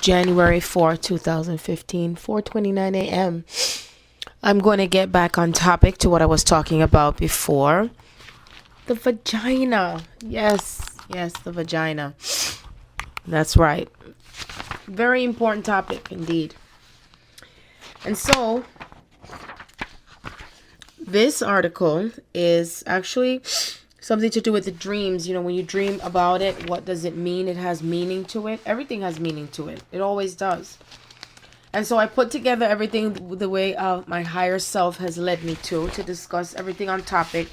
January 4th, 2015, 4:29 a.m. I'm going to get back on topic to what I was talking about before. The vagina. Yes, the vagina. That's right. Very important topic indeed. And so, this article is actually something to do with the dreams. You know, when you dream about it, what does it mean? It has meaning to it. Everything has meaning to it. It always does. And so I put together everything the way my higher self has led me to discuss everything on topic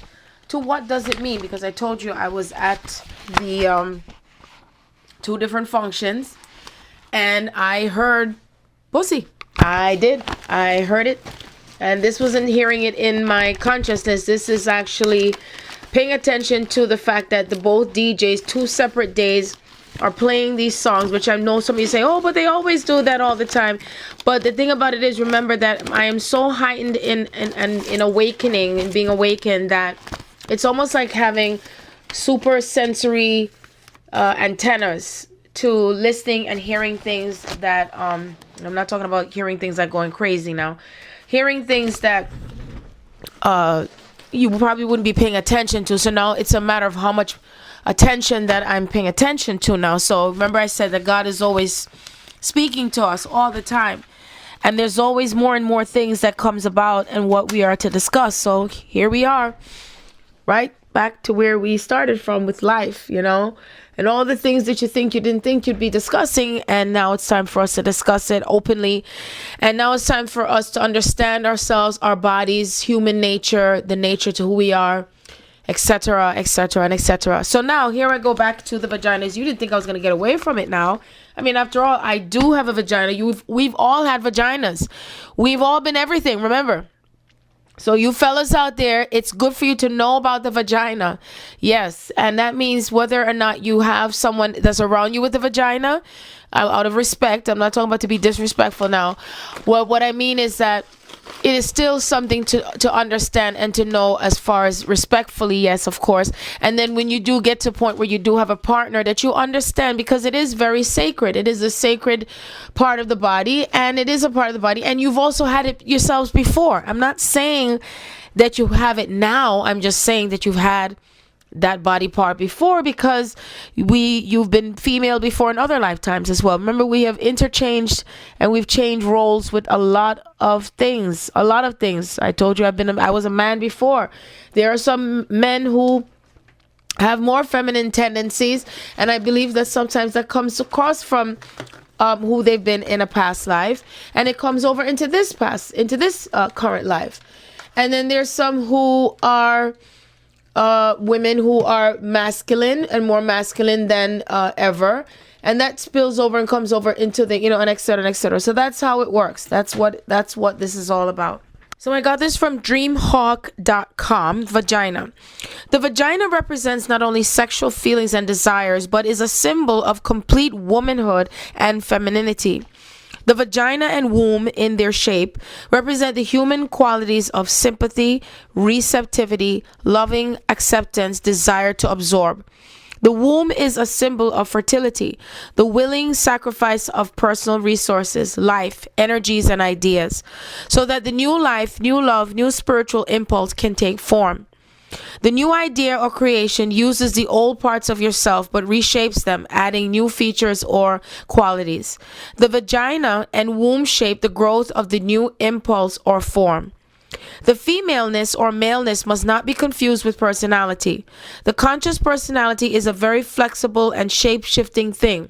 to what does it mean, because I told you I was at the 2 different functions and I heard pussy. I did. I heard it. And this wasn't hearing it in my consciousness. This is actually paying attention to the fact that the both DJs, 2 separate days, are playing these songs, which I know some of you say, oh, but they always do that all the time. But the thing about it is, remember that I am so heightened in awakening and being awakened that it's almost like having super sensory antennas to listening and hearing things that, I'm not talking about hearing things like going crazy now, hearing things that you probably wouldn't be paying attention to. So now it's a matter of how much attention that I'm paying attention to now. So remember I said that God is always speaking to us all the time. And there's always more and more things that comes about and what we are to discuss. So here we are, right back to where we started from with life, you know, and all the things that you didn't think you'd be discussing. And now it's time for us to discuss it openly. And now it's time for us to understand ourselves, our bodies, human nature, the nature to who we are, etc., etc., and etc. So now here I go back to the vaginas. You didn't think I was going to get away from it now. I mean, after all, I do have a vagina. We've all had vaginas. We've all been everything, remember? So you fellas out there, it's good for you to know about the vagina. Yes, and that means whether or not you have someone that's around you with a vagina, out of respect. I'm not talking about to be disrespectful now. Well, what I mean is that it is still something to understand and to know, as far as respectfully, yes, of course. And then when you do get to a point where you do have a partner, that you understand, because it is very sacred. It is a sacred part of the body, and it is a part of the body. And you've also had it yourselves before. I'm not saying that you have it now. I'm just saying that you've had that body part before, because you've been female before in other lifetimes as well. Remember, we have interchanged and we've changed roles with a lot of things. I told you I was a man before. There are some men who have more feminine tendencies, and I believe that sometimes that comes across from who they've been in a past life, and it comes over into this current life. And then there's some who are women who are masculine and more masculine than ever, and that spills over and comes over into the, and et cetera, and et cetera. So that's how it works. That's what this is all about. So I got this from dreamhawk.com. Vagina. The vagina represents not only sexual feelings and desires, but is a symbol of complete womanhood and femininity. The vagina and womb, in their shape, represent the human qualities of sympathy, receptivity, loving, acceptance, desire to absorb. The womb is a symbol of fertility, the willing sacrifice of personal resources, life, energies, and ideas, so that the new life, new love, new spiritual impulse can take form. The new idea or creation uses the old parts of yourself but reshapes them, adding new features or qualities. The vagina and womb shape the growth of the new impulse or form. The femaleness or maleness must not be confused with personality. The conscious personality is a very flexible and shape-shifting thing.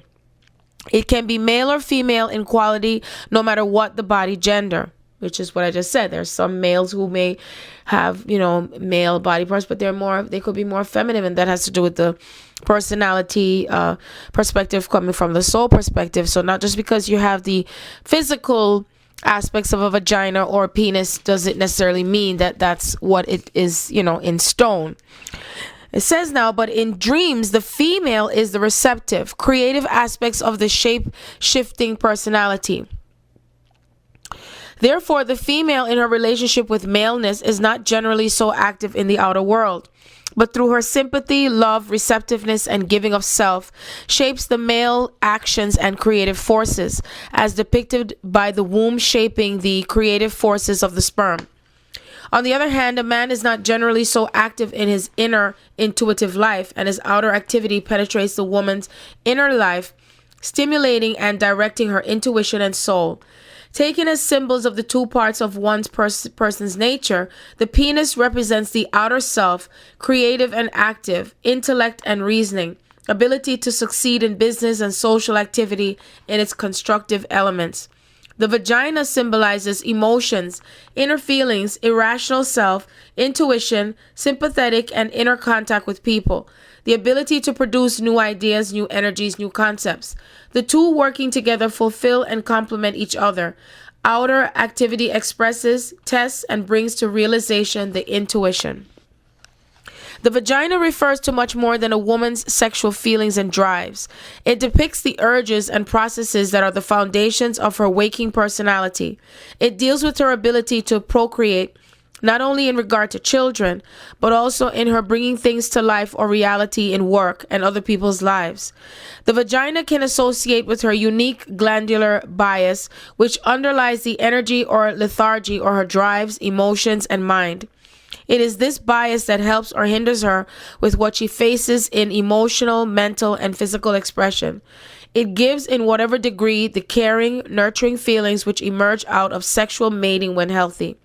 It can be male or female in quality, no matter what the body gender. Which is what I just said. There's some males who may have, male body parts, but they could be more feminine, and that has to do with the personality perspective coming from the soul perspective. So not just because you have the physical aspects of a vagina or a penis doesn't necessarily mean that that's what it is, in stone. It says now, but in dreams, the female is the receptive, creative aspects of the shape-shifting personality. Therefore, the female in her relationship with maleness is not generally so active in the outer world. but through her sympathy, love, receptiveness, and giving of self, shapes the male actions and creative forces, as depicted by the womb shaping the creative forces of the sperm. On the other hand, a man is not generally so active in his inner intuitive life, and his outer activity penetrates the woman's inner life, stimulating and directing her intuition and soul. Taken as symbols of the two parts of one's person's nature, the penis represents the outer self, creative and active, intellect and reasoning, ability to succeed in business and social activity in its constructive elements. The vagina symbolizes emotions, inner feelings, irrational self, intuition, sympathetic and inner contact with people, the ability to produce new ideas, new energies, new concepts. The two working together fulfill and complement each other. Outer activity expresses, tests, and brings to realization the intuition. The vagina refers to much more than a woman's sexual feelings and drives. It depicts the urges and processes that are the foundations of her waking personality. It deals with her ability to procreate, not only in regard to children, but also in her bringing things to life or reality in work and other people's lives. The vagina can associate with her unique glandular bias, which underlies the energy or lethargy or her drives, emotions, and mind. It is this bias that helps or hinders her with what she faces in emotional, mental, and physical expression. It gives in whatever degree the caring, nurturing feelings which emerge out of sexual mating when healthy.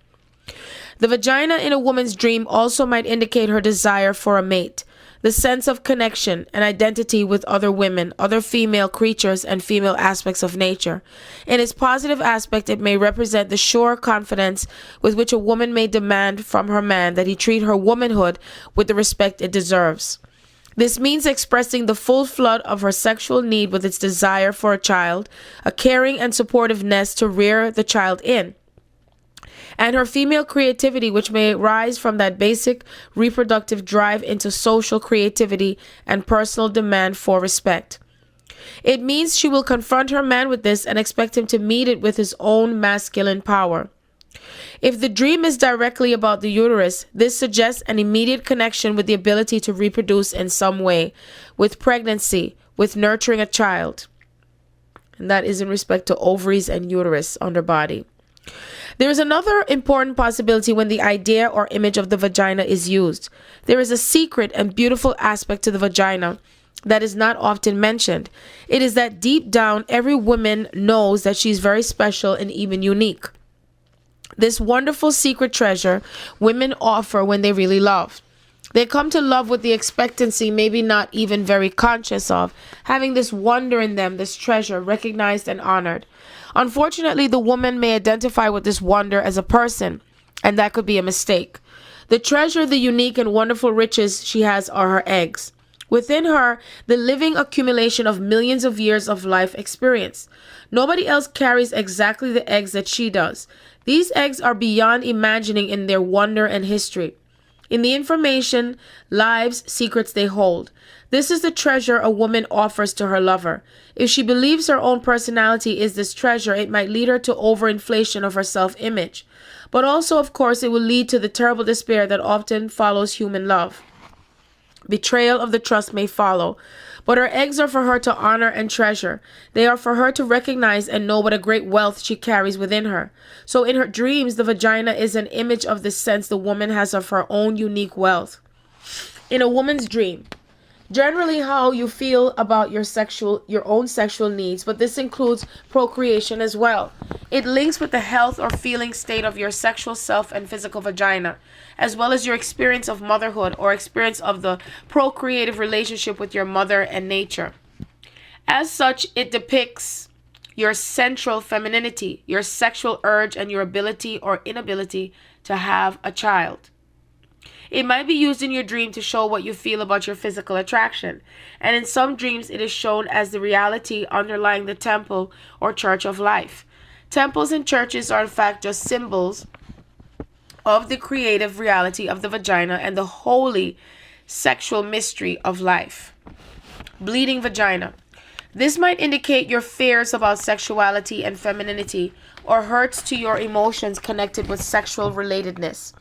The vagina in a woman's dream also might indicate her desire for a mate, the sense of connection and identity with other women, other female creatures, and female aspects of nature. In its positive aspect, it may represent the sure confidence with which a woman may demand from her man that he treat her womanhood with the respect it deserves. This means expressing the full flood of her sexual need with its desire for a child, a caring and supportive nest to rear the child in, and her female creativity, which may rise from that basic reproductive drive into social creativity and personal demand for respect. It means she will confront her man with this and expect him to meet it with his own masculine power. If the dream is directly about the uterus, this suggests an immediate connection with the ability to reproduce in some way, with pregnancy, with nurturing a child. And that is in respect to ovaries and uterus underbody. There is another important possibility when the idea or image of the vagina is used. There is a secret and beautiful aspect to the vagina that is not often mentioned. It is that deep down, every woman knows that she's very special and even unique. This wonderful secret treasure women offer when they really love. They come to love with the expectancy, maybe not even very conscious of, having this wonder in them, this treasure, recognized and honored. Unfortunately, the woman may identify with this wonder as a person, and that could be a mistake. The treasure, the unique and wonderful riches she has are her eggs. Within her, the living accumulation of millions of years of life experience. Nobody else carries exactly the eggs that she does. These eggs are beyond imagining in their wonder and history, in the information, lives, secrets they hold. This is the treasure a woman offers to her lover. If she believes her own personality is this treasure, it might lead her to overinflation of her self-image. But also, of course, it will lead to the terrible despair that often follows human love. Betrayal of the trust may follow. But her eggs are for her to honor and treasure. They are for her to recognize and know what a great wealth she carries within her. So in her dreams, the vagina is an image of the sense the woman has of her own unique wealth. In a woman's dream, generally how you feel about your own sexual needs, but this includes procreation as well. It links with the health or feeling state of your sexual self and physical vagina, as well as your experience of motherhood or experience of the procreative relationship with your mother and nature. As such, it depicts your central femininity, your sexual urge, and your ability or inability to have a child. It might be used in your dream to show what you feel about your physical attraction, and in some dreams it is shown as the reality underlying the temple or church of life. Temples and churches are in fact just symbols of the creative reality of the vagina and the holy sexual mystery of life. Bleeding vagina. This might indicate your fears about sexuality and femininity, or hurts to your emotions connected with sexual relatedness.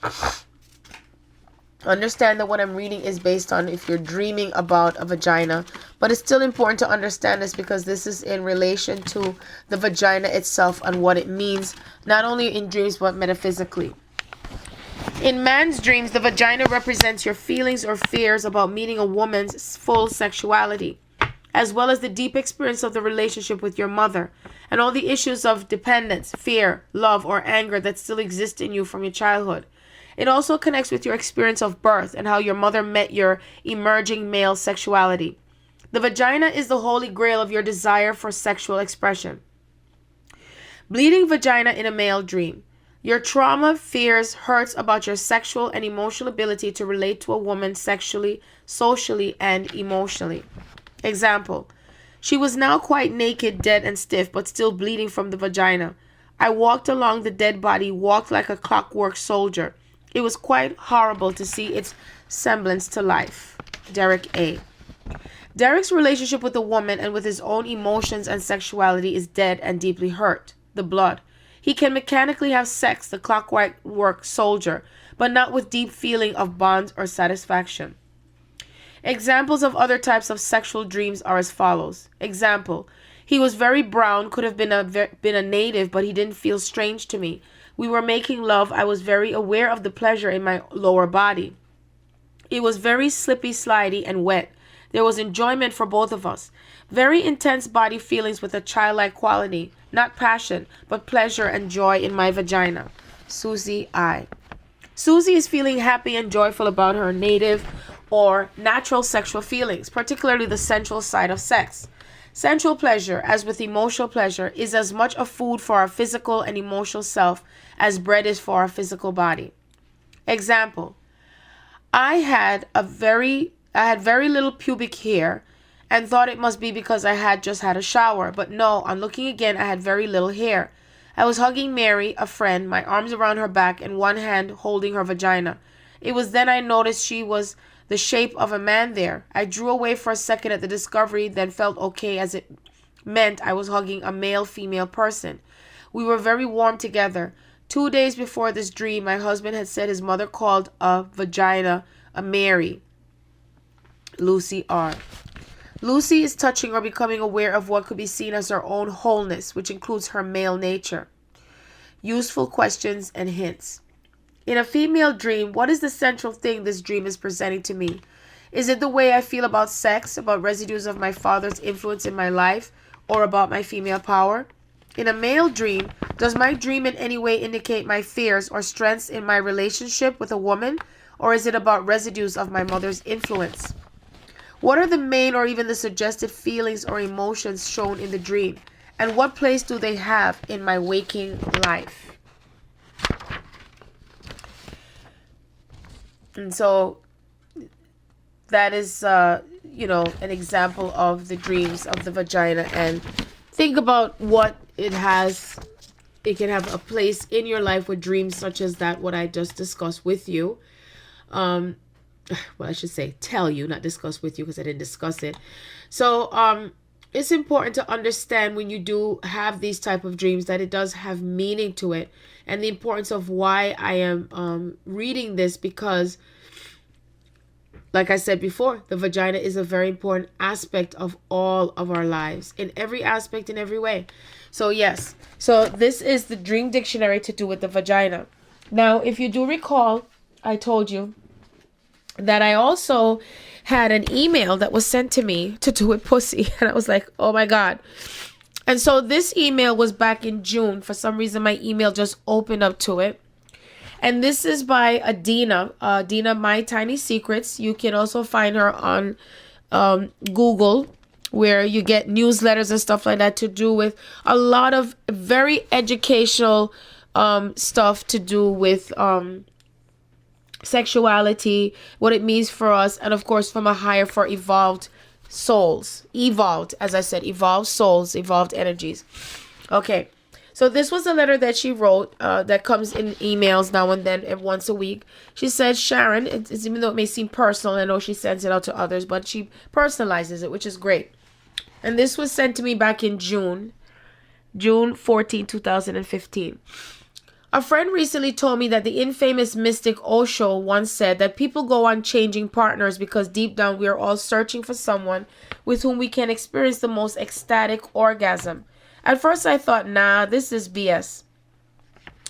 Understand that what I'm reading is based on if you're dreaming about a vagina, but it's still important to understand this because this is in relation to the vagina itself and what it means, not only in dreams but metaphysically. In man's dreams, the vagina represents your feelings or fears about meeting a woman's full sexuality, as well as the deep experience of the relationship with your mother and all the issues of dependence, fear, love, or anger that still exist in you from your childhood. It also connects with your experience of birth and how your mother met your emerging male sexuality. The vagina is the holy grail of your desire for sexual expression. Bleeding vagina in a male dream. Your trauma, fears, hurts about your sexual and emotional ability to relate to a woman sexually, socially, and emotionally. Example: she was now quite naked, dead, and stiff, but still bleeding from the vagina. I walked along the dead body, walked like a clockwork soldier. It was quite horrible to see its semblance to life. Derek A. Derek's relationship with a woman and with his own emotions and sexuality is dead and deeply hurt. The blood. He can mechanically have sex, the clockwork soldier, but not with deep feeling of bond or satisfaction. Examples of other types of sexual dreams are as follows. Example: he was very brown, could have been a native, but he didn't feel strange to me. We were making love. I was very aware of the pleasure in my lower body. It was very slippy, slidey, and wet. There was enjoyment for both of us. Very intense body feelings with a childlike quality. Not passion, but pleasure and joy in my vagina. Susie I. Susie is feeling happy and joyful about her native or natural sexual feelings, particularly the sensual side of sex. Sensual pleasure, as with emotional pleasure, is as much a food for our physical and emotional self as bread is for our physical body. Example: I had very little pubic hair and thought it must be because I had just had a shower, but no, on looking again, I had very little hair. I was hugging Mary, a friend, my arms around her back and one hand holding her vagina. It was then I noticed she was the shape of a man there. I drew away for a second at the discovery, then felt okay as it meant I was hugging a male-female person. We were very warm together. 2 days before this dream, my husband had said his mother called a vagina a Mary. Lucy R. Lucy is touching or becoming aware of what could be seen as her own wholeness, which includes her male nature. Useful questions and hints. In a female dream, what is the central thing this dream is presenting to me? Is it the way I feel about sex, about residues of my father's influence in my life, or about my female power? In a male dream, does my dream in any way indicate my fears or strengths in my relationship with a woman, or is it about residues of my mother's influence? What are the main or even the suggested feelings or emotions shown in the dream, and what place do they have in my waking life? And so that is, an example of the dreams of the vagina. And think about what it has. It can have a place in your life with dreams such as that, what I just discussed with you. Well, I should say tell you, not discuss with you, because I didn't discuss it. So it's important to understand when you do have these type of dreams that it does have meaning to it, and the importance of why I am reading this, because like I said before, the vagina is a very important aspect of all of our lives, in every aspect, in every way. So yes, so this is the dream dictionary to do with the vagina. Now, if you do recall, I told you that I also had an email that was sent to me to do with pussy. And I was like, oh my God. And so this email was back in June. For some reason, my email just opened up to it. And this is by Adina. Adina, My Tiny Secrets. You can also find her on Google, where you get newsletters and stuff like that to do with a lot of very educational stuff to do with sexuality, what it means for us, and of course from a higher for evolved souls. Evolved, as I said, evolved souls, evolved energies. Okay. So this was a letter that she wrote that comes in emails now and then, once a week. She said, Sharon, it's, even though it may seem personal, I know she sends it out to others, but she personalizes it, which is great. And this was sent to me back in June 14, 2015. A friend recently told me that the infamous mystic Osho once said that people go on changing partners because deep down we are all searching for someone with whom we can experience the most ecstatic orgasm. At first I thought, nah, this is BS.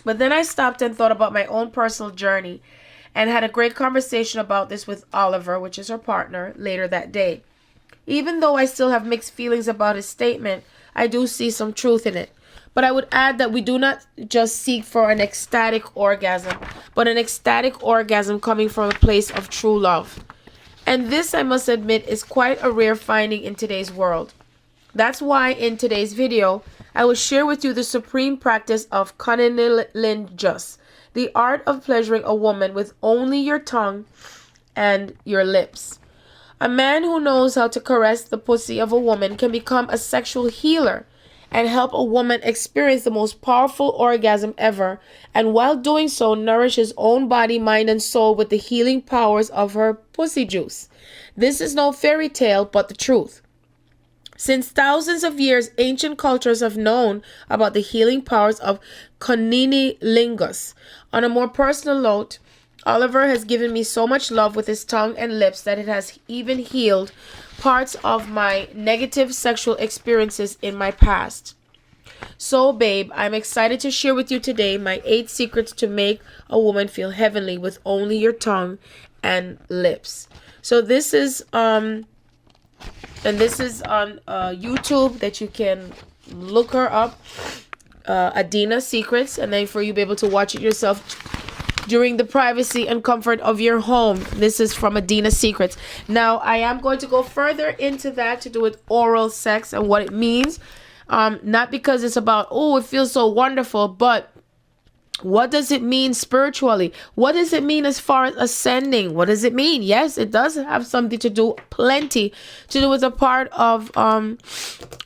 But then I stopped and thought about my own personal journey and had a great conversation about this with Oliver, which is her partner, later that day. Even though I still have mixed feelings about his statement, I do see some truth in it. But I would add that we do not just seek for an ecstatic orgasm, but an ecstatic orgasm coming from a place of true love. And this, I must admit, is quite a rare finding in today's world. That's why in today's video, I will share with you the supreme practice of Cunningilus, the art of pleasuring a woman with only your tongue and your lips. A man who knows how to caress the pussy of a woman can become a sexual healer and help a woman experience the most powerful orgasm ever, and while doing so, nourish his own body, mind, and soul with the healing powers of her pussy juice. This is no fairy tale, but the truth. Since thousands of years, ancient cultures have known about the healing powers of Cunningilus. On a more personal note, Oliver has given me so much love with his tongue and lips that it has even healed parts of my negative sexual experiences in my past. So, babe, I'm excited to share with you today my 8 secrets to make a woman feel heavenly with only your tongue and lips. So this is on YouTube that you can look her up, Adina Secrets, and then for you to be able to watch it yourself during the privacy and comfort of your home. This is from Adina Secrets. Now, I am going to go further into that to do with oral sex and what it means. Not because it's about, oh, it feels so wonderful, but what does it mean spiritually? What does it mean as far as ascending? What does it mean? Yes, it does have something to do, plenty to do with a part of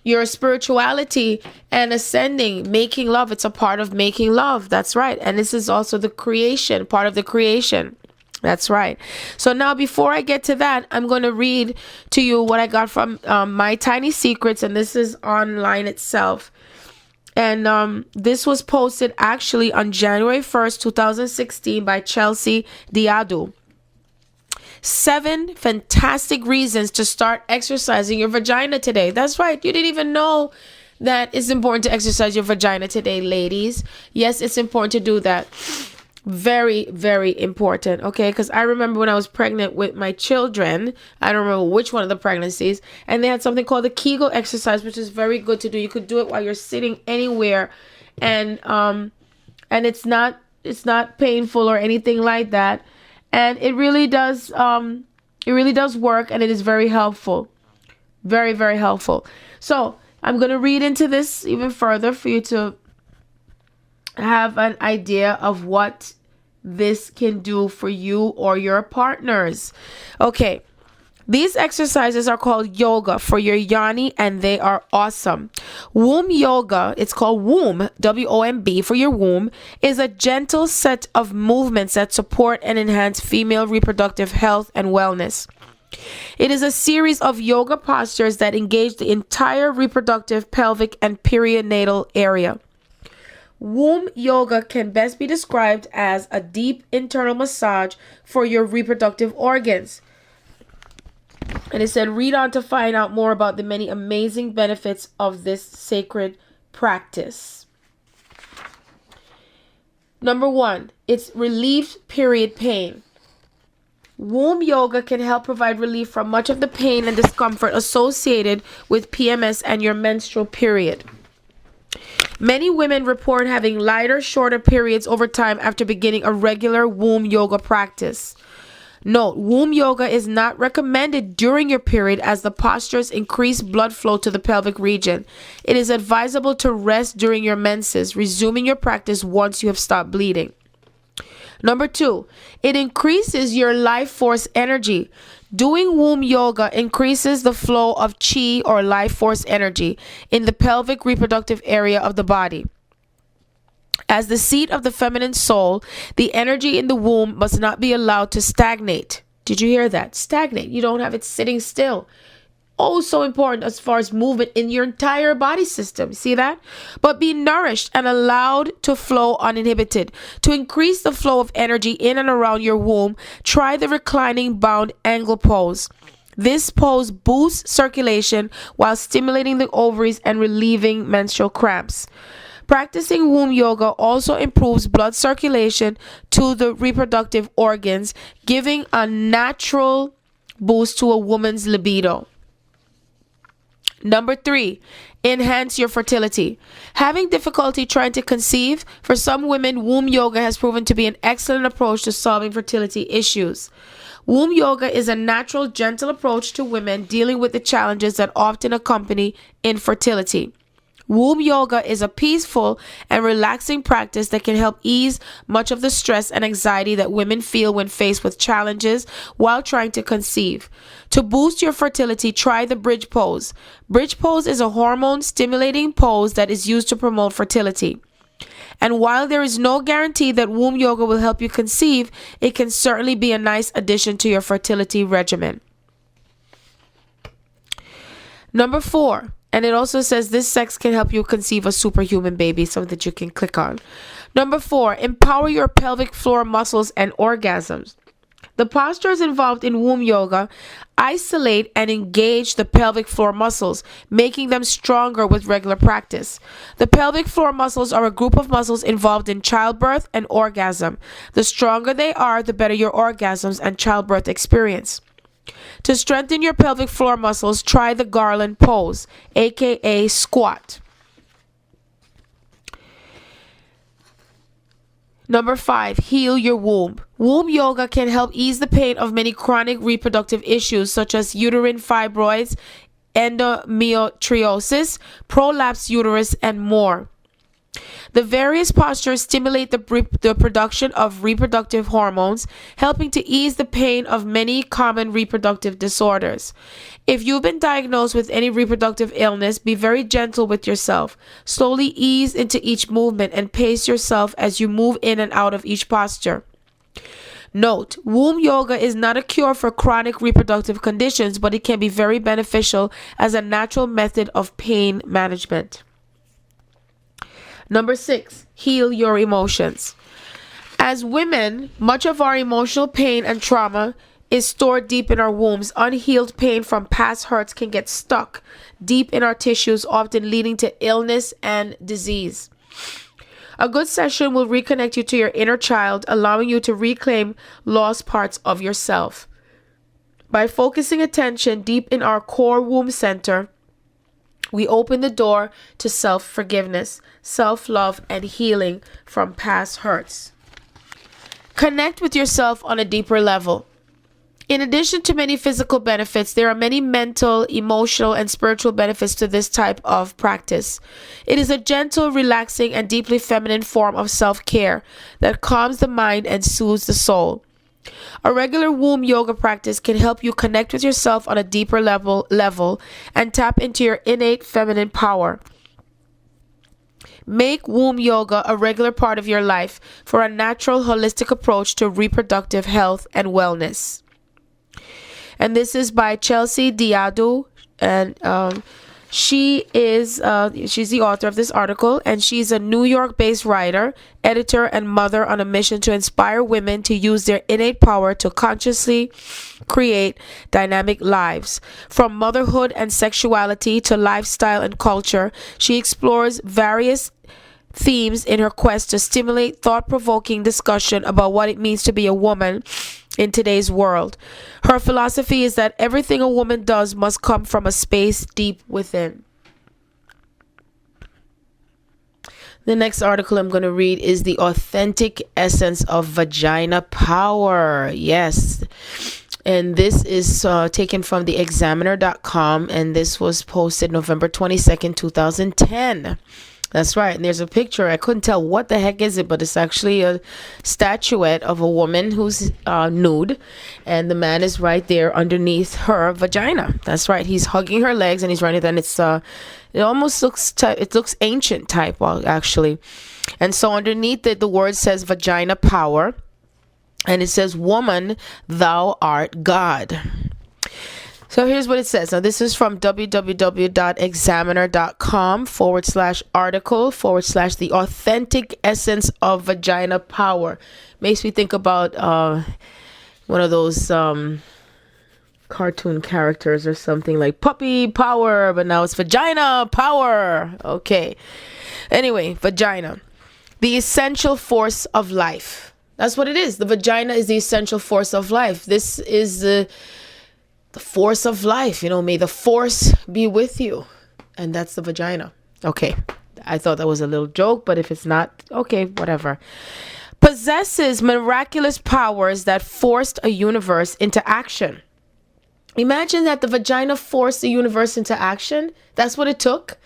your spirituality and ascending, making love. It's a part of making love. That's right. And this is also the creation, part of the creation. That's right. So now before I get to that, I'm going to read to you what I got from My Tiny Secrets, and this is online itself. And this was posted actually on January 1st, 2016 by Chelsea Diadu. 7 fantastic reasons to start exercising your vagina today. That's right. You didn't even know that it's important to exercise your vagina today, ladies. Yes, it's important to do that. Very, very important, okay? Because I remember when I was pregnant with my children, I don't remember which one of the pregnancies, and they had something called the Kegel exercise, which is very good to do. You could do it while you're sitting anywhere, and it's not painful or anything like that, and it really does work, and it is very helpful, very, very helpful. So I'm gonna read into this even further for you to have an idea of what this can do for you or your partners. Okay, these exercises are called yoga for your yoni, and they are awesome. Womb yoga, it's called womb, W-O-M-B, for your womb, is a gentle set of movements that support and enhance female reproductive health and wellness. It is a series of yoga postures that engage the entire reproductive, pelvic, and perinatal area. Womb yoga can best be described as a deep internal massage for your reproductive organs. And it said, read on to find out more about the many amazing benefits of this sacred practice. Number 1, it's relieves period pain. Womb yoga can help provide relief from much of the pain and discomfort associated with PMS and your menstrual period. Many women report having lighter, shorter periods over time after beginning a regular womb yoga practice. Note, womb yoga is not recommended during your period as the postures increase blood flow to the pelvic region. It is advisable to rest during your menses, resuming your practice once you have stopped bleeding. Number 2, it increases your life force energy. Doing womb yoga increases the flow of chi or life force energy in the pelvic reproductive area of the body. As the seat of the feminine soul, the energy in the womb must not be allowed to stagnate. Did you hear that? Stagnate. You don't have it sitting still. so important as far as movement in your entire body system. See that? But be nourished and allowed to flow uninhibited. To increase the flow of energy in and around your womb, try the reclining bound angle pose. This pose boosts circulation while stimulating the ovaries and relieving menstrual cramps. Practicing womb yoga also improves blood circulation to the reproductive organs, giving a natural boost to a woman's libido. Number 3, enhance your fertility. Having difficulty trying to conceive, for some women, womb yoga has proven to be an excellent approach to solving fertility issues. Womb yoga is a natural, gentle approach to women dealing with the challenges that often accompany infertility. Womb yoga is a peaceful and relaxing practice that can help ease much of the stress and anxiety that women feel when faced with challenges while trying to conceive. To boost your fertility, try the bridge pose. Bridge pose is a hormone-stimulating pose that is used to promote fertility. And while there is no guarantee that womb yoga will help you conceive, it can certainly be a nice addition to your fertility regimen. Number 4. And it also says this sex can help you conceive a superhuman baby, something that you can click on. Number 4, empower your pelvic floor muscles and orgasms. The postures involved in womb yoga isolate and engage the pelvic floor muscles, making them stronger with regular practice. The pelvic floor muscles are a group of muscles involved in childbirth and orgasm. The stronger they are, the better your orgasms and childbirth experience. To strengthen your pelvic floor muscles, try the garland pose, aka squat. Number 5, heal your womb. Womb yoga can help ease the pain of many chronic reproductive issues such as uterine fibroids, endometriosis, prolapsed uterus, and more. The various postures stimulate the production of reproductive hormones, helping to ease the pain of many common reproductive disorders. If you've been diagnosed with any reproductive illness, be very gentle with yourself. Slowly ease into each movement and pace yourself as you move in and out of each posture. Note, womb yoga is not a cure for chronic reproductive conditions, but it can be very beneficial as a natural method of pain management. Number 6, heal your emotions. As women, much of our emotional pain and trauma is stored deep in our wombs. Unhealed pain from past hurts can get stuck deep in our tissues, often leading to illness and disease. A good session will reconnect you to your inner child, allowing you to reclaim lost parts of yourself. By focusing attention deep in our core womb center, we open the door to self-forgiveness, self-love, and healing from past hurts. Connect with yourself on a deeper level. In addition to many physical benefits, there are many mental, emotional, and spiritual benefits to this type of practice. It is a gentle, relaxing, and deeply feminine form of self-care that calms the mind and soothes the soul. A regular womb yoga practice can help you connect with yourself on a deeper level and tap into your innate feminine power. Make womb yoga a regular part of your life for a natural, holistic approach to reproductive health and wellness. And this is by Chelsea Diadu, and she's the author of this article, and she's a New York-based writer, editor, and mother on a mission to inspire women to use their innate power to consciously create dynamic lives. From motherhood and sexuality to lifestyle and culture, she explores various themes in her quest to stimulate thought-provoking discussion about what it means to be a woman in today's world. Her philosophy is that everything a woman does must come from a space deep within. The next article I'm going to read is The Authentic Essence of Vagina Power. Yes. And this is taken from theexaminer.com, and this was posted November 22nd, 2010. That's right. And there's a picture. I couldn't tell what the heck is it, but it's actually a statuette of a woman who's nude, and the man is right there underneath her vagina. That's right. He's hugging her legs, and he's right there. And it's it almost looks it looks ancient type, well, actually. And so underneath it, the word says Vagina Power, and it says, "Woman, thou art God." So here's what it says. Now, this is from www.examiner.com/article/the authentic essence of vagina power. Makes me think about one of those cartoon characters or something, like puppy power, but now it's vagina power. Okay. Anyway, vagina, the essential force of life. That's what it is. The vagina is the essential force of life. This is the force of life. May the force be with you. And that's the vagina. Okay. I thought that was a little joke, but if it's not, okay, whatever. Possesses miraculous powers that forced a universe into action. Imagine that the vagina forced the universe into action. That's what it took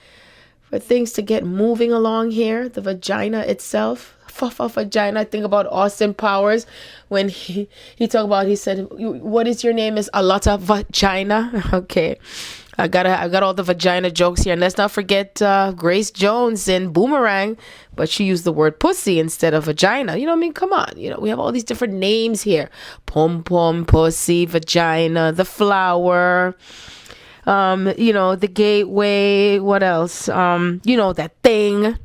for things to get moving along here. The vagina itself. Vagina. I think about Austin Powers when he talked about, he said, what is your name? Is a lot of vagina. Okay. I got all the vagina jokes here. And let's not forget Grace Jones in Boomerang, but she used the word pussy instead of vagina. You know what I mean? Come on. We have all these different names here. Pum Pum, pussy, vagina, the flower, the gateway. What else? That thing.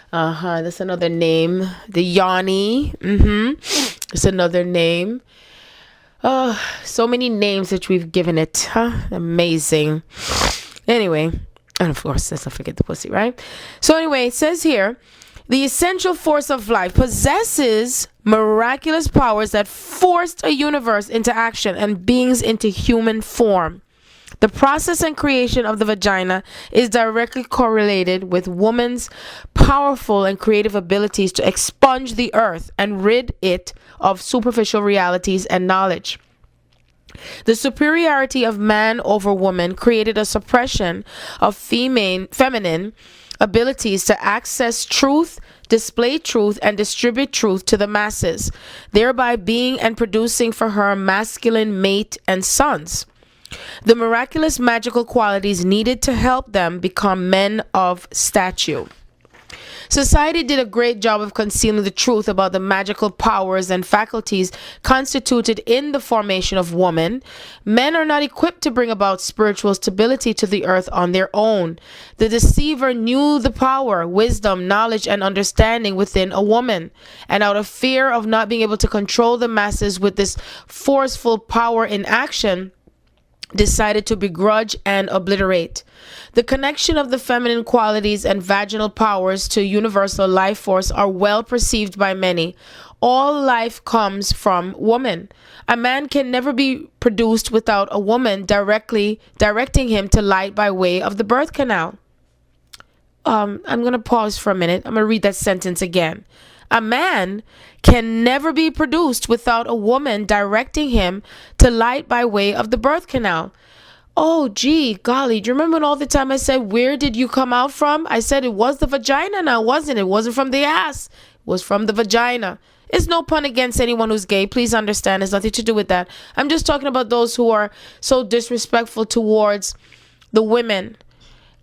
That's another name. The Yoni. It's another name. So many names that we've given it. Amazing. Anyway, and of course, let's not forget the pussy, right? So anyway, it says here, the essential force of life possesses miraculous powers that forced a universe into action and beings into human form. The process and creation of the vagina is directly correlated with woman's powerful and creative abilities to expunge the earth and rid it of superficial realities and knowledge. The superiority of man over woman created a suppression of feminine abilities to access truth, display truth, and distribute truth to the masses, thereby being and producing for her masculine mate and sons. The miraculous magical qualities needed to help them become men of stature. Society did a great job of concealing the truth about the magical powers and faculties constituted in the formation of woman. Men are not equipped to bring about spiritual stability to the earth on their own. The deceiver knew the power, wisdom, knowledge, and understanding within a woman, and out of fear of not being able to control the masses with this forceful power in action, decided to begrudge and obliterate. The connection of the feminine qualities and vaginal powers to universal life force are well perceived by many. All life comes from woman. A man can never be produced without a woman directly directing him to light by way of the birth canal. I'm going to pause for a minute. I'm going to read that sentence again. A man can never be produced without a woman directing him to light by way of the birth canal. Oh, gee, golly, do you remember all the time I said, where did you come out from? I said it was the vagina now, wasn't it? It wasn't from the ass. It was from the vagina. It's no pun against anyone who's gay. Please understand. It's nothing to do with that. I'm just talking about those who are so disrespectful towards the women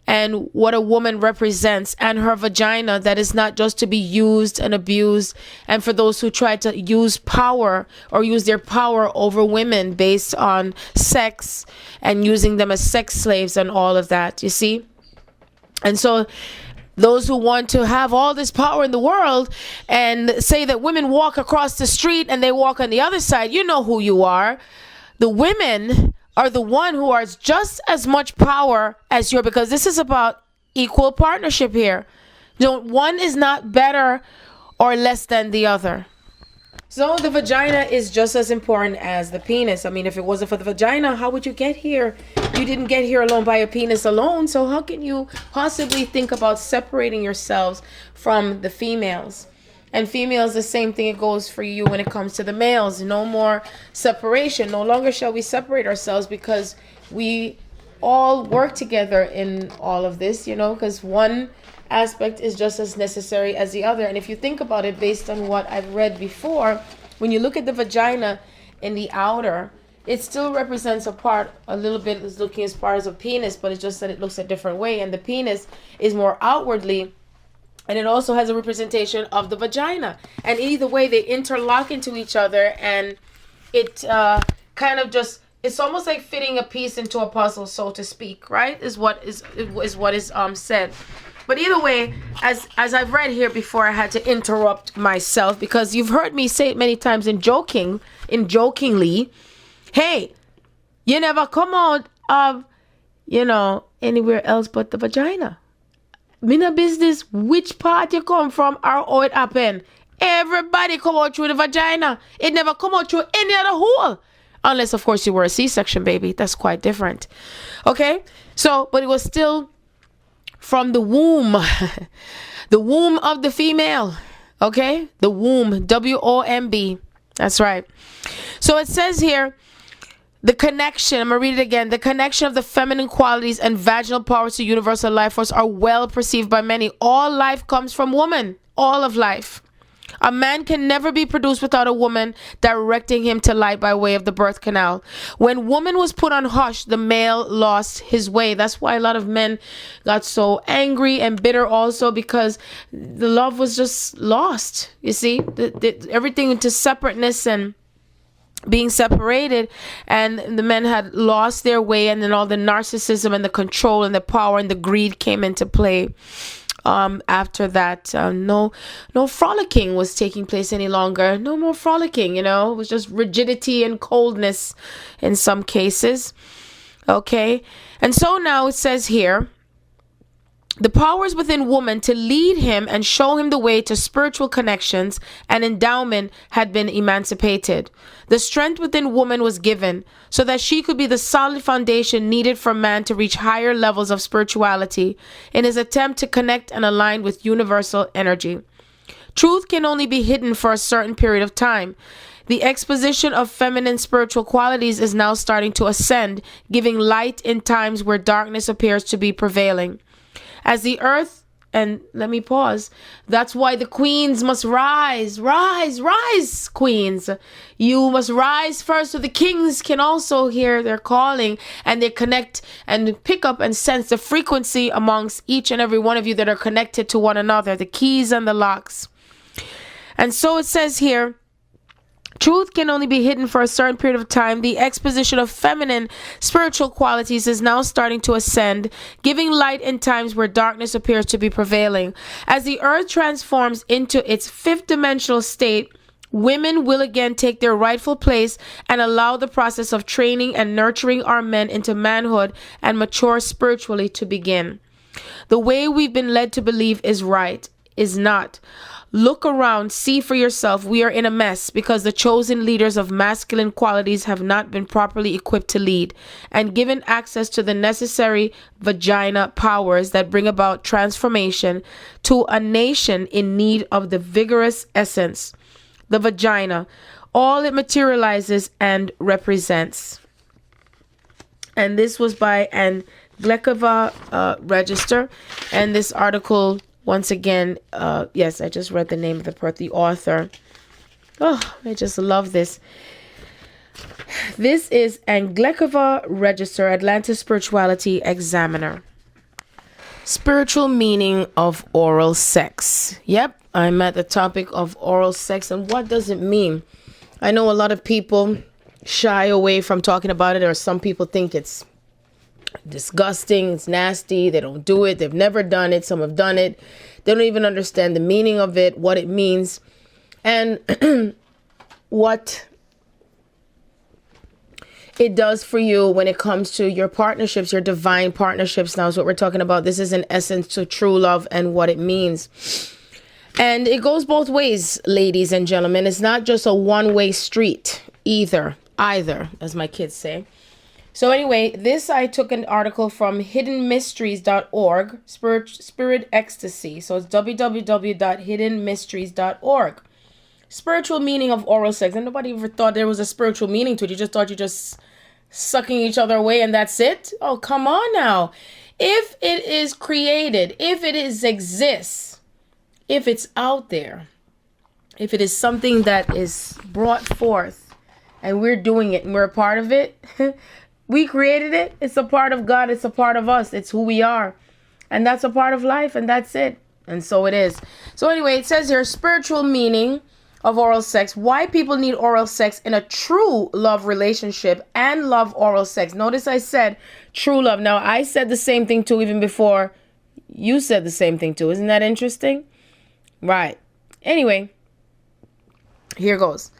and what a woman represents and her vagina, that is not just to be used and abused. And for those who try to use power or use their power over women based on sex and using them as sex slaves and all of that, you see? And so those who want to have all this power in the world and say that women walk across the street and they walk on the other side, you know who you are. The women are the one who has just as much power as you, because this is about equal partnership here. One is not better or less than the other. So the vagina is just as important as the penis. I mean, if it wasn't for the vagina, how would you get here? You didn't get here alone by a penis alone. So how can you possibly think about separating yourselves from the females? And females, the same thing, it goes for you when it comes to the males. No more separation. No longer shall we separate ourselves, because we all work together in all of this, because one aspect is just as necessary as the other. And if you think about it, based on what I've read before, when you look at the vagina in the outer, it still represents a little bit is looking as far as a penis, but it's just that it looks a different way. And the penis is more outwardly, and it also has a representation of the vagina. And either way, they interlock into each other, and it kind of just it's almost like fitting a piece into a puzzle, so to speak, right? Is what is said. But either way, as I've read here before, I had to interrupt myself because you've heard me say it many times jokingly, hey, you never come out of, anywhere else but the vagina. Me no business which part you come from or how it happen. Everybody come out through the vagina. It never come out through any other hole. Unless, of course, you were a C-section baby. That's quite different. Okay? So, but it was still from the womb. The womb of the female. Okay? The womb. W-O-M-B. That's right. So it says here, the connection, I'm going to read it again. The connection of the feminine qualities and vaginal powers to universal life force are well perceived by many. All life comes from woman. All of life. A man can never be produced without a woman directing him to light by way of the birth canal. When woman was put on hush, the male lost his way. That's why a lot of men got so angry and bitter also, because the love was just lost. You see, everything into separateness and being separated, and the men had lost their way, and then all the narcissism and the control and the power and the greed came into play. After that, no frolicking was taking place any longer. No more frolicking, it was just rigidity and coldness in some cases. Okay. And so now it says here, the powers within woman to lead him and show him the way to spiritual connections and endowment had been emancipated. The strength within woman was given so that she could be the solid foundation needed for man to reach higher levels of spirituality in his attempt to connect and align with universal energy. Truth can only be hidden for a certain period of time. The exposition of feminine spiritual qualities is now starting to ascend, giving light in times where darkness appears to be prevailing. As the earth, and let me pause, that's why the queens must rise, queens. You must rise first so the kings can also hear their calling, and they connect and pick up and sense the frequency amongst each and every one of you that are connected to one another, the keys and the locks. And so it says here, truth can only be hidden for a certain period of time. The exposition of feminine spiritual qualities is now starting to ascend, giving light in times where darkness appears to be prevailing. As the earth transforms into its fifth dimensional state, women will again take their rightful place and allow the process of training and nurturing our men into manhood and mature spiritually to begin. The way we've been led to believe is right, is not. Look around, see for yourself. We are in a mess because the chosen leaders of masculine qualities have not been properly equipped to lead and given access to the necessary vagina powers that bring about transformation to a nation in need of the vigorous essence, the vagina, all it materializes and represents. And this was by an Glekova Register, and this article, once again, yes, I just read the name of the author. Oh, I just love this. This is Anglekova Register, Atlanta Spirituality Examiner. Spiritual meaning of oral sex. Yep, I'm at the topic of oral sex and what does it mean? I know a lot of people shy away from talking about it, or some people think it's disgusting, it's nasty, they don't do it, they've never done it, some have done it, they don't even understand the meaning of it, what it means, and what it does for you when it comes to your partnerships, your divine partnerships. Now is what we're talking about. This is in essence to true love and what it means. And it goes both ways, ladies and gentlemen. It's not just a one-way street either, as my kids say. So anyway, this I took an article from hiddenmysteries.org, Spirit Ecstasy. So it's www.hiddenmysteries.org. Spiritual meaning of oral sex. And nobody ever thought there was a spiritual meaning to it. You just thought you just sucking each other away and that's it? Oh, come on now. If it is created, if it exists, if it's out there, if it is something that is brought forth and we're doing it and we're a part of it, we created it. It's a part of God. It's a part of us. It's who we are. And that's a part of life. And that's it. And so it is. So anyway, it says here, spiritual meaning of oral sex, why people need oral sex in a true love relationship and love oral sex. Notice I said true love. Now, I said the same thing too, even before you said the same thing too. Isn't that interesting? Right. Anyway, here goes.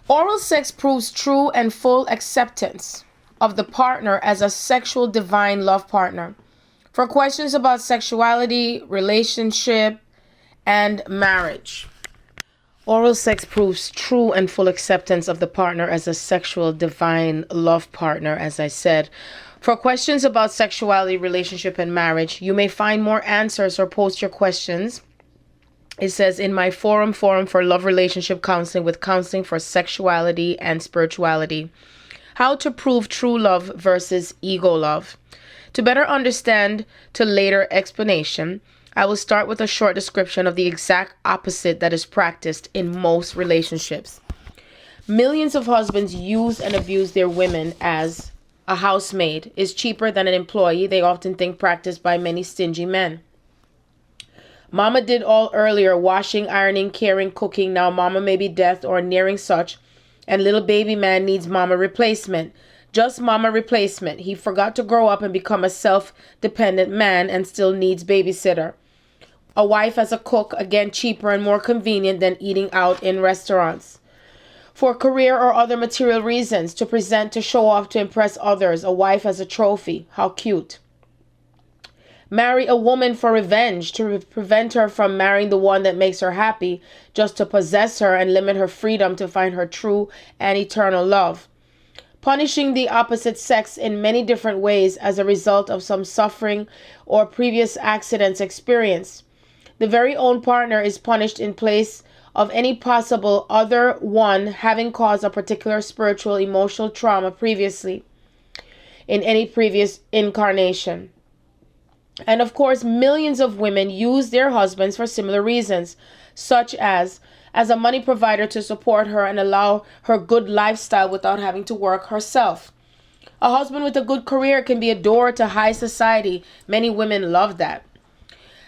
Oral sex proves true and full acceptance of the partner as a sexual divine love partner. For questions about sexuality, relationship, and marriage. Oral sex proves true and full acceptance of the partner as a sexual divine love partner, as I said. For questions about sexuality, relationship, and marriage, you may find more answers or post your questions. It says in my forum for love relationship counseling with counseling for sexuality and spirituality. How to prove true love versus ego love. To better understand to later explanation, I will start with a short description of the exact opposite that is practiced in most relationships. Millions of husbands use and abuse their women as a housemaid is cheaper than an employee. They often think practiced by many stingy men. Mama did all earlier, washing, ironing, caring, cooking. Now mama may be deaf or nearing such, and little baby man needs mama replacement. Just mama replacement. He forgot to grow up and become a self-dependent man and still needs babysitter. A wife as a cook, again cheaper and more convenient than eating out in restaurants. For career or other material reasons, to present, to show off, to impress others. A wife as a trophy. How cute. Marry a woman for revenge, to prevent her from marrying the one that makes her happy, just to possess her and limit her freedom to find her true and eternal love. Punishing the opposite sex in many different ways as a result of some suffering or previous accidents experienced. The very own partner is punished in place of any possible other one having caused a particular spiritual, emotional trauma previously in any previous incarnation. And of course, millions of women use their husbands for similar reasons, such as a money provider to support her and allow her good lifestyle without having to work herself. A husband with a good career can be adored to high society. Many women love that.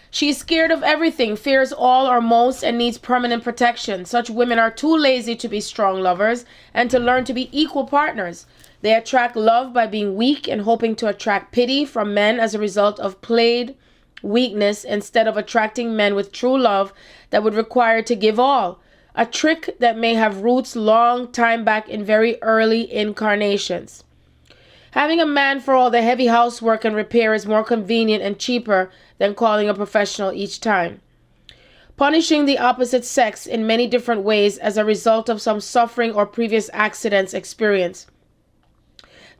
She's scared of everything, fears all or most, and needs permanent protection. Such women are too lazy to be strong lovers and to learn to be equal partners. They attract love by being weak and hoping to attract pity from men as a result of played weakness instead of attracting men with true love that would require to give all. A trick that may have roots long time back in very early incarnations. Having a man for all the heavy housework and repair is more convenient and cheaper than calling a professional each time. Punishing the opposite sex in many different ways as a result of some suffering or previous accidents experienced.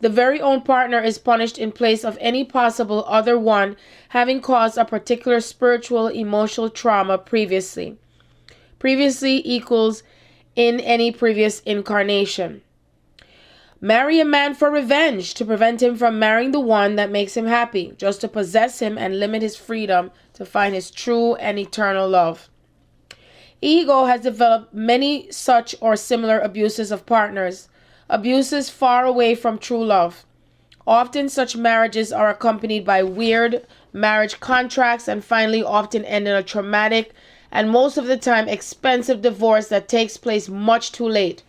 The very own partner is punished in place of any possible other one having caused a particular spiritual, emotional trauma previously. Previously equals in any previous incarnation. Marry a man for revenge, to prevent him from marrying the one that makes him happy, just to possess him and limit his freedom to find his true and eternal love. Ego has developed many such or similar abuses of partners, abuses far away from true love. Often such marriages are accompanied by weird marriage contracts and finally often end in a traumatic and most of the time expensive divorce that takes place much too late.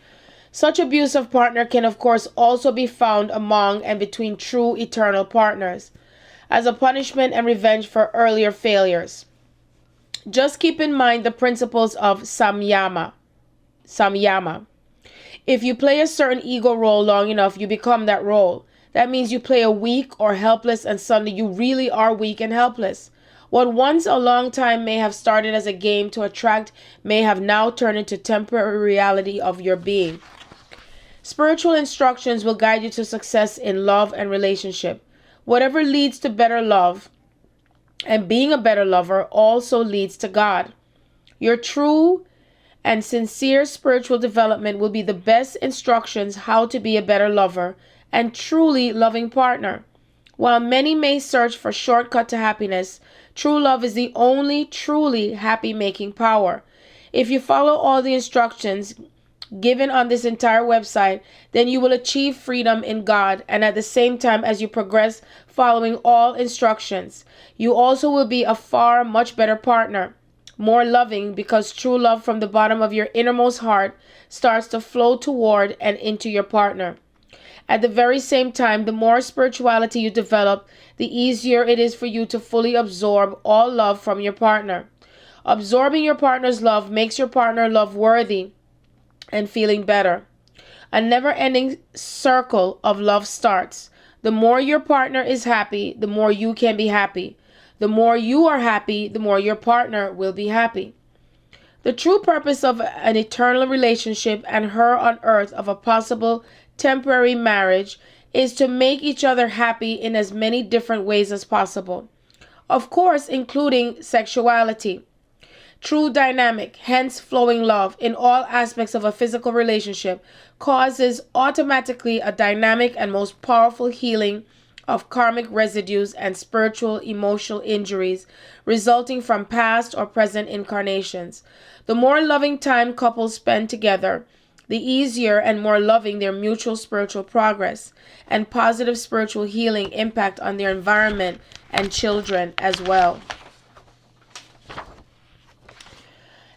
Such abuse of partner can of course also be found among and between true eternal partners, as a punishment and revenge for earlier failures. Just keep in mind the principles of samyama. If you play a certain ego role long enough, you become that role. That means you play a weak or helpless and suddenly you really are weak and helpless. What once a long time may have started as a game to attract may have now turned into temporary reality of your being. Spiritual instructions will guide you to success in love and relationship. Whatever leads to better love and being a better lover also leads to God. Your true and sincere spiritual development will be the best instructions how to be a better lover and truly loving partner. While many may search for shortcut to happiness, true love is the only truly happy-making power. If you follow all the instructions given on this entire website, then you will achieve freedom in God, and at the same time as you progress following all instructions, you also will be a far much better partner. more loving, because true love from the bottom of your innermost heart starts to flow toward and into your partner. At the very same time, the more spirituality you develop, the easier it is for you to fully absorb all love from your partner. Absorbing your partner's love makes your partner love worthy and feeling better. A never-ending circle of love starts. The more your partner is happy, the more you can be happy. The more you are happy, the more your partner will be happy. The true purpose of an eternal relationship and her on earth of a possible temporary marriage is to make each other happy in as many different ways as possible. Of course, including sexuality. True dynamic, hence flowing love in all aspects of a physical relationship causes automatically a dynamic and most powerful healing of karmic residues and spiritual emotional injuries resulting from past or present incarnations. The more loving time couples spend together, the easier and more loving their mutual spiritual progress and positive spiritual healing impact on their environment and children as well.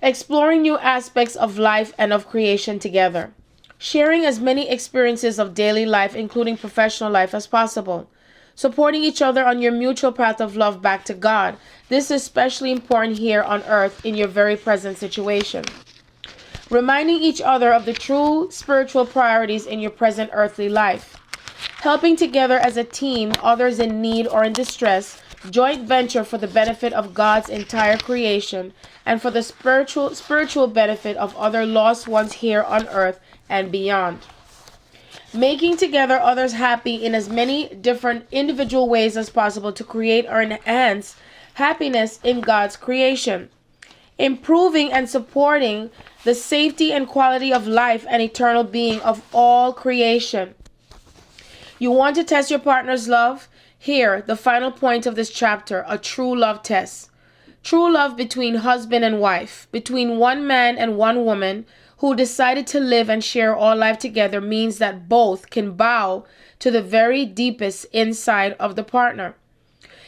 Exploring new aspects of life and of creation together. Sharing as many experiences of daily life, including professional life, as possible. Supporting each other on your mutual path of love back to God. This is especially important here on earth in your very present situation. Reminding each other of the true spiritual priorities in your present earthly life. Helping together as a team, others in need or in distress, joint venture for the benefit of God's entire creation and for the spiritual benefit of other lost ones here on earth and beyond. Making together others happy in as many different individual ways as possible to create or enhance happiness in God's creation. Improving and supporting the safety and quality of life and eternal being of all creation. You want to test your partner's love? Here, the final point of this chapter, a true love test. True love between husband and wife, between one man and one woman who decided to live and share all life together, means that both can bow to the very deepest inside of the partner.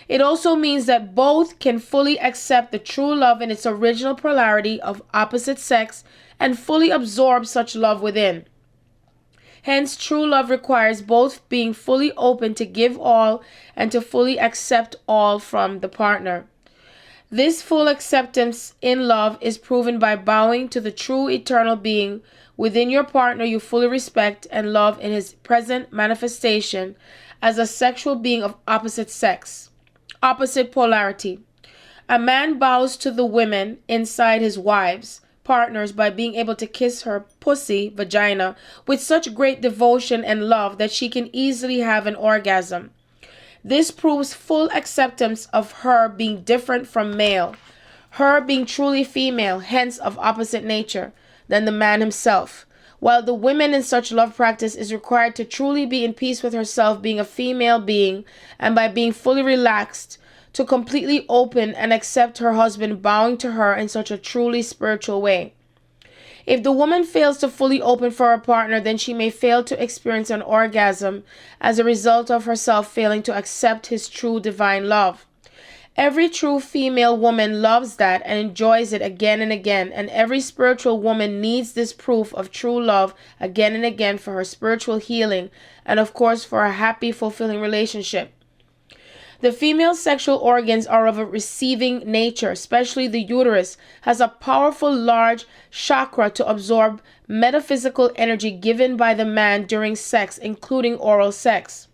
It also means that both can fully accept the true love in its original polarity of opposite sex and fully absorb such love within. Hence, true love requires both being fully open to give all and to fully accept all from the partner. This full acceptance in love is proven by bowing to the true eternal being within your partner you fully respect and love in his present manifestation as a sexual being of opposite sex, opposite polarity. A man bows to the women inside his wives, partners, by being able to kiss her pussy, vagina, with such great devotion and love that she can easily have an orgasm. This proves full acceptance of her being different from male, her being truly female, hence of opposite nature, than the man himself, while the woman in such love practice is required to truly be in peace with herself being a female being, and by being fully relaxed, to completely open and accept her husband bowing to her in such a truly spiritual way. If the woman fails to fully open for her partner, then she may fail to experience an orgasm as a result of herself failing to accept his true divine love. Every true female woman loves that and enjoys it again and again, and every spiritual woman needs this proof of true love again and again for her spiritual healing and, of course, for a happy, fulfilling relationship. The female sexual organs are of a receiving nature, especially the uterus has a powerful large chakra to absorb metaphysical energy given by the man during sex, including oral sex.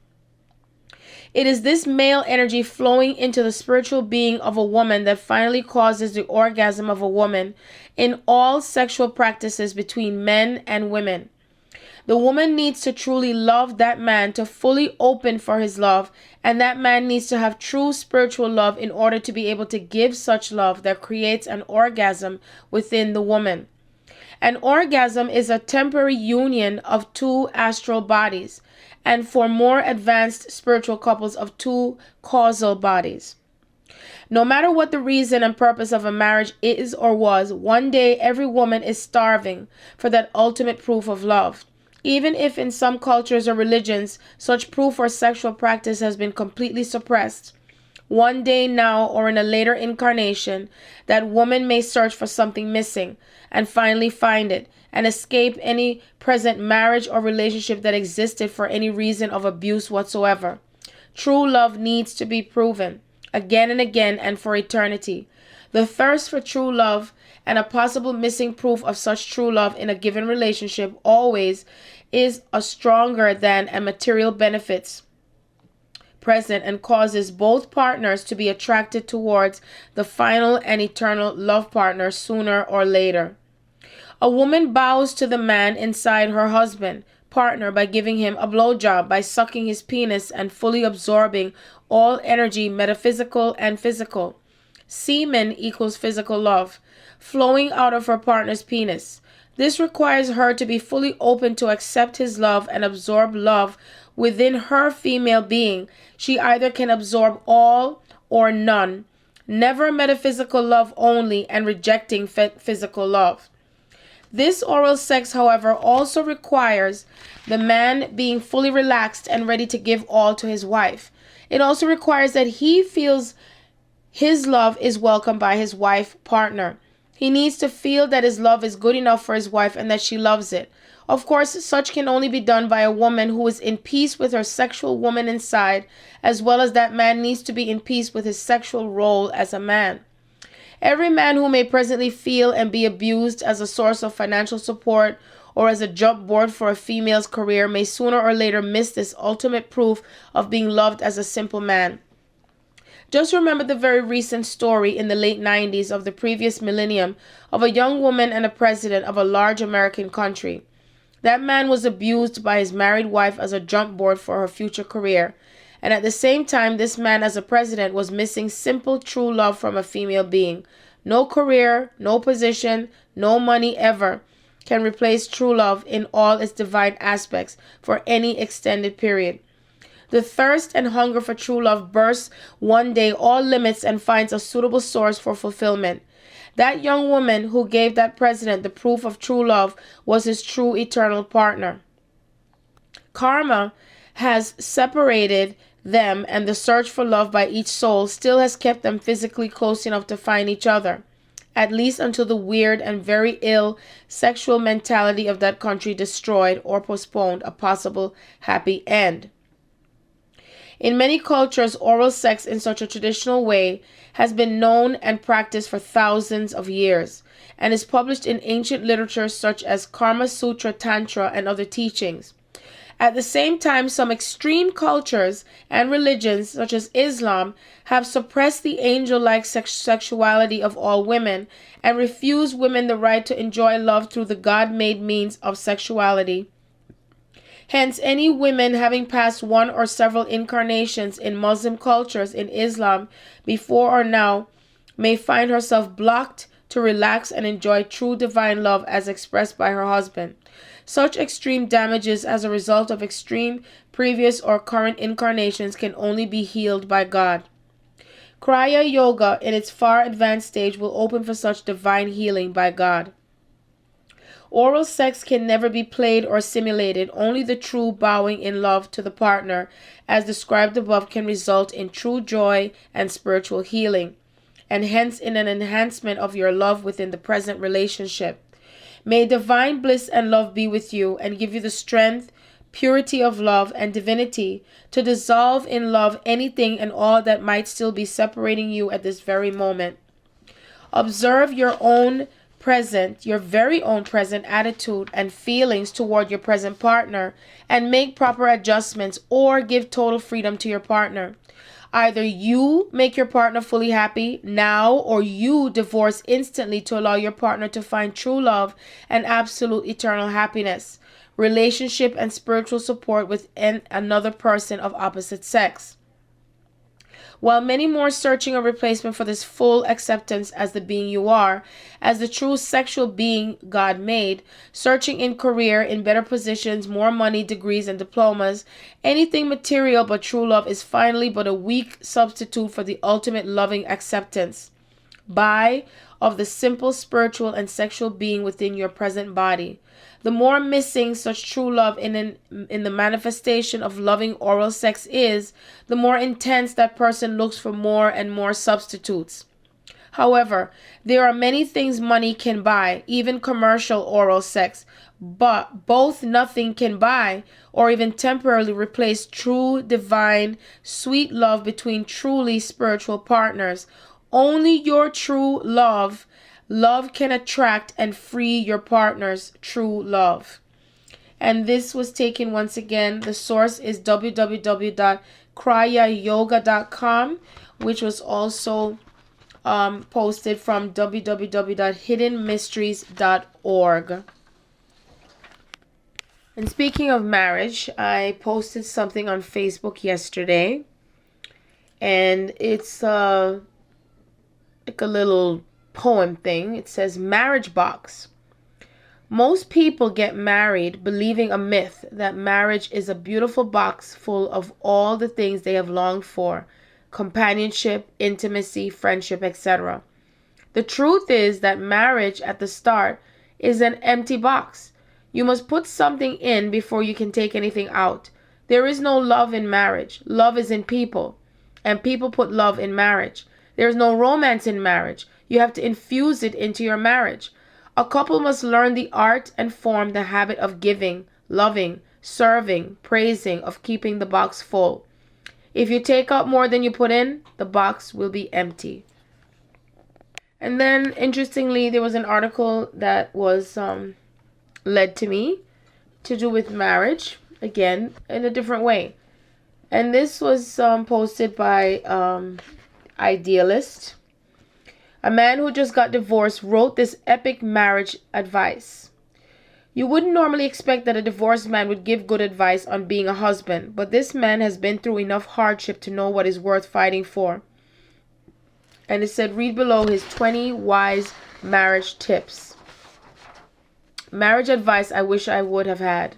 It is this male energy flowing into the spiritual being of a woman that finally causes the orgasm of a woman in all sexual practices between men and women. The woman needs to truly love that man to fully open for his love, and that man needs to have true spiritual love in order to be able to give such love that creates an orgasm within the woman. An orgasm is a temporary union of two astral bodies, and for more advanced spiritual couples of two causal bodies. No matter what the reason and purpose of a marriage is or was, one day every woman is starving for that ultimate proof of love. Even if in some cultures or religions such proof or sexual practice has been completely suppressed, one day now or in a later incarnation, that woman may search for something missing and finally find it and escape any present marriage or relationship that existed for any reason of abuse whatsoever. True love needs to be proven again and again and for eternity. The thirst for true love and a possible missing proof of such true love in a given relationship always is a stronger than a material benefits present and causes both partners to be attracted towards the final and eternal love partner sooner or later. A woman bows to the man inside her husband partner by giving him a blowjob, by sucking his penis and fully absorbing all energy, metaphysical and physical. Semen equals physical love, flowing out of her partner's penis. This requires her to be fully open to accept his love and absorb love within her female being. She either can absorb all or none, never metaphysical love only and rejecting physical love. This oral sex, however, also requires the man being fully relaxed and ready to give all to his wife. It also requires that he feels his love is welcomed by his wife partner. He needs to feel that his love is good enough for his wife and that she loves it. Of course, such can only be done by a woman who is in peace with her sexual woman inside, as well as that man needs to be in peace with his sexual role as a man. Every man who may presently feel and be abused as a source of financial support or as a jump board for a female's career may sooner or later miss this ultimate proof of being loved as a simple man. Just remember the very recent story in the late 90s of the previous millennium of a young woman and a president of a large American country. That man was abused by his married wife as a jump board for her future career. And at the same time, this man as a president was missing simple true love from a female being. No career, no position, no money ever can replace true love in all its divine aspects for any extended period. The thirst and hunger for true love bursts one day all limits and finds a suitable source for fulfillment. That young woman who gave that president the proof of true love was his true eternal partner. Karma has separated them, and the search for love by each soul still has kept them physically close enough to find each other, at least until the weird and very ill sexual mentality of that country destroyed or postponed a possible happy end. In many cultures, oral sex in such a traditional way has been known and practiced for thousands of years, and is published in ancient literature such as Kama Sutra, Tantra, and other teachings. At the same time, some extreme cultures and religions, such as Islam, have suppressed the angel-like sexuality of all women and refuse women the right to enjoy love through the God-made means of sexuality. Hence, any women having passed one or several incarnations in Muslim cultures in Islam before or now may find herself blocked to relax and enjoy true divine love as expressed by her husband. Such extreme damages as a result of extreme previous or current incarnations can only be healed by God. Kriya Yoga in its far advanced stage will open for such divine healing by God. Oral sex can never be played or simulated. Only the true bowing in love to the partner, as described above, can result in true joy and spiritual healing, and hence in an enhancement of your love within the present relationship. May divine bliss and love be with you and give you the strength, purity of love, and divinity to dissolve in love anything and all that might still be separating you at this very moment. Observe your very own present attitude and feelings toward your present partner and make proper adjustments or give total freedom to your partner. Either you make your partner fully happy now, or you divorce instantly to allow your partner to find true love and absolute eternal happiness, relationship, and spiritual support with another person of opposite sex. While many more searching a replacement for this full acceptance as the being you are, as the true sexual being God made, searching in career, in better positions, more money, degrees, and diplomas, anything material but true love is finally but a weak substitute for the ultimate loving acceptance. Buy of the simple spiritual and sexual being within your present body. The more missing such true love in the manifestation of loving oral sex is, the more intense that person looks for more and more substitutes. However, there are many things money can buy, even commercial oral sex, but both nothing can buy or even temporarily replace true, divine, sweet love between truly spiritual partners. Only your true love can attract and free your partner's true love. And this was taken once again. The source is www.kryayoga.com, which was also posted from www.hiddenmysteries.org. And speaking of marriage, I posted something on Facebook yesterday, and it's like a little poem thing. It says, marriage box. Most people get married believing a myth that marriage is a beautiful box full of all the things they have longed for: companionship, intimacy, friendship, etc. The truth is that marriage at the start is an empty box. You must put something in before you can take anything out. There is no love in marriage. Love is in people, and people put love in marriage. There is no romance in marriage. You have to infuse it into your marriage. A couple must learn the art and form the habit of giving, loving, serving, praising, of keeping the box full. If you take out more than you put in, the box will be empty. And then, interestingly, there was an article that was led to me to do with marriage, again, in a different way. And this was posted by Idealist. A man who just got divorced wrote this epic marriage advice. You wouldn't normally expect that a divorced man would give good advice on being a husband, but this man has been through enough hardship to know what is worth fighting for. And it said, read below his 20 wise marriage tips. Marriage advice I wish I would have had.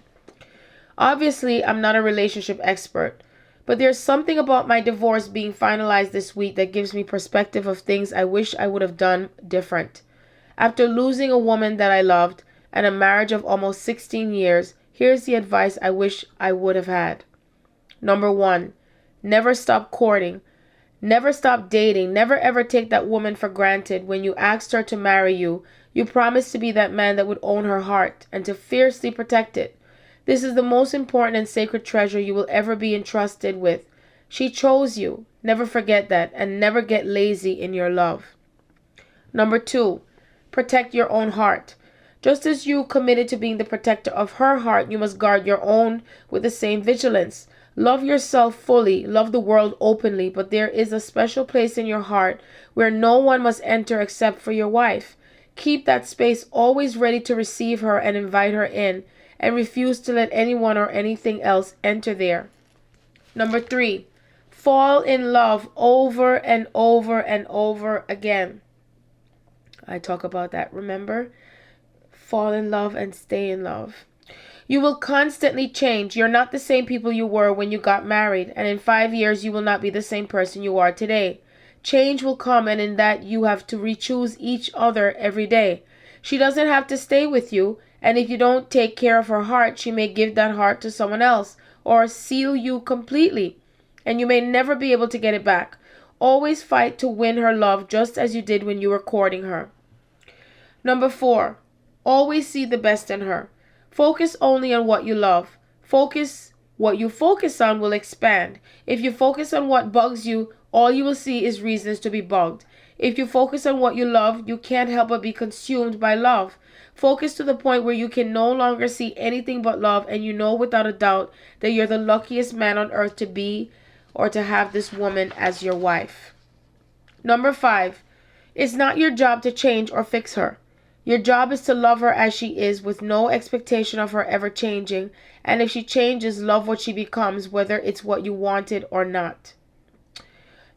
Obviously, I'm not a relationship expert, but there's something about my divorce being finalized this week that gives me perspective of things I wish I would have done different. After losing a woman that I loved, and a marriage of almost 16 years, here's the advice I wish I would have had. Number 1, never stop courting. Never stop dating. Never ever take that woman for granted. When you asked her to marry you, you promised to be that man that would own her heart and to fiercely protect it. This is the most important and sacred treasure you will ever be entrusted with. She chose you. Never forget that, and never get lazy in your love. Number 2, protect your own heart. Just as you committed to being the protector of her heart, you must guard your own with the same vigilance. Love yourself fully, love the world openly, but there is a special place in your heart where no one must enter except for your wife. Keep that space always ready to receive her and invite her in, and refuse to let anyone or anything else enter there. Number 3, fall in love over and over and over again. I talk about that, remember? Fall in love and stay in love. You will constantly change. You're not the same people you were when you got married, and in 5 years you will not be the same person you are today. Change will come, and in that you have to re-choose each other every day. She doesn't have to stay with you, and if you don't take care of her heart, she may give that heart to someone else or seal you completely, and you may never be able to get it back. Always fight to win her love just as you did when you were courting her. Number 4, always see the best in her. Focus only on what you love. What you focus on will expand. If you focus on what bugs you, all you will see is reasons to be bugged. If you focus on what you love, you can't help but be consumed by love. Focus to the point where you can no longer see anything but love, and you know without a doubt that you're the luckiest man on earth to be or to have this woman as your wife. Number 5, it's not your job to change or fix her. Your job is to love her as she is, with no expectation of her ever changing, and if she changes, love what she becomes, whether it's what you wanted or not.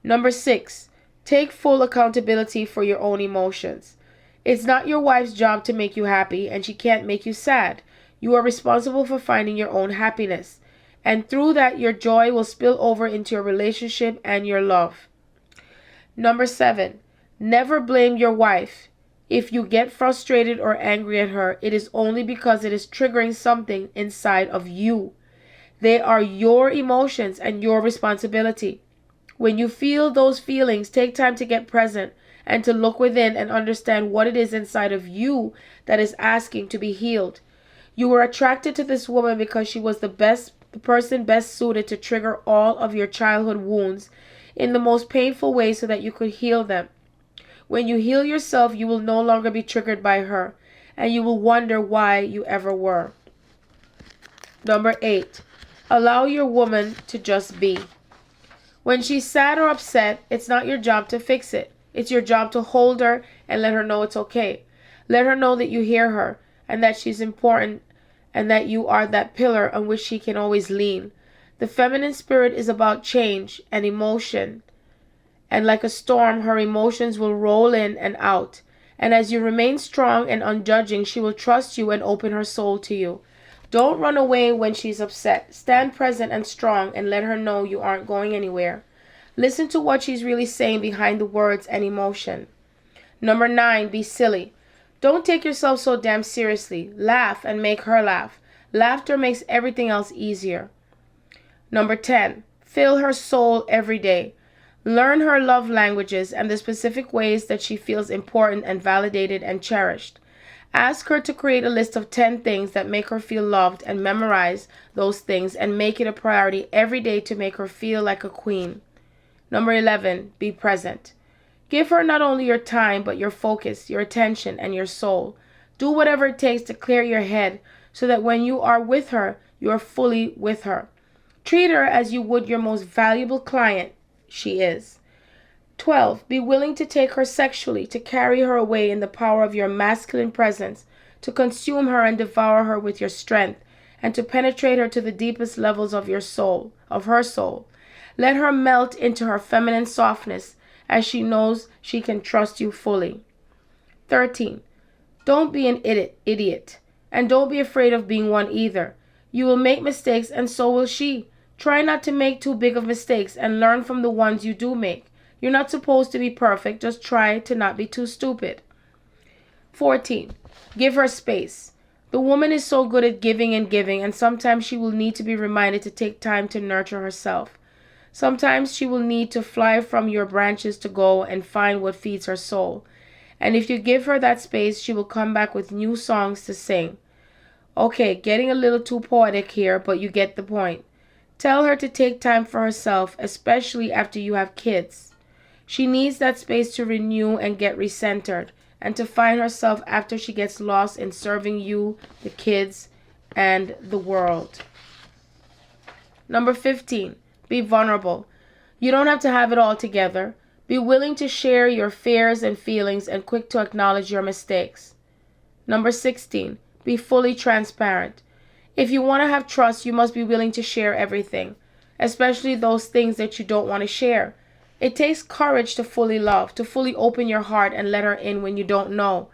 Number 6, take full accountability for your own emotions. It's not your wife's job to make you happy, and she can't make you sad. You are responsible for finding your own happiness, and through that your joy will spill over into your relationship and your love. Number 7, Never blame your wife. If you get frustrated or angry at her, it is only because it is triggering something inside of you. They are your emotions and your responsibility. When you feel those feelings, take time to get present and to look within and understand what it is inside of you that is asking to be healed. You were attracted to this woman because she was the person best suited to trigger all of your childhood wounds in the most painful way so that you could heal them. When you heal yourself, you will no longer be triggered by her, and you will wonder why you ever were. Number 8, allow your woman to just be. When she's sad or upset, it's not your job to fix it. It's your job to hold her and let her know it's okay. Let her know that you hear her and that she's important and that you are that pillar on which she can always lean. The feminine spirit is about change and emotion. And like a storm, her emotions will roll in and out. And as you remain strong and unjudging, she will trust you and open her soul to you. Don't run away when she's upset. Stand present and strong and let her know you aren't going anywhere. Listen to what she's really saying behind the words and emotion. Number 9, be silly. Don't take yourself so damn seriously. Laugh and make her laugh. Laughter makes everything else easier. Number 10, fill her soul every day. Learn her love languages and the specific ways that she feels important and validated and cherished. Ask her to create a list of 10 things that make her feel loved and memorize those things and make it a priority every day to make her feel like a queen. Number 11, be present. Give her not only your time, but your focus, your attention, and your soul. Do whatever it takes to clear your head so that when you are with her, you are fully with her. Treat her as you would your most valuable client. She is. 12. Be willing to take her sexually, to carry her away in the power of your masculine presence, to consume her and devour her with your strength, and to penetrate her to the deepest levels of your soul, of her soul. Let her melt into her feminine softness as she knows she can trust you fully. 13. Don't be an idiot, and don't be afraid of being one either. You will make mistakes, and so will she. Try not to make too big of mistakes and learn from the ones you do make. You're not supposed to be perfect. Just try to not be too stupid. 14. Give her space. The woman is so good at giving, and sometimes she will need to be reminded to take time to nurture herself. Sometimes she will need to fly from your branches to go and find what feeds her soul. And if you give her that space, she will come back with new songs to sing. Okay, getting a little too poetic here, but you get the point. Tell her to take time for herself, especially after you have kids. She needs that space to renew and get recentered, and to find herself after she gets lost in serving you, the kids, and the world. Number 15, be vulnerable. You don't have to have it all together. Be willing to share your fears and feelings and quick to acknowledge your mistakes. Number 16, be fully transparent. If you want to have trust, you must be willing to share everything, especially those things that you don't want to share. It takes courage to fully love, to fully open your heart and let her in when you don't know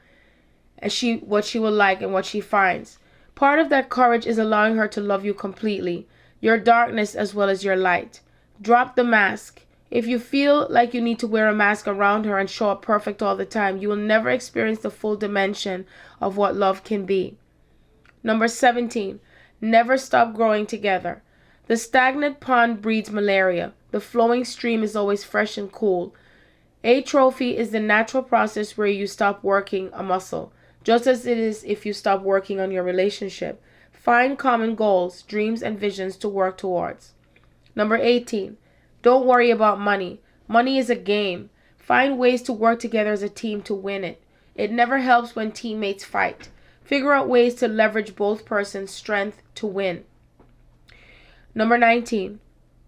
and what she will like and what she finds. Part of that courage is allowing her to love you completely, your darkness as well as your light. Drop the mask. If you feel like you need to wear a mask around her and show up perfect all the time, you will never experience the full dimension of what love can be. Number 17, never stop growing together. The stagnant pond breeds malaria. The flowing stream is always fresh and cool. Atrophy is the natural process where you stop working a muscle, just as it is if you stop working on your relationship. Find common goals, dreams, and visions to work towards. Number 18, don't worry about money. Money is a game. Find ways to work together as a team to win it. It never helps when teammates fight. Figure out ways to leverage both persons' strength to win. Number 19,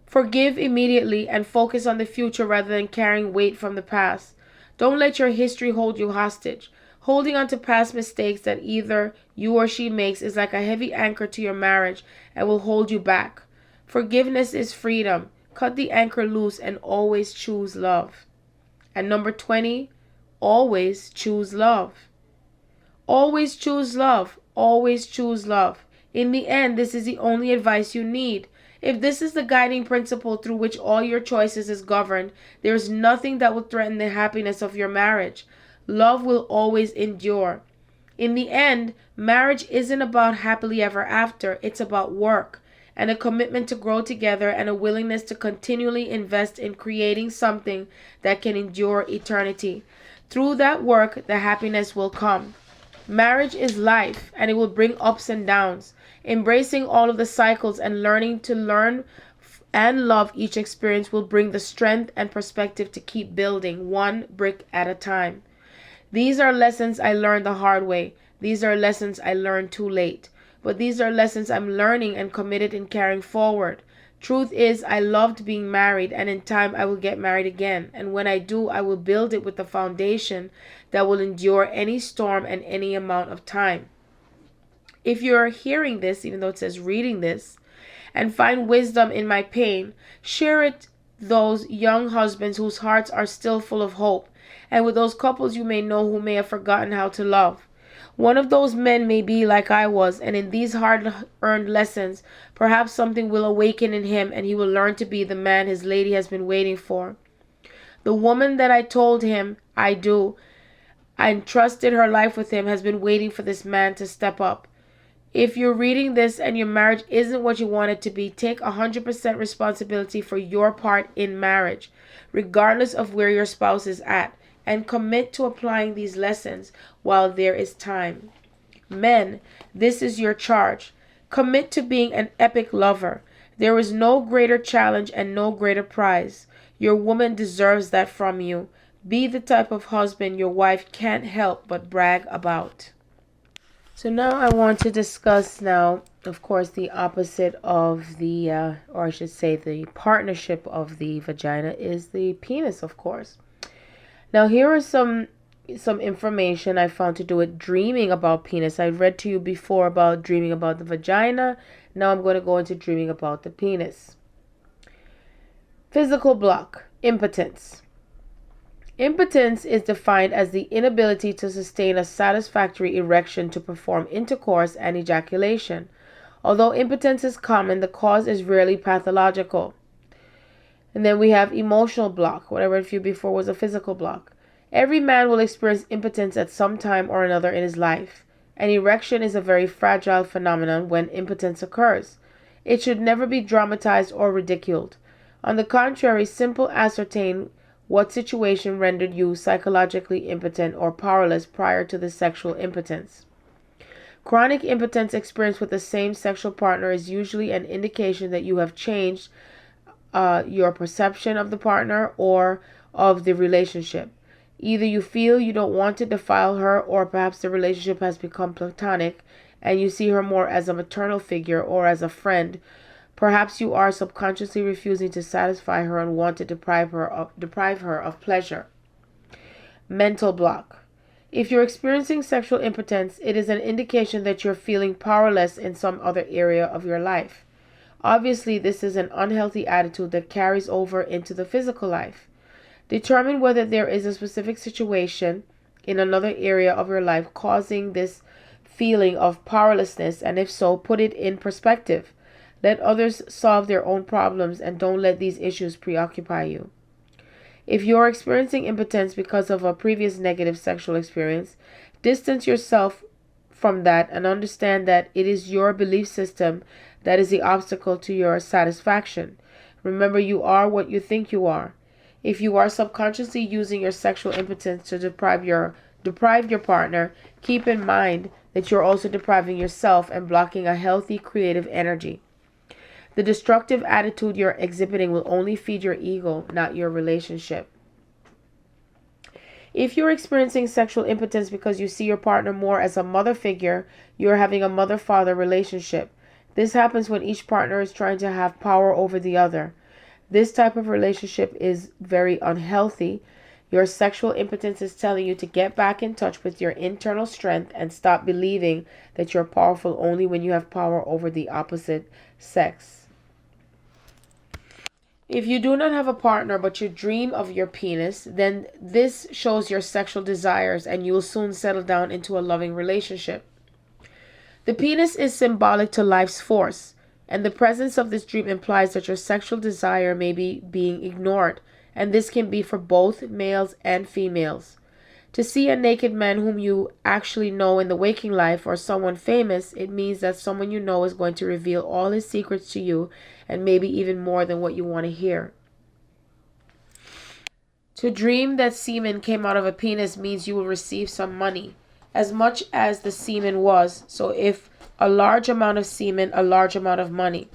forgive immediately and focus on the future rather than carrying weight from the past. Don't let your history hold you hostage. Holding on to past mistakes that either you or she makes is like a heavy anchor to your marriage and will hold you back. Forgiveness is freedom. Cut the anchor loose and always choose love. And number 20, always choose love. Always choose love. Always choose love. In the end, this is the only advice you need. If this is the guiding principle through which all your choices is governed, there is nothing that will threaten the happiness of your marriage. Love will always endure. In the end, marriage isn't about happily ever after, it's about work and a commitment to grow together and a willingness to continually invest in creating something that can endure eternity. Through that work, the happiness will come. Marriage is life, and it will bring ups and downs. Embracing all of the cycles and learning to learn and love each experience will bring the strength and perspective to keep building one brick at a time. These are lessons I learned the hard way. These are lessons I learned too late. But these are lessons I'm learning and committed in carrying forward. Truth is, I loved being married, and in time I will get married again. And when I do, I will build it with a foundation that will endure any storm and any amount of time. If you're hearing this, even though it says reading this, and find wisdom in my pain, share it those young husbands whose hearts are still full of hope, and with those couples you may know who may have forgotten how to love. One of those men may be like I was, and in these hard-earned lessons, perhaps something will awaken in him and he will learn to be the man his lady has been waiting for. The woman that I told him I do and trusted her life with him has been waiting for this man to step up. If you're reading this and your marriage isn't what you want it to be, take 100% responsibility for your part in marriage, regardless of where your spouse is at, and commit to applying these lessons while there is time. Men, this is your charge. Commit to being an epic lover. There is no greater challenge and no greater prize. Your woman deserves that from you. Be the type of husband your wife can't help but brag about. So now I want to discuss now, of course, the opposite of the, or I should say the partnership of the vagina is the penis, of course. Now here are some information I found to do with dreaming about penis. I read to you before about dreaming about the vagina. Now I'm going to go into dreaming about the penis. Physical block, impotence. Impotence is defined as the inability to sustain a satisfactory erection to perform intercourse and ejaculation. Although impotence is common, the cause is rarely pathological. And then we have emotional block. What I read for you before was a physical block. Every man will experience impotence at some time or another in his life. An erection is a very fragile phenomenon when impotence occurs. It should never be dramatized or ridiculed. On the contrary, simply ascertain what situation rendered you psychologically impotent or powerless prior to the sexual impotence. Chronic impotence experienced with the same sexual partner is usually an indication that you have changed your perception of the partner or of the relationship. Either you feel you don't want to defile her, or perhaps the relationship has become platonic and you see her more as a maternal figure or as a friend. Perhaps you are subconsciously refusing to satisfy her and want to deprive her of pleasure. Mental block. If you're experiencing sexual impotence, it is an indication that you're feeling powerless in some other area of your life. Obviously, this is an unhealthy attitude that carries over into the physical life. Determine whether there is a specific situation in another area of your life causing this feeling of powerlessness, and if so, put it in perspective. Let others solve their own problems and don't let these issues preoccupy you. If you are experiencing impotence because of a previous negative sexual experience, distance yourself from that and understand that it is your belief system that is the obstacle to your satisfaction. Remember, you are what you think you are. If you are subconsciously using your sexual impotence to deprive your partner, keep in mind that you're also depriving yourself and blocking a healthy creative energy. The destructive attitude you're exhibiting will only feed your ego, not your relationship. If you're experiencing sexual impotence because you see your partner more as a mother figure, you're having a mother-father relationship. This happens when each partner is trying to have power over the other. This type of relationship is very unhealthy. Your sexual impotence is telling you to get back in touch with your internal strength and stop believing that you're powerful only when you have power over the opposite sex. If you do not have a partner but you dream of your penis, then this shows your sexual desires and you will soon settle down into a loving relationship. The penis is symbolic to life's force. And the presence of this dream implies that your sexual desire may be being ignored, and this can be for both males and females. To see a naked man whom you actually know in the waking life or someone famous, it means that someone you know is going to reveal all his secrets to you and maybe even more than what you want to hear. To dream that semen came out of a penis means you will receive some money, as much as the semen was. So if a large amount of semen, a large amount of money.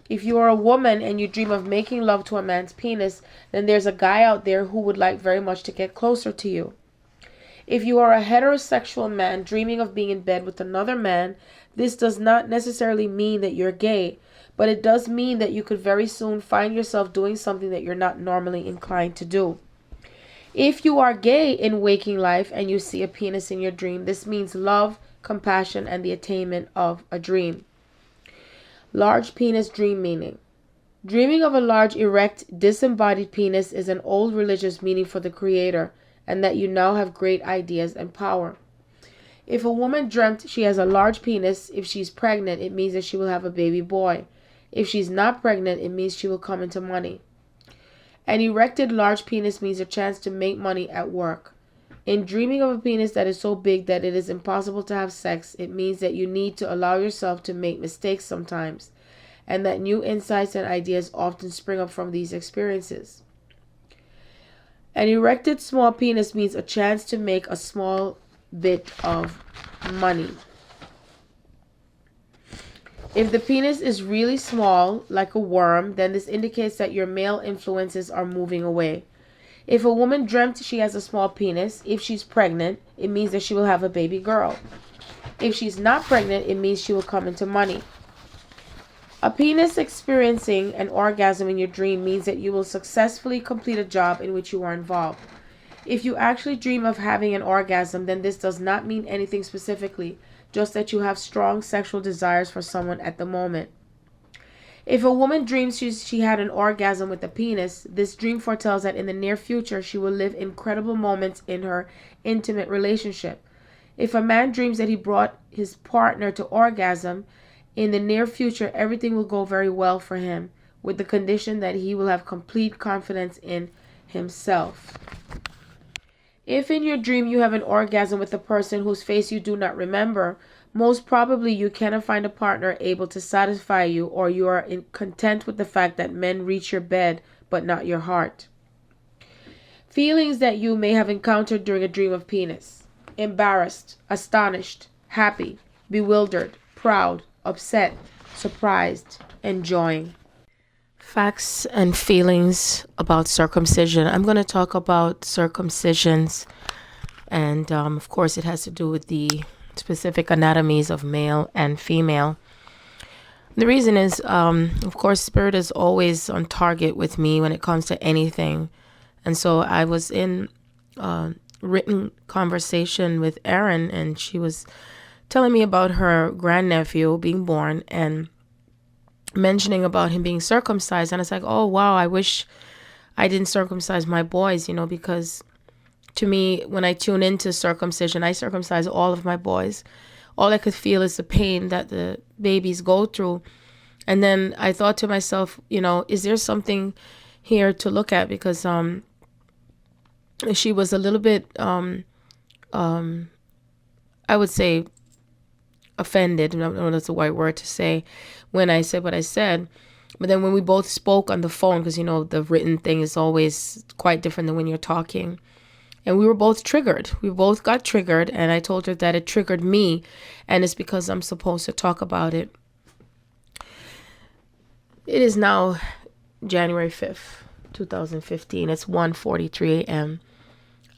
If you are a woman and you dream of making love to a man's penis, then there's a guy out there who would like very much to get closer to you. If you are a heterosexual man dreaming of being in bed with another man, this does not necessarily mean that you're gay, but it does mean that you could very soon find yourself doing something that you're not normally inclined to do. If you are gay in waking life and you see a penis in your dream, this means love, compassion, and the attainment of a dream. Large penis dream meaning. Dreaming of a large, erect, disembodied penis is an old religious meaning for the Creator, and that you now have great ideas and power. If a woman dreamt she has a large penis, if she's pregnant, it means that she will have a baby boy. If she's not pregnant, it means she will come into money. An erected large penis means a chance to make money at work. In dreaming of a penis that is so big that it is impossible to have sex, it means that you need to allow yourself to make mistakes sometimes, and that new insights and ideas often spring up from these experiences. An erected small penis means a chance to make a small bit of money. If the penis is really small, like a worm, then this indicates that your male influences are moving away. If a woman dreamt she has a small penis, if she's pregnant, it means that she will have a baby girl. If she's not pregnant, it means she will come into money. A penis experiencing an orgasm in your dream means that you will successfully complete a job in which you are involved. If you actually dream of having an orgasm, then this does not mean anything specifically, just that you have strong sexual desires for someone at the moment. If a woman dreams she had an orgasm with a penis, this dream foretells that in the near future she will live incredible moments in her intimate relationship. If a man dreams that he brought his partner to orgasm, in the near future everything will go very well for him, with the condition that he will have complete confidence in himself. If in your dream you have an orgasm with a person whose face you do not remember, most probably you cannot find a partner able to satisfy you, or you are content with the fact that men reach your bed but not your heart. Feelings that you may have encountered during a dream of penis: embarrassed, astonished, happy, bewildered, proud, upset, surprised, enjoying. Facts and feelings about circumcision. I'm going to talk about circumcisions, and of course it has to do with the specific anatomies of male and female. The reason is, of course, spirit is always on target with me when it comes to anything. And so I was in written conversation with Erin, and she was telling me about her grandnephew being born and mentioning about him being circumcised. And I was like, oh, wow, I wish I didn't circumcise my boys, because to me, when I tune into circumcision, I circumcise all of my boys. All I could feel is the pain that the babies go through. And then I thought to myself, is there something here to look at? Because she was a little bit, I would say, offended. I don't know if that's the right word to say when I said what I said. But then when we both spoke on the phone, because, the written thing is always quite different than when you're talking. And we were both triggered. We both got triggered. And I told her that it triggered me. And it's because I'm supposed to talk about it. It is now January 5th, 2015. It's 1:43 a.m.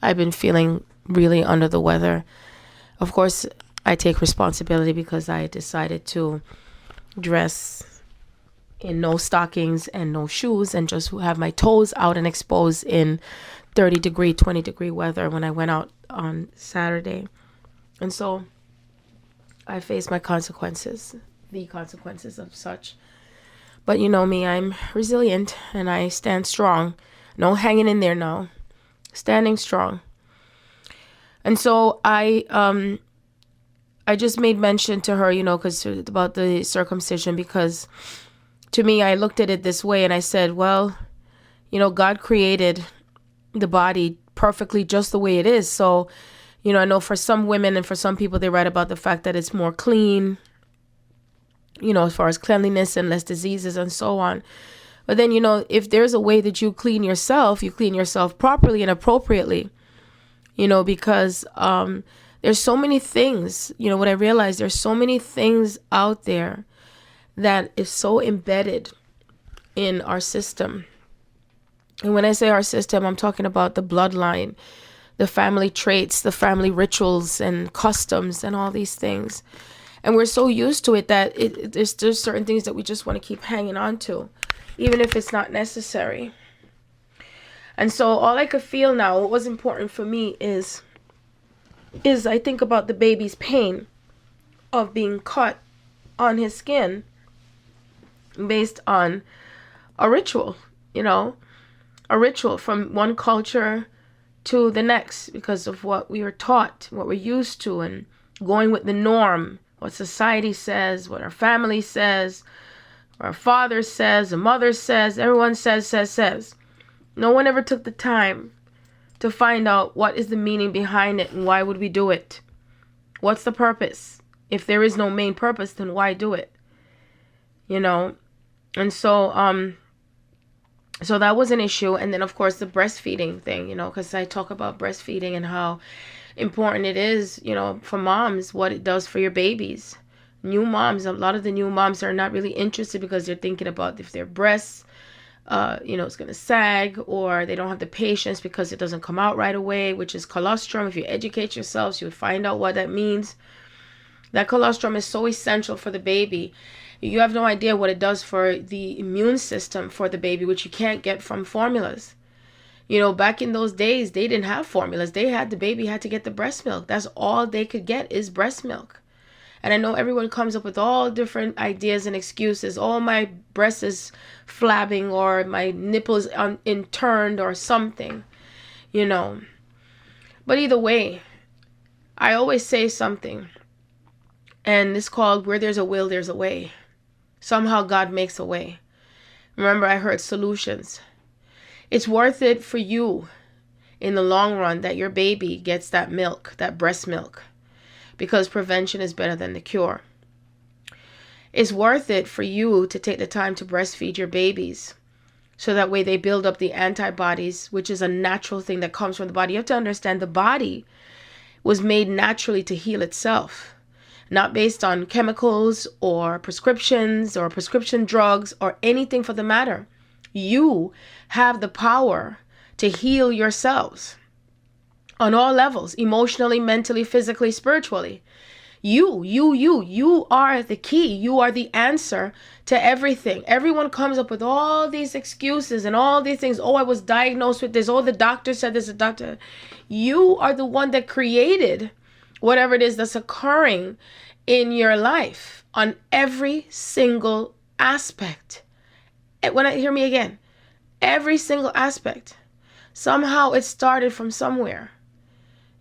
I've been feeling really under the weather. Of course, I take responsibility because I decided to dress in no stockings and no shoes and just have my toes out and exposed in 30 degree, 20 degree weather when I went out on Saturday. And so I face my consequences, the consequences of such. But you know me, I'm resilient and I stand strong. No hanging in there now. Standing strong. And so I just made mention to her, because about the circumcision, because to me, I looked at it this way and I said, well, God created the body perfectly just the way it is. So, I know for some women and for some people, they write about the fact that it's more clean, as far as cleanliness and less diseases and so on. But then, if there's a way that you clean yourself properly and appropriately, because there's so many things, what I realized, there's so many things out there that is so embedded in our system. And when I say our system, I'm talking about the bloodline, the family traits, the family rituals and customs and all these things. And we're so used to it that there's certain things that we just want to keep hanging on to, even if it's not necessary. And so all I could feel now, what was important for me is I think about the baby's pain of being cut on his skin based on a ritual, a ritual from one culture to the next because of what we were taught, what we're used to, and going with the norm, what society says, what our family says, what our father says, the mother says, everyone says. No one ever took the time to find out what is the meaning behind it and why would we do it? What's the purpose? If there is no main purpose, then why do it? And so, so that was an issue. And then, of course, the breastfeeding thing, because I talk about breastfeeding and how important it is, for moms, what it does for your babies. New moms, a lot of the new moms are not really interested because they're thinking about if their breasts, it's going to sag, or they don't have the patience because it doesn't come out right away, which is colostrum. If you educate yourselves, you would find out what that means. That colostrum is so essential for the baby. You have no idea what it does for the immune system for the baby, which you can't get from formulas. Back in those days, they didn't have formulas. The baby had to get the breast milk. That's all they could get is breast milk. And I know everyone comes up with all different ideas and excuses. Oh, my breast is flabbing, or my nipple is inturned or something, But either way, I always say something. And it's called where there's a will, there's a way. Somehow God makes a way. Remember, I heard solutions. It's worth it for you in the long run that your baby gets that milk, that breast milk, because prevention is better than the cure. It's worth it for you to take the time to breastfeed your babies so that way they build up the antibodies, which is a natural thing that comes from the body. You have to understand the body was made naturally to heal itself, not based on chemicals or prescriptions or prescription drugs or anything for the matter. You have the power to heal yourselves on all levels, emotionally, mentally, physically, spiritually. You are the key. You are the answer to everything. Everyone comes up with all these excuses and all these things. Oh, I was diagnosed with this. Oh, the doctor said this. The doctor. You are the one that created whatever it is that's occurring in your life on every single aspect. Hear me again, every single aspect. Somehow it started from somewhere.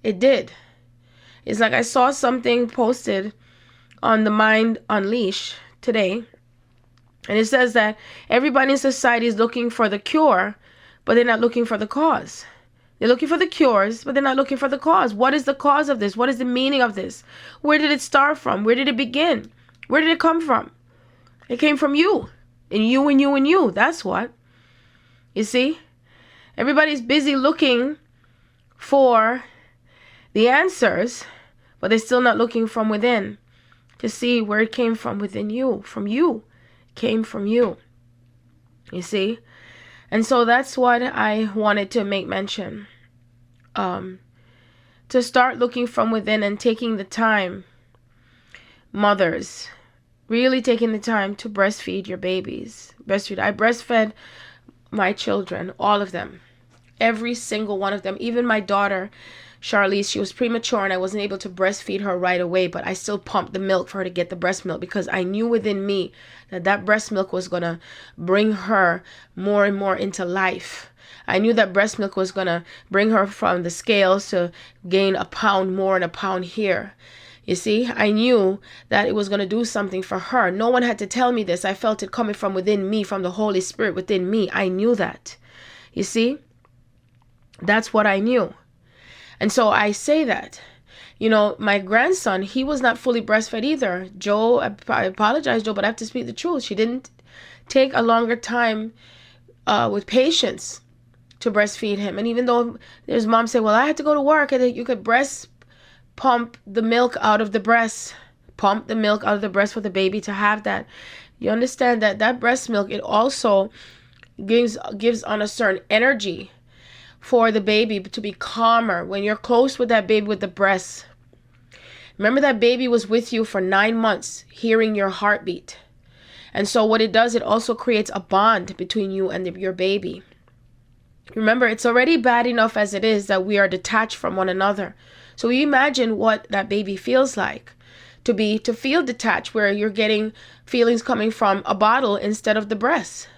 It did. It's like I saw something posted on the Mind Unleashed today. And it says that everybody in society is looking for the cure, but they're not looking for the cause. They're looking for the cures, but they're not looking for the cause. What is the cause of this? What is the meaning of this? Where did it start from? Where did it begin? Where did it come from? It came from you. And you and you and you. That's what. You see? Everybody's busy looking for the answers, but they're still not looking from within to see where it came from within you. From you. It came from you. You see? And so that's what I wanted to make mention. To start looking from within and taking the time, mothers, really taking the time to breastfeed your babies. Breastfeed. I breastfed my children, all of them. Every single one of them. Even my daughter, Charlize, she was premature and I wasn't able to breastfeed her right away, but I still pumped the milk for her to get the breast milk because I knew within me that breast milk was going to bring her more and more into life. I knew that breast milk was going to bring her from the scales to gain a pound more and a pound here. You see, I knew that it was going to do something for her. No one had to tell me this. I felt it coming from within me, from the Holy Spirit within me. I knew that. You see, that's what I knew. And so I say that, my grandson, he was not fully breastfed either. Joe, I apologize, Joe, but I have to speak the truth. She didn't take a longer time with patience to breastfeed him. And even though there's moms say, well, I had to go to work, and you could pump the milk out of the breast, for the baby to have that. You understand that breast milk, it also gives on a certain energy for the baby to be calmer when you're close with that baby with the breast. Remember, that baby was with you for 9 months, hearing your heartbeat. And so what it does, it also creates a bond between you and your baby. Remember, it's already bad enough as it is that we are detached from one another. So you imagine what that baby feels like to feel detached, where you're getting feelings coming from a bottle instead of the breast.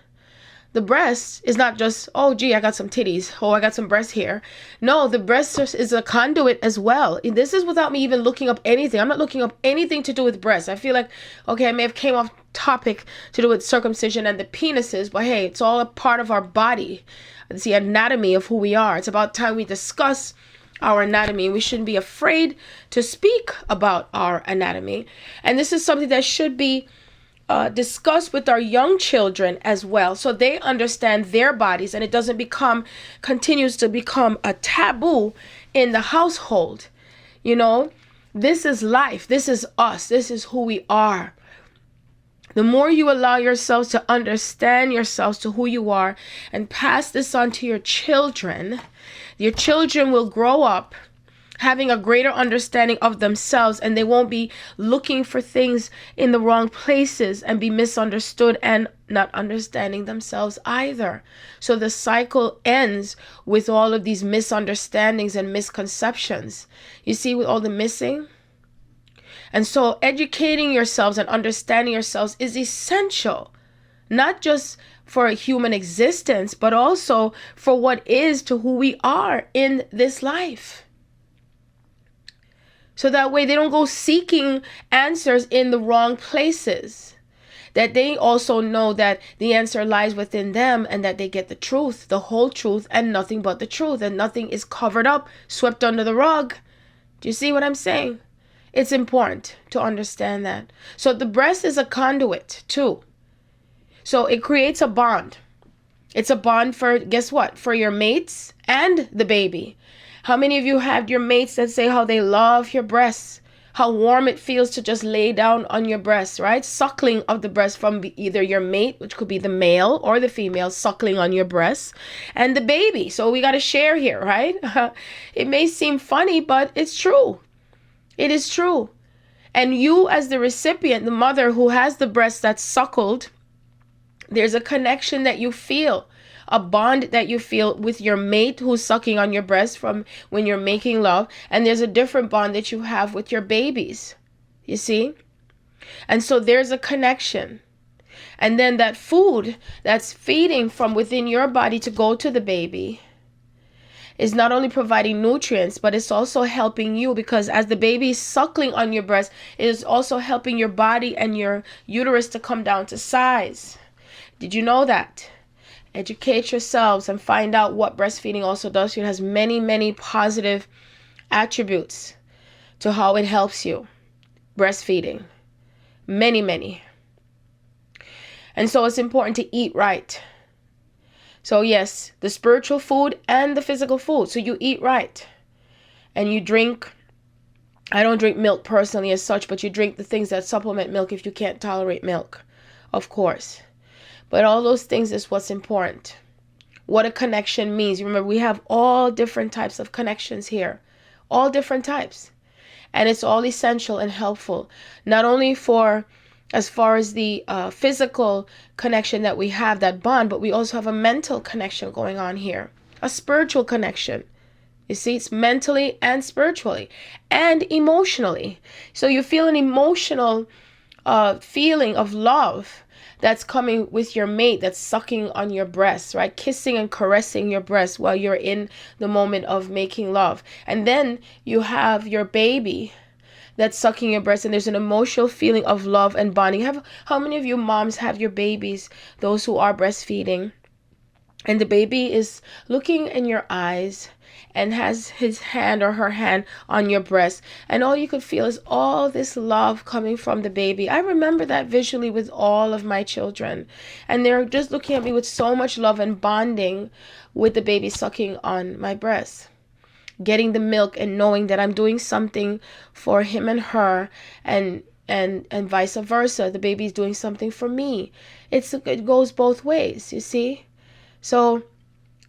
The breast is not just, oh, gee, I got some titties. Oh, I got some breast here. No, the breast is a conduit as well. And this is without me even looking up anything. I'm not looking up anything to do with breasts. I feel like, okay, I may have came off topic to do with circumcision and the penises, but hey, it's all a part of our body. It's the anatomy of who we are. It's about time we discuss our anatomy. We shouldn't be afraid to speak about our anatomy. And this is something that should be discuss with our young children as well, so they understand their bodies, and it doesn't continues to become a taboo in the household. This is life. This is us. This is who we are. The more you allow yourselves to understand yourselves to who you are and pass this on to your children will grow up having a greater understanding of themselves, and they won't be looking for things in the wrong places and be misunderstood and not understanding themselves either. So the cycle ends with all of these misunderstandings and misconceptions. You see, with all the missing. And so educating yourselves and understanding yourselves is essential, not just for a human existence, but also for what is to who we are in this life. So that way they don't go seeking answers in the wrong places. That they also know that the answer lies within them, and that they get the truth, the whole truth, and nothing but the truth. And nothing is covered up, swept under the rug. Do you see what I'm saying? It's important to understand that. So the breast is a conduit too. So it creates a bond. It's a bond for, guess what? For your mates and the baby. How many of you have your mates that say how they love your breasts, how warm it feels to just lay down on your breasts, right? Suckling of the breast from either your mate, which could be the male or the female, suckling on your breasts, and the baby. So we got to share here, right? It may seem funny, but it's true. It is true. And you, as the recipient, the mother who has the breast that's suckled, there's a connection that you feel. A bond that you feel with your mate who's sucking on your breast from when you're making love. And there's a different bond that you have with your babies. You see? And so there's a connection. And then that food that's feeding from within your body to go to the baby is not only providing nutrients, but it's also helping you, because as the baby is suckling on your breast, it is also helping your body and your uterus to come down to size. Did you know that? Educate yourselves and find out what breastfeeding also does. It has many, many positive attributes to how it helps you. Breastfeeding. Many, many. And so it's important to eat right. So yes, the spiritual food and the physical food. So you eat right. And you drink. I don't drink milk personally as such, but you drink the things that supplement milk if you can't tolerate milk. Of course. But all those things is what's important. What a connection means. Remember, we have all different types of connections here. All different types. And it's all essential and helpful. Not only for as far as the physical connection that we have, that bond, but we also have a mental connection going on here. A spiritual connection. You see, it's mentally and spiritually and emotionally. So you feel an emotional feeling of love that's coming with your mate that's sucking on your breast, right? Kissing and caressing your breast while you're in the moment of making love. And then you have your baby that's sucking your breast, and there's an emotional feeling of love and bonding. How many of you moms have your babies, those who are breastfeeding, and the baby is looking in your eyes and has his hand or her hand on your breast, and all you could feel is all this love coming from the baby? I remember that visually with all of my children, and they're just looking at me with so much love and bonding with the baby sucking on my breast, getting the milk and knowing that I'm doing something for him and her, and vice versa. The baby's doing something for me. It goes both ways, you see. So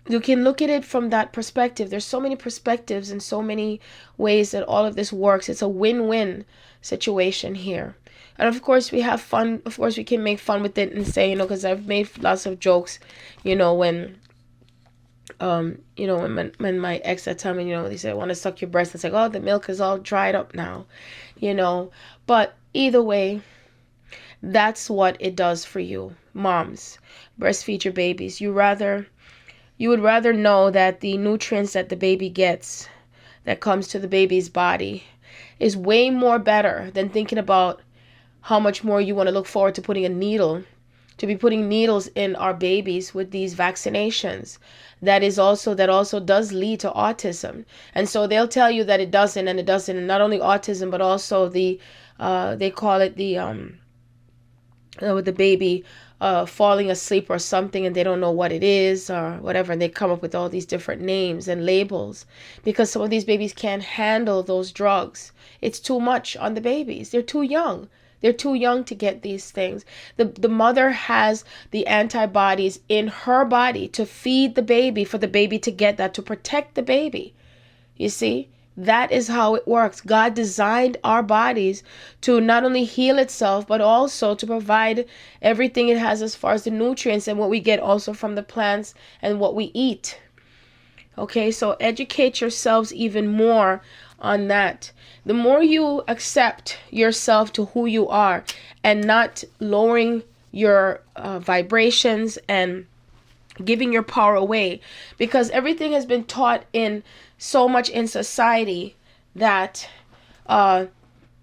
you can look at it from that perspective. There's so many perspectives and so many ways that all of this works. It's a win-win situation here. And of course we have fun. Of course we can make fun with it and say, because I've made lots of jokes, when when my ex had told me, they said, I want to suck your breast. It's like, oh, the milk is all dried up now, But either way, that's what it does for you, moms. Breastfeed your babies. You would rather know that the nutrients that the baby gets, that comes to the baby's body, is way more better than thinking about how much more you want to look forward to putting needles in our babies with these vaccinations. That also does lead to autism. And so they'll tell you that it doesn't, and not only autism, but also they call it with the baby falling asleep or something, and they don't know what it is or whatever, and they come up with all these different names and labels because some of these babies can't handle those drugs. It's too much on the babies. They're too young. They're too young to get these things. The mother has the antibodies in her body to feed the baby, for the baby to get that, to protect the baby. You see? That is how it works. God designed our bodies to not only heal itself, but also to provide everything it has as far as the nutrients and what we get also from the plants and what we eat. Okay, so educate yourselves even more on that. The more you accept yourself to who you are and not lowering your vibrations and giving your power away, because everything has been taught in so much in society that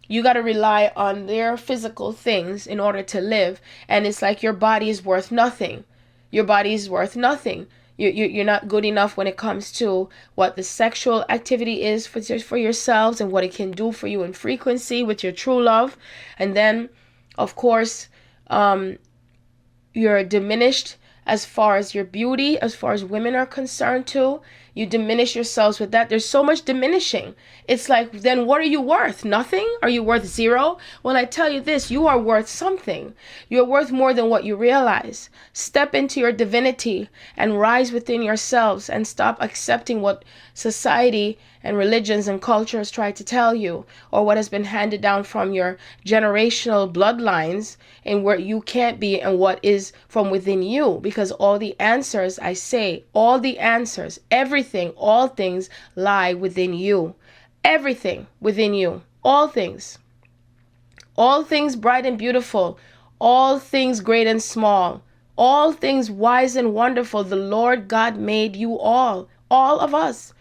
you got to rely on their physical things in order to live, and it's like your body is worth nothing. Your body is worth nothing. You're not good enough when it comes to what the sexual activity is for yourselves and what it can do for you in frequency with your true love. And then, of course, you're diminished as far as your beauty, as far as women are concerned too. You diminish yourselves with that. There's so much diminishing. It's like, then what are you worth? Nothing? Are you worth zero? Well, I tell you this, you are worth something. You're worth more than what you realize. Step into your divinity and rise within yourselves, and stop accepting what society and religions and cultures try to tell you, or what has been handed down from your generational bloodlines, and where you can't be, and what is from within you. Because all the answers, I say, all the answers, everything, all things lie within you. Everything within you. All things. All things bright and beautiful. All things great and small. All things wise and wonderful. The Lord God made you all of us,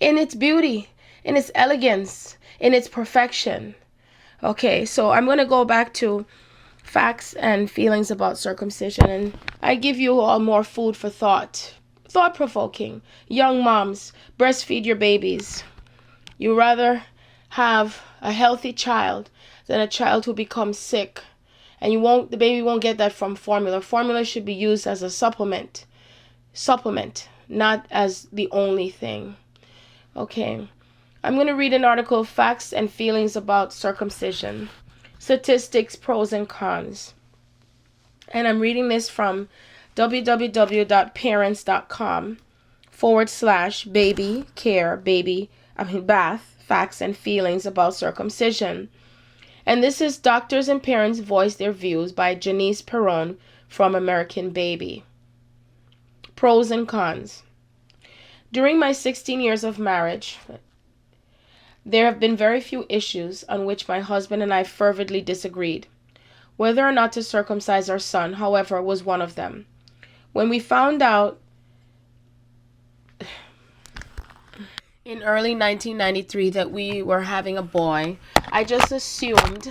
in its beauty, in its elegance, in its perfection. Okay, so I'm going to go back to facts and feelings about circumcision, and I give you all more food for thought. Thought-provoking. Young moms, breastfeed your babies. You rather have a healthy child than a child who becomes sick. And the baby won't get that from formula. Formula should be used as a supplement. Not as the only thing. Okay, I'm going to read an article, Facts and Feelings About Circumcision, Statistics, Pros and Cons. And I'm reading this from www.parents.com/baby care bath facts and feelings about circumcision. And this is Doctors and Parents Voice Their Views by Janice Perron from American Baby. Pros and cons. During my 16 years of marriage, there have been very few issues on which my husband and I fervently disagreed. Whether or not to circumcise our son, however, was one of them. When we found out in early 1993 that we were having a boy. I just assumed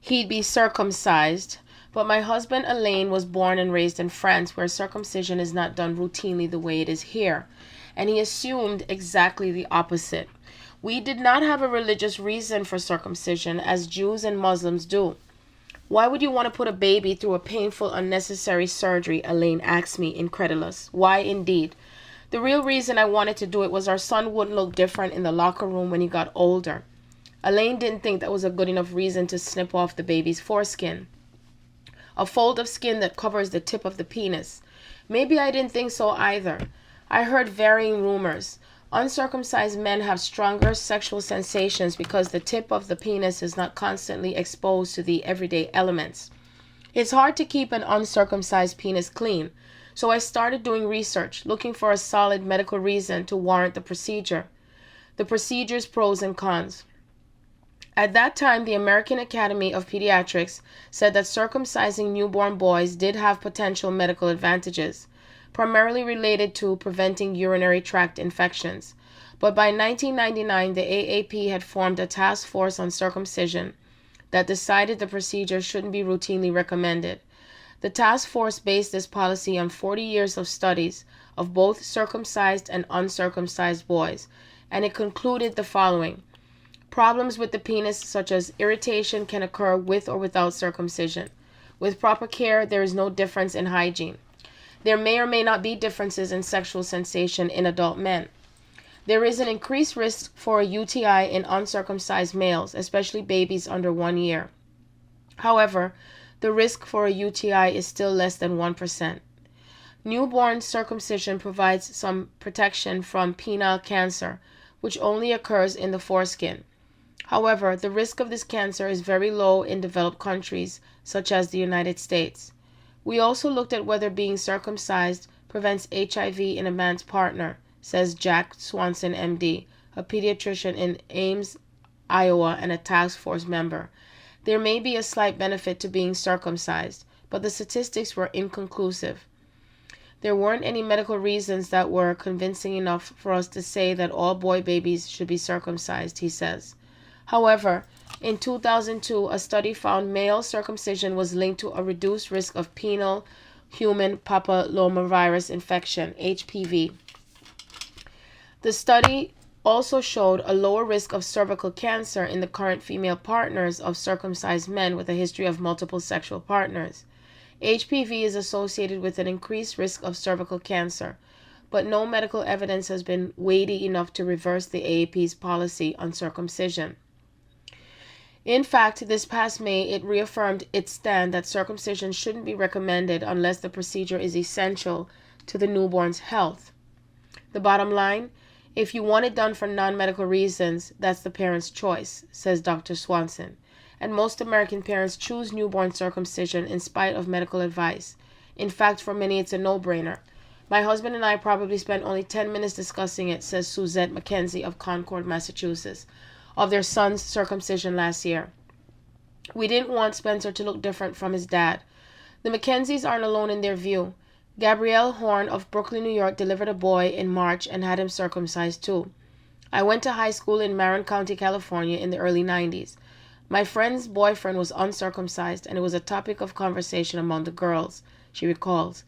he'd be circumcised, but my husband Elaine was born and raised in France, where circumcision is not done routinely the way it is here, and he assumed exactly the opposite. We did not have a religious reason for circumcision, as Jews and Muslims do. Why would you want to put a baby through a painful, unnecessary surgery? Elaine asked me, incredulous. Why indeed? The real reason I wanted to do it was our son wouldn't look different in the locker room when he got older. Elaine didn't think that was a good enough reason to snip off the baby's foreskin, a fold of skin that covers the tip of the penis. Maybe I didn't think so either. I heard varying rumors. Uncircumcised men have stronger sexual sensations because the tip of the penis is not constantly exposed to the everyday elements. It's hard to keep an uncircumcised penis clean, so I started doing research, looking for a solid medical reason to warrant the procedure. The procedure's pros and cons. At that time, the American Academy of Pediatrics said that circumcising newborn boys did have potential medical advantages, primarily related to preventing urinary tract infections. But by 1999, the AAP had formed a task force on circumcision that decided the procedure shouldn't be routinely recommended. The task force based this policy on 40 years of studies of both circumcised and uncircumcised boys, and it concluded the following. Problems with the penis, such as irritation, can occur with or without circumcision. With proper care, there is no difference in hygiene. There may or may not be differences in sexual sensation in adult men. There is an increased risk for a UTI in uncircumcised males, especially babies under 1 year. However, the risk for a UTI is still less than 1%. Newborn circumcision provides some protection from penile cancer, which only occurs in the foreskin. However, the risk of this cancer is very low in developed countries, such as the United States. We also looked at whether being circumcised prevents HIV in a man's partner, says Jack Swanson, MD, a pediatrician in Ames, Iowa, and a task force member. There may be a slight benefit to being circumcised, but the statistics were inconclusive. There weren't any medical reasons that were convincing enough for us to say that all boy babies should be circumcised, he says. However, in 2002, a study found male circumcision was linked to a reduced risk of penile human papillomavirus infection, HPV. The study also showed a lower risk of cervical cancer in the current female partners of circumcised men with a history of multiple sexual partners. HPV is associated with an increased risk of cervical cancer, but no medical evidence has been weighty enough to reverse the AAP's policy on circumcision. In fact, this past May, it reaffirmed its stand that circumcision shouldn't be recommended unless the procedure is essential to the newborn's health. The bottom line, if you want it done for non-medical reasons, that's the parent's choice, says Dr. Swanson. And most American parents choose newborn circumcision in spite of medical advice. In fact, for many, it's a no-brainer. My husband and I probably spent only 10 minutes discussing it, says Suzette McKenzie of Concord, Massachusetts, of their son's circumcision last year. We didn't want Spencer to look different from his dad. The McKenzies aren't alone in their view. Gabrielle Horn of Brooklyn, New York delivered a boy in March and had him circumcised too. I went to high school in Marin County, California in the early 90s. My friend's boyfriend was uncircumcised and it was a topic of conversation among the girls, she recalls.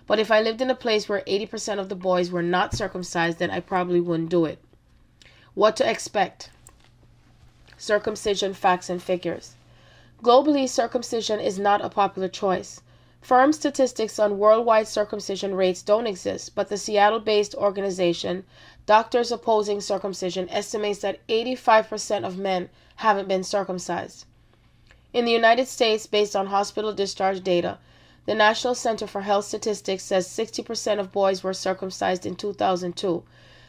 But if I lived in a place where 80% of the boys were not circumcised, then I probably wouldn't do it. What to expect? Circumcision facts and figures. Globally, circumcision is not a popular choice. Firm statistics on worldwide circumcision rates don't exist, but the Seattle-based organization, Doctors Opposing Circumcision, estimates that 85% of men haven't been circumcised. In the United States, based on hospital discharge data, the National Center for Health Statistics says 60% of boys were circumcised in 2002,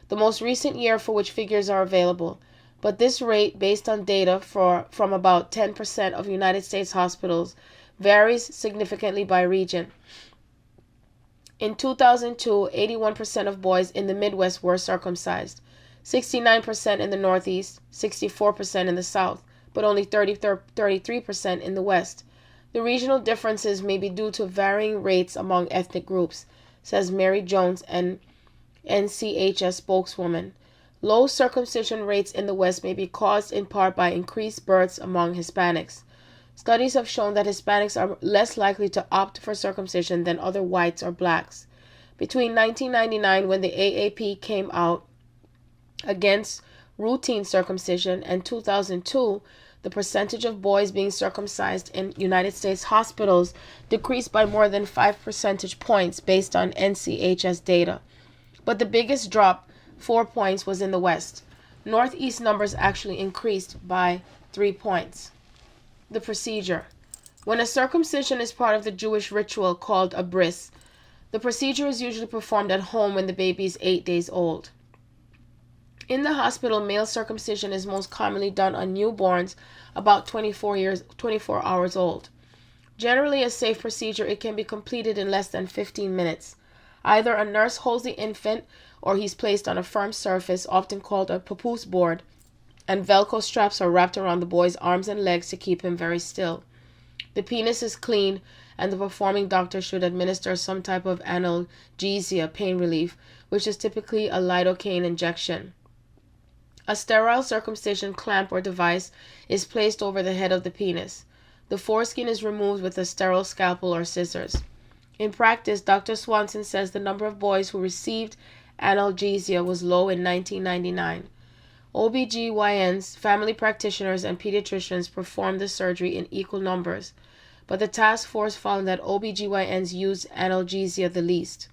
the most recent year for which figures are available. But this rate, based on data from about 10% of United States hospitals, varies significantly by region. In 2002, 81% of boys in the Midwest were circumcised, 69% in the Northeast, 64% in the South, but only 33% in the West. The regional differences may be due to varying rates among ethnic groups, says Mary Jones, an NCHS spokeswoman. Low circumcision rates in the West may be caused in part by increased births among Hispanics. Studies have shown that Hispanics are less likely to opt for circumcision than other whites or blacks. Between 1999, when the AAP came out against routine circumcision, and 2002, the percentage of boys being circumcised in United States hospitals decreased by more than 5 percentage points based on NCHS data. But the biggest drop, 4 points, was in the West. Northeast numbers actually increased by 3 points. The procedure. When a circumcision is part of the Jewish ritual called a bris, the procedure is usually performed at home when the baby is 8 days old. In the hospital, male circumcision is most commonly done on newborns about 24 hours old. Generally a safe procedure, it can be completed in less than 15 minutes. Either a nurse holds the infant or he's placed on a firm surface, often called a papoose board, and Velcro straps are wrapped around the boy's arms and legs to keep him very still. The penis is clean, and the performing doctor should administer some type of analgesia, pain relief, which is typically a lidocaine injection. A sterile circumcision clamp or device is placed over the head of the penis. The foreskin is removed with a sterile scalpel or scissors. In practice, Dr. Swanson says the number of boys who received analgesia was low in 1999. OBGYNs, family practitioners, and pediatricians performed the surgery in equal numbers, but the task force found that OBGYNs used analgesia the least.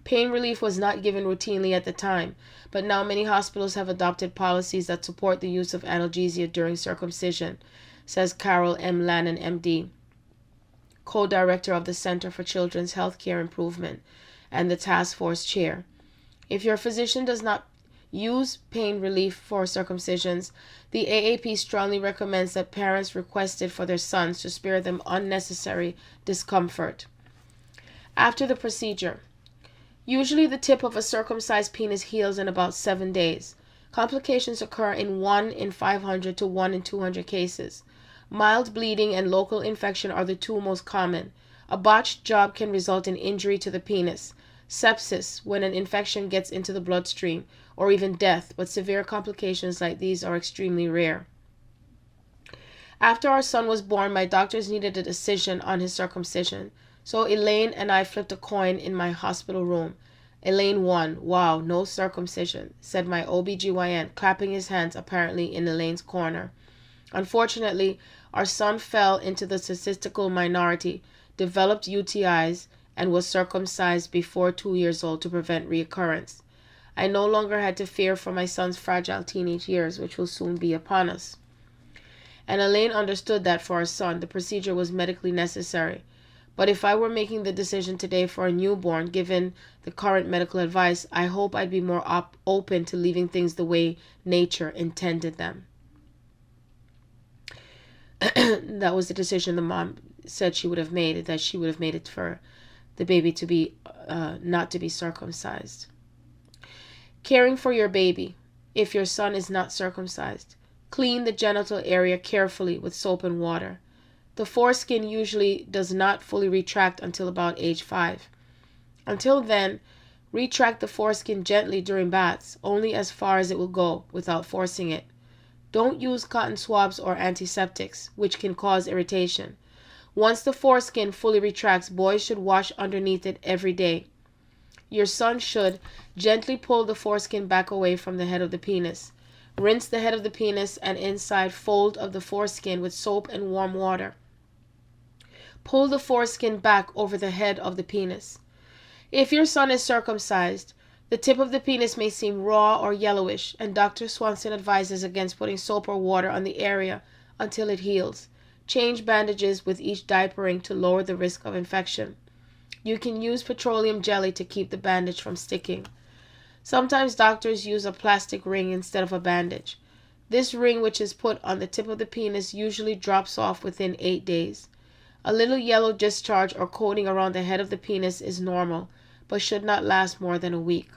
Pain relief was not given routinely at the time, but now many hospitals have adopted policies that support the use of analgesia during circumcision, says Carol M. Lannon, MD, co-director of the Center for Children's Healthcare Improvement and the task force chair. If your physician does not use pain relief for circumcisions, the AAP strongly recommends that parents request it for their sons to spare them unnecessary discomfort. After the procedure, usually the tip of a circumcised penis heals in about 7 days. Complications occur in 1 in 500 to 1 in 200 cases. Mild bleeding and local infection are the two most common. A botched job can result in injury to the penis, sepsis when an infection gets into the bloodstream, or even death, but severe complications like these are extremely rare. After our son was born, my doctors needed a decision on his circumcision, so Elaine and I flipped a coin in my hospital room. Elaine won. Wow, no circumcision, said my OBGYN, clapping his hands apparently in Elaine's corner. Unfortunately, our son fell into the statistical minority, developed UTIs, and was circumcised before 2 years old to prevent reoccurrence. I no longer had to fear for my son's fragile teenage years, which will soon be upon us. And Elaine understood that for our son, the procedure was medically necessary. But if I were making the decision today for a newborn, given the current medical advice, I hope I'd be more open to leaving things the way nature intended them. That was the decision the mom said she would have made, that she would have made it for the baby to be not to be circumcised. Caring for your baby. If your son is not circumcised, clean the genital area carefully with soap and water. The foreskin usually does not fully retract until about age 5. Until then, retract the foreskin gently during baths, only as far as it will go without forcing it. Don't use cotton swabs or antiseptics, which can cause irritation. Once the foreskin fully retracts, boys should wash underneath it every day. Your son should gently pull the foreskin back away from the head of the penis. Rinse the head of the penis and inside fold of the foreskin with soap and warm water. Pull the foreskin back over the head of the penis. If your son is circumcised, the tip of the penis may seem raw or yellowish, and Dr. Swanson advises against putting soap or water on the area until it heals. Change bandages with each diapering to lower the risk of infection. You can use petroleum jelly to keep the bandage from sticking. Sometimes doctors use a plastic ring instead of a bandage. This ring, which is put on the tip of the penis, usually drops off within 8 days. A little yellow discharge or coating around the head of the penis is normal, but should not last more than a week.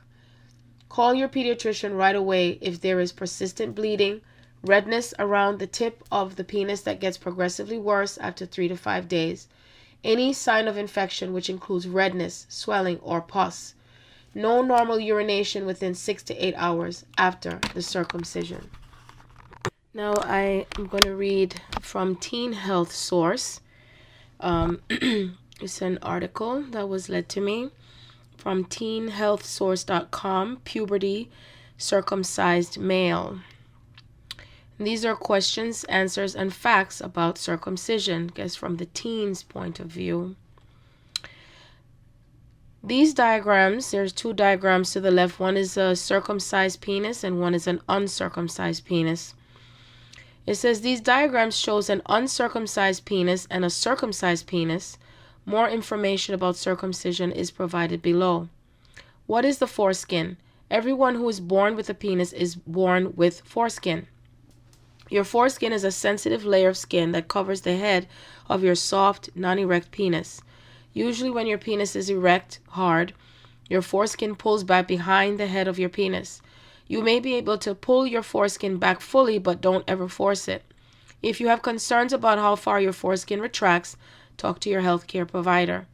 Call your pediatrician right away if there is persistent bleeding, redness around the tip of the penis that gets progressively worse after 3 to 5 days, any sign of infection which includes redness, swelling, or pus. No normal urination within 6 to 8 hours after the circumcision. Now I am going to read from Teen Health Source. It's an article that was led to me from teenhealthsource.com, puberty, circumcised male. These are questions, answers, and facts about circumcision, I guess from the teen's point of view. These diagrams, there's two diagrams to the left. One is a circumcised penis and one is an uncircumcised penis. It says these diagrams shows an uncircumcised penis and a circumcised penis. More information about circumcision is provided below. What is the foreskin? Everyone who is born with a penis is born with foreskin. Your foreskin is a sensitive layer of skin that covers the head of your soft, non-erect penis. Usually when your penis is erect, hard, your foreskin pulls back behind the head of your penis. You may be able to pull your foreskin back fully, but don't ever force it. If you have concerns about how far your foreskin retracts, talk to your healthcare provider.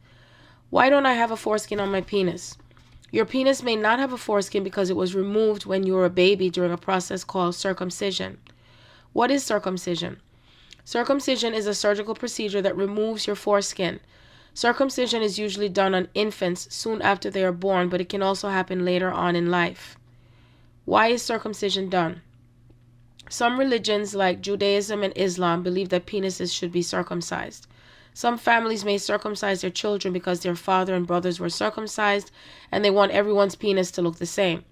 Why don't I have a foreskin on my penis? Your penis may not have a foreskin because it was removed when you were a baby during a process called circumcision. What is circumcision? Circumcision is a surgical procedure that removes your foreskin. Circumcision is usually done on infants soon after they are born, but it can also happen later on in life. Why is circumcision done? Some religions like Judaism and Islam believe that penises should be circumcised. Some families may circumcise their children because their father and brothers were circumcised and they want everyone's penis to look the same.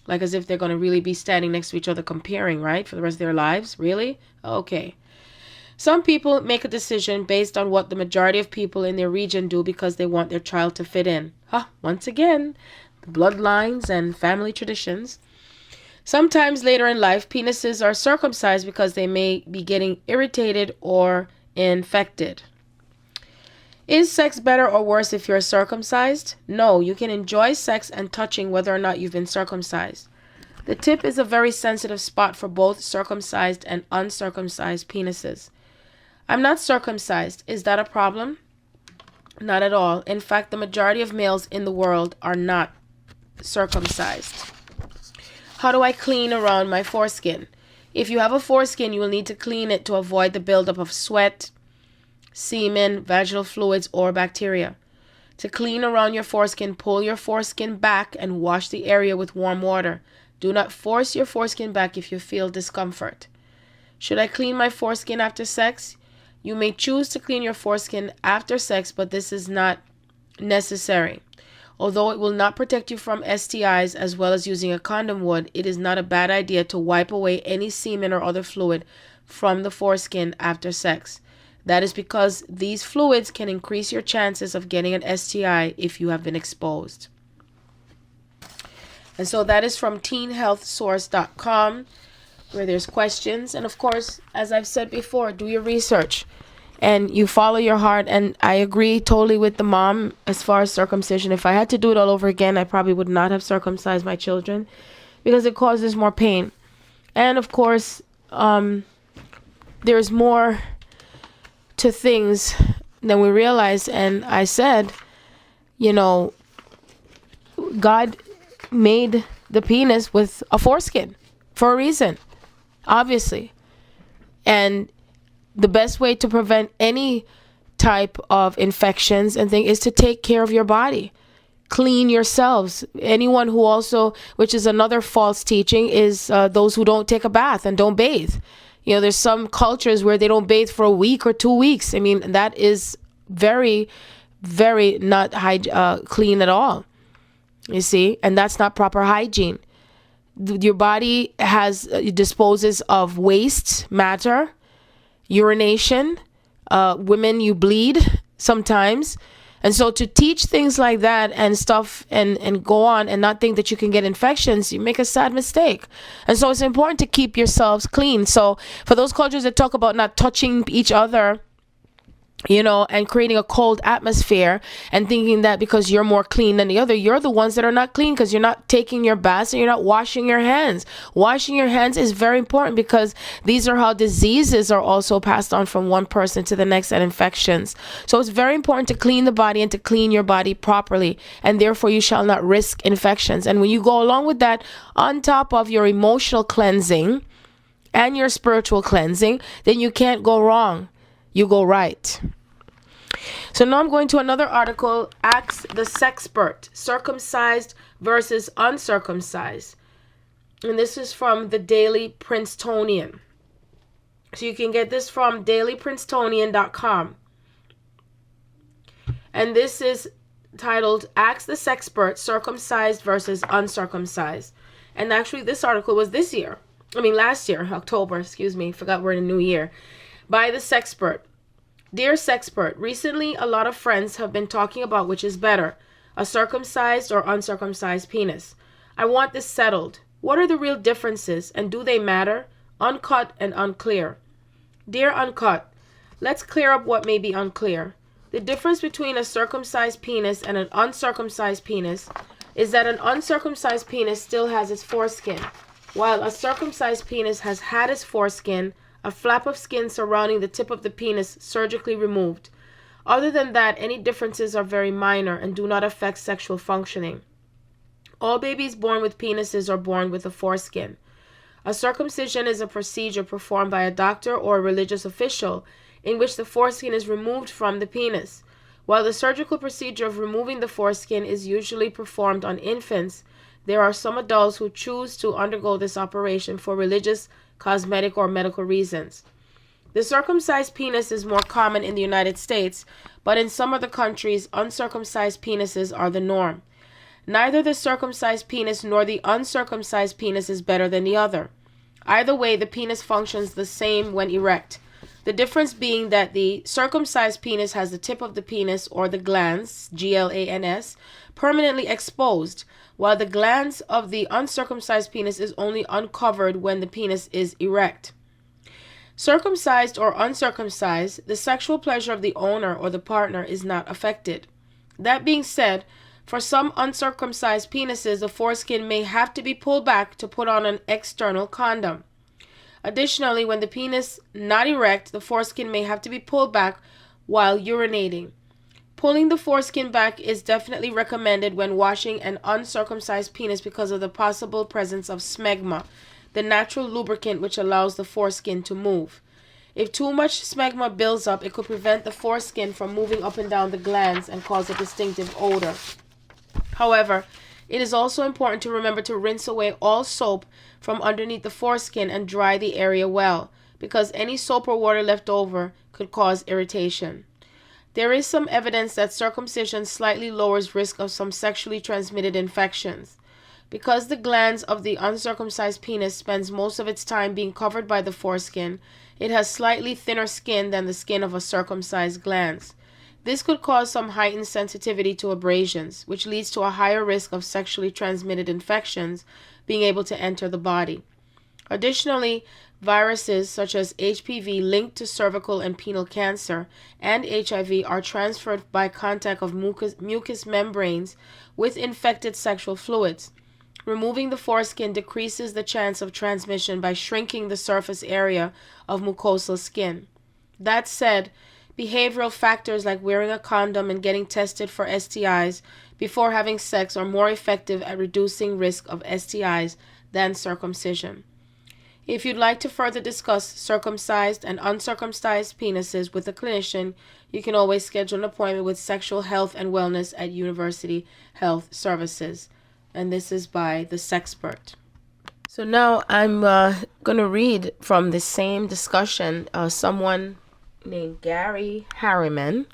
Like as if they're going to really be standing next to each other comparing, right? For the rest of their lives? Really? Okay. Some people make a decision based on what the majority of people in their region do because they want their child to fit in. Once again, the bloodlines and family traditions. Sometimes later in life, penises are circumcised because they may be getting irritated or infected. Is sex better or worse if you're circumcised? No, you can enjoy sex and touching whether or not you've been circumcised. The tip is a very sensitive spot for both circumcised and uncircumcised penises. I'm not circumcised. Is that a problem? Not at all. In fact, the majority of males in the world are not circumcised. How do I clean around my foreskin? If you have a foreskin, you will need to clean it to avoid the buildup of sweat, semen, vaginal fluids, or bacteria. To clean around your foreskin, pull your foreskin back and wash the area with warm water. Do not force your foreskin back if you feel discomfort. Should I clean my foreskin after sex? You may choose to clean your foreskin after sex, but this is not necessary. Although it will not protect you from STIs as well as using a condom would, it is not a bad idea to wipe away any semen or other fluid from the foreskin after sex. That is because these fluids can increase your chances of getting an STI if you have been exposed. And so that is from teenhealthsource.com, where there's questions. And of course, as I've said before, do your research and you follow your heart. And I agree totally with the mom as far as circumcision. If I had to do it all over again, I probably would not have circumcised my children because it causes more pain. And of course, there's more to things than we realize. And I said, God made the penis with a foreskin for a reason, obviously. And the best way to prevent any type of infections and thing is to take care of your body. Clean yourselves. Anyone who also, which is another false teaching, is those who don't take a bath and don't bathe. There's some cultures where they don't bathe for a week or 2 weeks. I mean, that is very, very not clean at all. You see, and that's not proper hygiene. Your body disposes of waste matter, urination. Women, you bleed sometimes. And so to teach things like that and stuff and go on and not think that you can get infections, you make a sad mistake. And so it's important to keep yourselves clean. So for those cultures that talk about not touching each other and creating a cold atmosphere and thinking that because you're more clean than the other, you're the ones that are not clean because you're not taking your baths and you're not washing your hands. Washing your hands is very important because these are how diseases are also passed on from one person to the next, and infections. So it's very important to clean the body and to clean your body properly, and therefore you shall not risk infections. And when you go along with that, on top of your emotional cleansing and your spiritual cleansing, then you can't go wrong. You go right. So now I'm going to another article, Ask the Sexpert, circumcised versus uncircumcised. And this is from the Daily Princetonian. So you can get this from dailyprincetonian.com. And this is titled, Ask the Sexpert, circumcised versus uncircumcised. And actually this article was last year, October, forgot we're in a new year, by the Sexpert. Dear Sexpert, recently a lot of friends have been talking about which is better, a circumcised or uncircumcised penis. I want this settled. What are the real differences and do they matter? Uncut and unclear. Dear Uncut, let's clear up what may be unclear. The difference between a circumcised penis and an uncircumcised penis is that an uncircumcised penis still has its foreskin, while a circumcised penis has had its foreskin, a flap of skin surrounding the tip of the penis, surgically removed. Other than that, any differences are very minor and do not affect sexual functioning. All babies born with penises are born with a foreskin. A circumcision is a procedure performed by a doctor or a religious official in which the foreskin is removed from the penis. While the surgical procedure of removing the foreskin is usually performed on infants, there are some adults who choose to undergo this operation for religious, cosmetic, or medical reasons. The circumcised penis is more common in the United States, but in some other countries, uncircumcised penises are the norm. Neither the circumcised penis nor the uncircumcised penis is better than the other. Either way, the penis functions the same when erect. The difference being that the circumcised penis has the tip of the penis, or the glans, G-L-A-N-S, permanently exposed, while the glans of the uncircumcised penis is only uncovered when the penis is erect. Circumcised or uncircumcised, the sexual pleasure of the owner or the partner is not affected. That being said, for some uncircumcised penises, the foreskin may have to be pulled back to put on an external condom. Additionally, when the penis not erect, the foreskin may have to be pulled back while urinating. Pulling the foreskin back is definitely recommended when washing an uncircumcised penis because of the possible presence of smegma, the natural lubricant which allows the foreskin to move. If too much smegma builds up, it could prevent the foreskin from moving up and down the glands and cause a distinctive odor. However, it is also important to remember to rinse away all soap from underneath the foreskin and dry the area well, because any soap or water left over could cause irritation. There is some evidence that circumcision slightly lowers risk of some sexually transmitted infections. Because the glans of the uncircumcised penis spends most of its time being covered by the foreskin, it has slightly thinner skin than the skin of a circumcised glans. This could cause some heightened sensitivity to abrasions, which leads to a higher risk of sexually transmitted infections being able to enter the body. Additionally, viruses such as HPV linked to cervical and penile cancer and HIV are transferred by contact of mucous membranes with infected sexual fluids. Removing the foreskin decreases the chance of transmission by shrinking the surface area of mucosal skin. That said, behavioral factors like wearing a condom and getting tested for STIs before having sex are more effective at reducing risk of STIs than circumcision. If you'd like to further discuss circumcised and uncircumcised penises with a clinician, you can always schedule an appointment with Sexual Health and Wellness at University Health Services. And this is by the Sexpert. So now I'm going to read from the same discussion someone named Gary Harriman,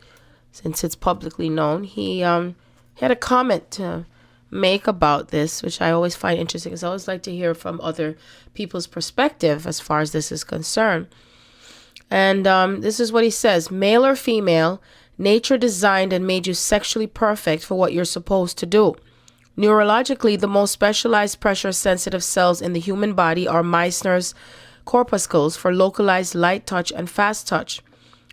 since it's publicly known. He had a comment to make about this, which I always find interesting, because I always like to hear from other people's perspective as far as this is concerned. And this is what he says: male or female, nature designed and made you sexually perfect for what you're supposed to do. Neurologically, the most specialized pressure-sensitive cells in the human body are Meissner's corpuscles for localized light touch and fast touch.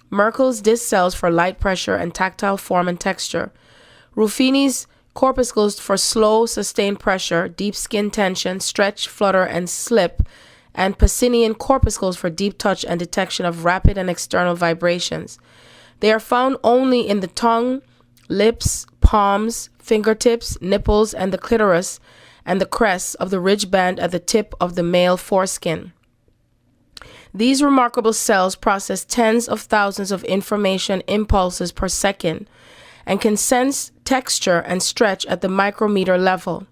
Merkel's disc cells for light pressure and tactile form and texture. Ruffini's corpuscles for slow, sustained pressure, deep skin tension, stretch, flutter, and slip, and Pacinian corpuscles for deep touch and detection of rapid and external vibrations. They are found only in the tongue, lips, palms, fingertips, nipples, and the clitoris, and the crest of the ridge band at the tip of the male foreskin. These remarkable cells process tens of thousands of information impulses per second and can sense texture and stretch at the micrometer level.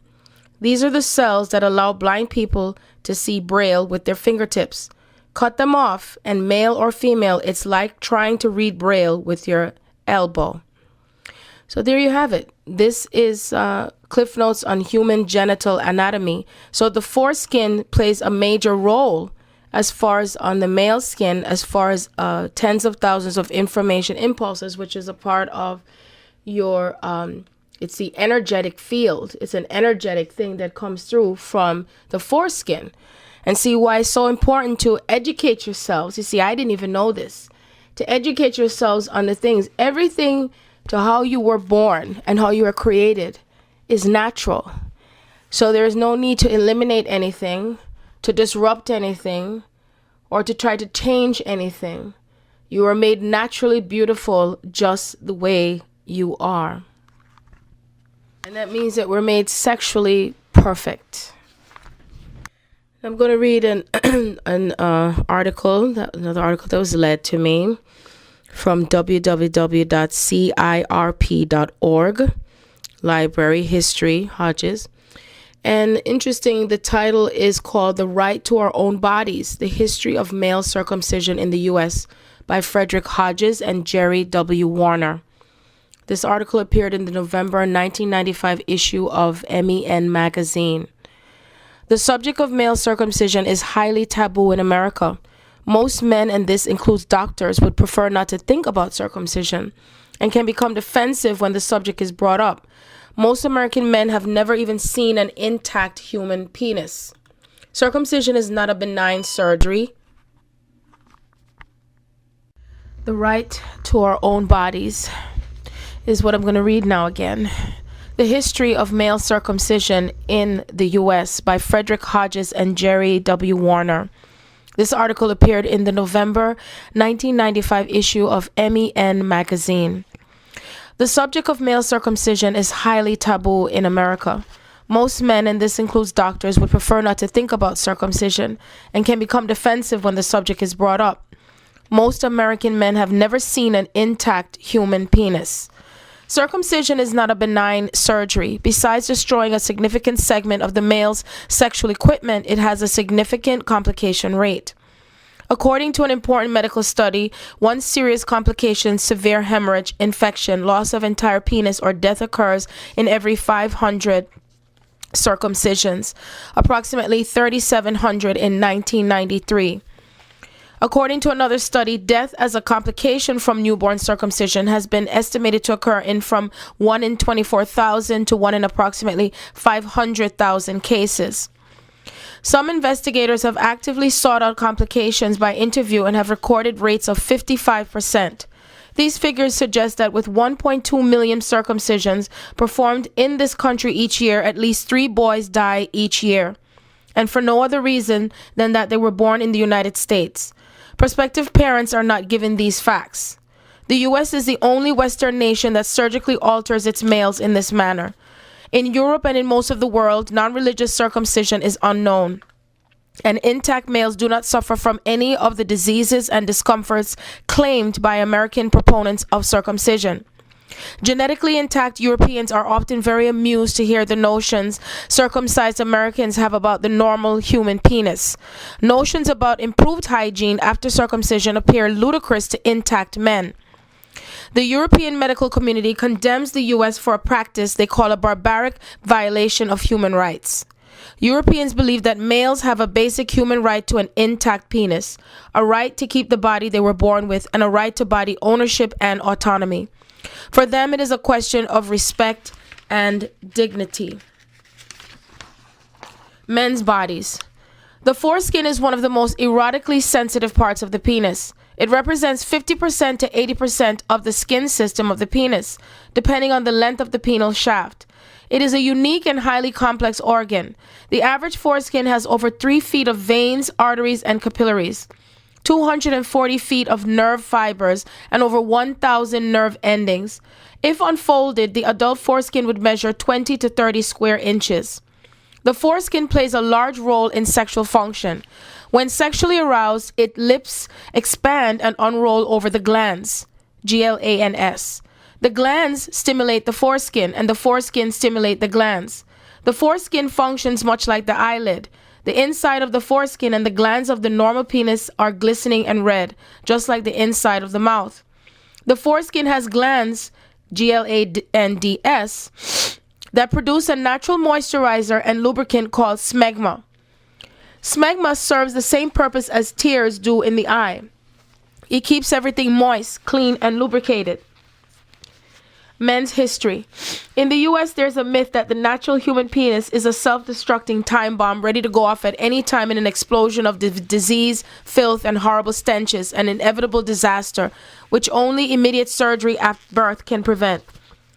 These are the cells that allow blind people to see Braille with their fingertips. Cut them off, and male or female, it's like trying to read Braille with your elbow. So there you have it. This is Cliff Notes on human genital anatomy. So the foreskin plays a major role as far as on the male skin, as far as tens of thousands of information impulses, which is a part of your, it's the energetic field. It's an energetic thing that comes through from the foreskin. And see why it's so important to educate yourselves. You see, I didn't even know this. To educate yourselves on the things, everything to how you were born and how you were created is natural. So there is no need to eliminate anything, to disrupt anything, or to try to change anything. You are made naturally beautiful just the way you are. And that means that we're made sexually perfect. I'm going to read another article that was led to me from www.cirp.org, Library History, Hodges. And interesting, the title is called The Right to Our Own Bodies, The History of Male Circumcision in the U.S. by Frederick Hodges and Jerry W. Warner. This article appeared in the November 1995 issue of MEN magazine. The subject of male circumcision is highly taboo in America. Most men, and this includes doctors, would prefer not to think about circumcision and can become defensive when the subject is brought up. Most American men have never even seen an intact human penis. Circumcision is not a benign surgery. The right to our own bodies is what I'm going to read now again. The History of Male Circumcision in the U.S. by Frederick Hodges and Jerry W. Warner. This article appeared in the November 1995 issue of MEN magazine. The subject of male circumcision is highly taboo in America. Most men, and this includes doctors, would prefer not to think about circumcision and can become defensive when the subject is brought up. Most American men have never seen an intact human penis. Circumcision is not a benign surgery. Besides destroying a significant segment of the male's sexual equipment, it has a significant complication rate. According to an important medical study, one serious complication, severe hemorrhage, infection, loss of entire penis, or death occurs in every 500 circumcisions, approximately 3,700 in 1993. According to another study, death as a complication from newborn circumcision has been estimated to occur in from 1 in 24,000 to 1 in approximately 500,000 cases. Some investigators have actively sought out complications by interview and have recorded rates of 55%. These figures suggest that with 1.2 million circumcisions performed in this country each year, at least 3 boys die each year, and for no other reason than that they were born in the United States. Prospective parents are not given these facts. The U.S. is the only Western nation that surgically alters its males in this manner. In Europe and in most of the world, non-religious circumcision is unknown, and intact males do not suffer from any of the diseases and discomforts claimed by American proponents of circumcision. Genetically intact Europeans are often very amused to hear the notions circumcised Americans have about the normal human penis. Notions about improved hygiene after circumcision appear ludicrous to intact men. The European medical community condemns the U.S. for a practice they call a barbaric violation of human rights. Europeans believe that males have a basic human right to an intact penis, a right to keep the body they were born with, and a right to body ownership and autonomy. For them, it is a question of respect and dignity. Men's bodies. The foreskin is one of the most erotically sensitive parts of the penis. It represents 50% to 80% of the skin system of the penis, depending on the length of the penile shaft. It is a unique and highly complex organ. The average foreskin has over 3 feet of veins, arteries, and capillaries, 240 feet of nerve fibers, and over 1,000 nerve endings. If unfolded, the adult foreskin would measure 20 to 30 square inches. The foreskin plays a large role in sexual function. When sexually aroused, its lips expand and unroll over the glans, GLANS. The glands stimulate the foreskin, and the foreskin stimulate the glands. The foreskin functions much like the eyelid. The inside of the foreskin and the glands of the normal penis are glistening and red, just like the inside of the mouth. The foreskin has glands, GLANDS, that produce a natural moisturizer and lubricant called smegma. Smegma serves the same purpose as tears do in the eye. It keeps everything moist, clean, and lubricated. Men's history. In the U.S., there's a myth that the natural human penis is a self-destructing time bomb ready to go off at any time in an explosion of disease, filth, and horrible stenches, an inevitable disaster, which only immediate surgery after birth can prevent.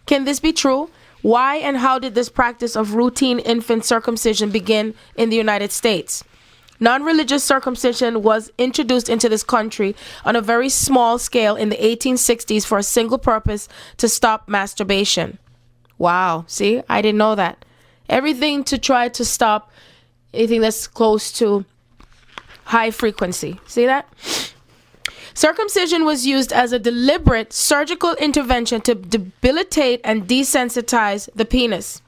Can this be true? Why and how did this practice of routine infant circumcision begin in the United States? Non-religious circumcision was introduced into this country on a very small scale in the 1860s for a single purpose: to stop masturbation. Wow, see, I didn't know that. Everything to try to stop anything that's close to high frequency. See that? Circumcision was used as a deliberate surgical intervention to debilitate and desensitize the penis.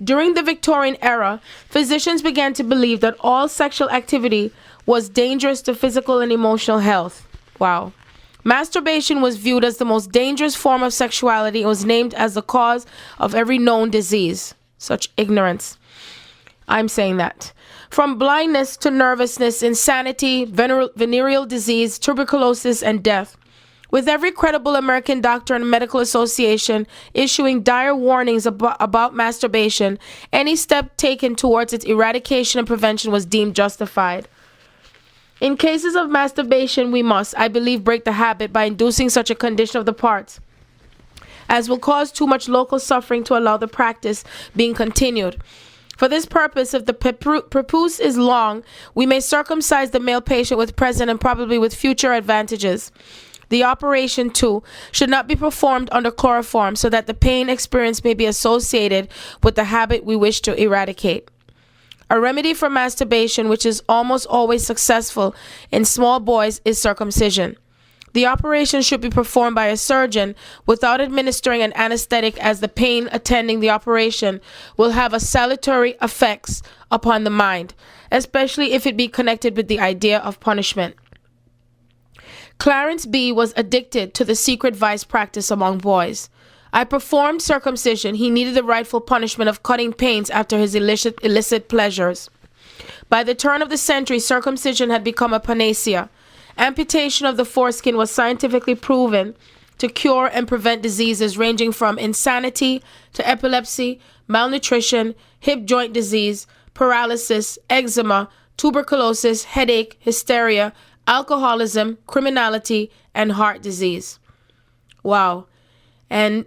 During the Victorian era, physicians began to believe that all sexual activity was dangerous to physical and emotional health. Wow. Masturbation was viewed as the most dangerous form of sexuality and was named as the cause of every known disease. Such ignorance. I'm saying that. From blindness to nervousness, insanity, venereal disease, tuberculosis, and death. With every credible American doctor and medical association issuing dire warnings about masturbation, any step taken towards its eradication and prevention was deemed justified. In cases of masturbation, we must, I believe, break the habit by inducing such a condition of the parts as will cause too much local suffering to allow the practice being continued. For this purpose, if the prepuce is long, we may circumcise the male patient with present and probably with future advantages. The operation, too, should not be performed under chloroform so that the pain experienced may be associated with the habit we wish to eradicate. A remedy for masturbation, which is almost always successful in small boys, is circumcision. The operation should be performed by a surgeon without administering an anesthetic, as the pain attending the operation will have a salutary effects upon the mind, especially if it be connected with the idea of punishment. Clarence B. was addicted to the secret vice practice among boys. I performed circumcision. He needed the rightful punishment of cutting pains after his illicit pleasures. By the turn of the century, circumcision had become a panacea. Amputation of the foreskin was scientifically proven to cure and prevent diseases ranging from insanity to epilepsy, malnutrition, hip joint disease, paralysis, eczema, tuberculosis, headache, hysteria, alcoholism, criminality, and heart disease. Wow. And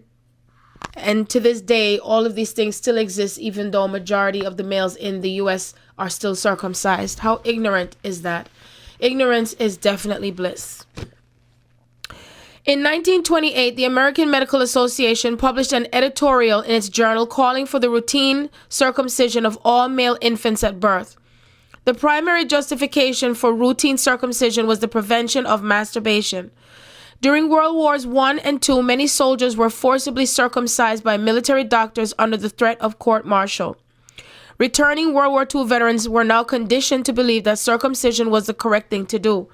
to this day, all of these things still exist, even though a majority of the males in the U.S. are still circumcised. How ignorant is that? Ignorance is definitely bliss. In 1928, the American Medical Association published an editorial in its journal calling for the routine circumcision of all male infants at birth. The primary justification for routine circumcision was the prevention of masturbation. During World Wars I and II, many soldiers were forcibly circumcised by military doctors under the threat of court-martial. Returning World War II veterans were now conditioned to believe that circumcision was the correct thing to do.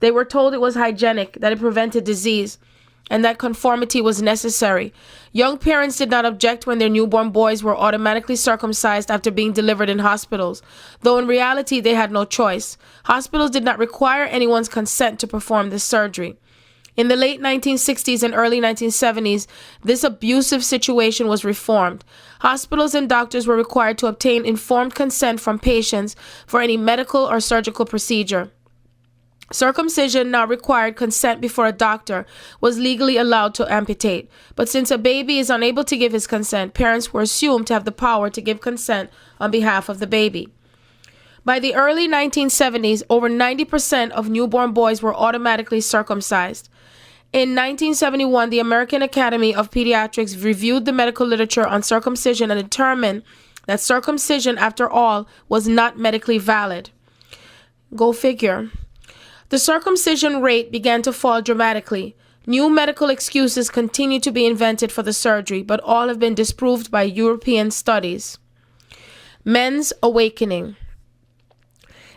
They were told it was hygienic, that it prevented disease, and that conformity was necessary. Young parents did not object when their newborn boys were automatically circumcised after being delivered in hospitals, though in reality they had no choice. Hospitals did not require anyone's consent to perform this surgery. In the late 1960s and early 1970s, this abusive situation was reformed. Hospitals and doctors were required to obtain informed consent from patients for any medical or surgical procedure. Circumcision now required consent before a doctor was legally allowed to amputate. But since a baby is unable to give his consent, parents were assumed to have the power to give consent on behalf of the baby. By the early 1970s, over 90% of newborn boys were automatically circumcised. In 1971, the American Academy of Pediatrics reviewed the medical literature on circumcision and determined that circumcision, after all, was not medically valid. Go figure. The circumcision rate began to fall dramatically. New medical excuses continue to be invented for the surgery, but all have been disproved by European studies. Men's awakening.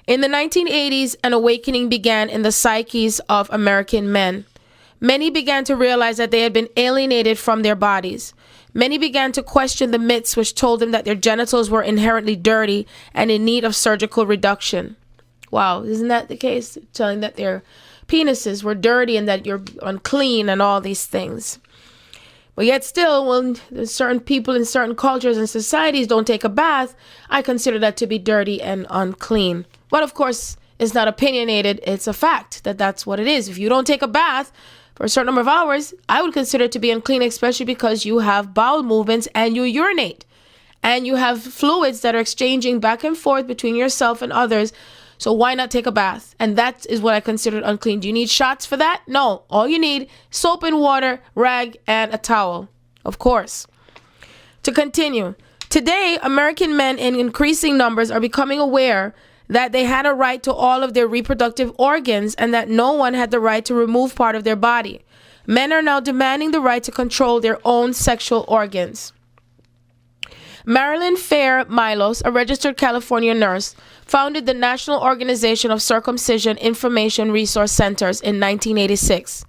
In the 1980s, an awakening began in the psyches of American men. Many began to realize that they had been alienated from their bodies. Many began to question the myths which told them that their genitals were inherently dirty and in need of surgical reduction. Wow, isn't that the case? Telling that their penises were dirty and that you're unclean and all these things. But yet still, when certain people in certain cultures and societies don't take a bath, I consider that to be dirty and unclean. But of course, it's not opinionated. It's a fact that that's what it is. If you don't take a bath for a certain number of hours, I would consider it to be unclean, especially because you have bowel movements and you urinate. And you have fluids that are exchanging back and forth between yourself and others. So why not take a bath? And that is what I consider unclean. Do you need shots for that? No. All you need, soap and water, rag, and a towel. Of course. To continue. Today, American men in increasing numbers are becoming aware that they had a right to all of their reproductive organs and that no one had the right to remove part of their body. Men are now demanding the right to control their own sexual organs. Marilyn Fair Milos, a registered California nurse, founded the National Organization of Circumcision Information Resource Centers in 1986.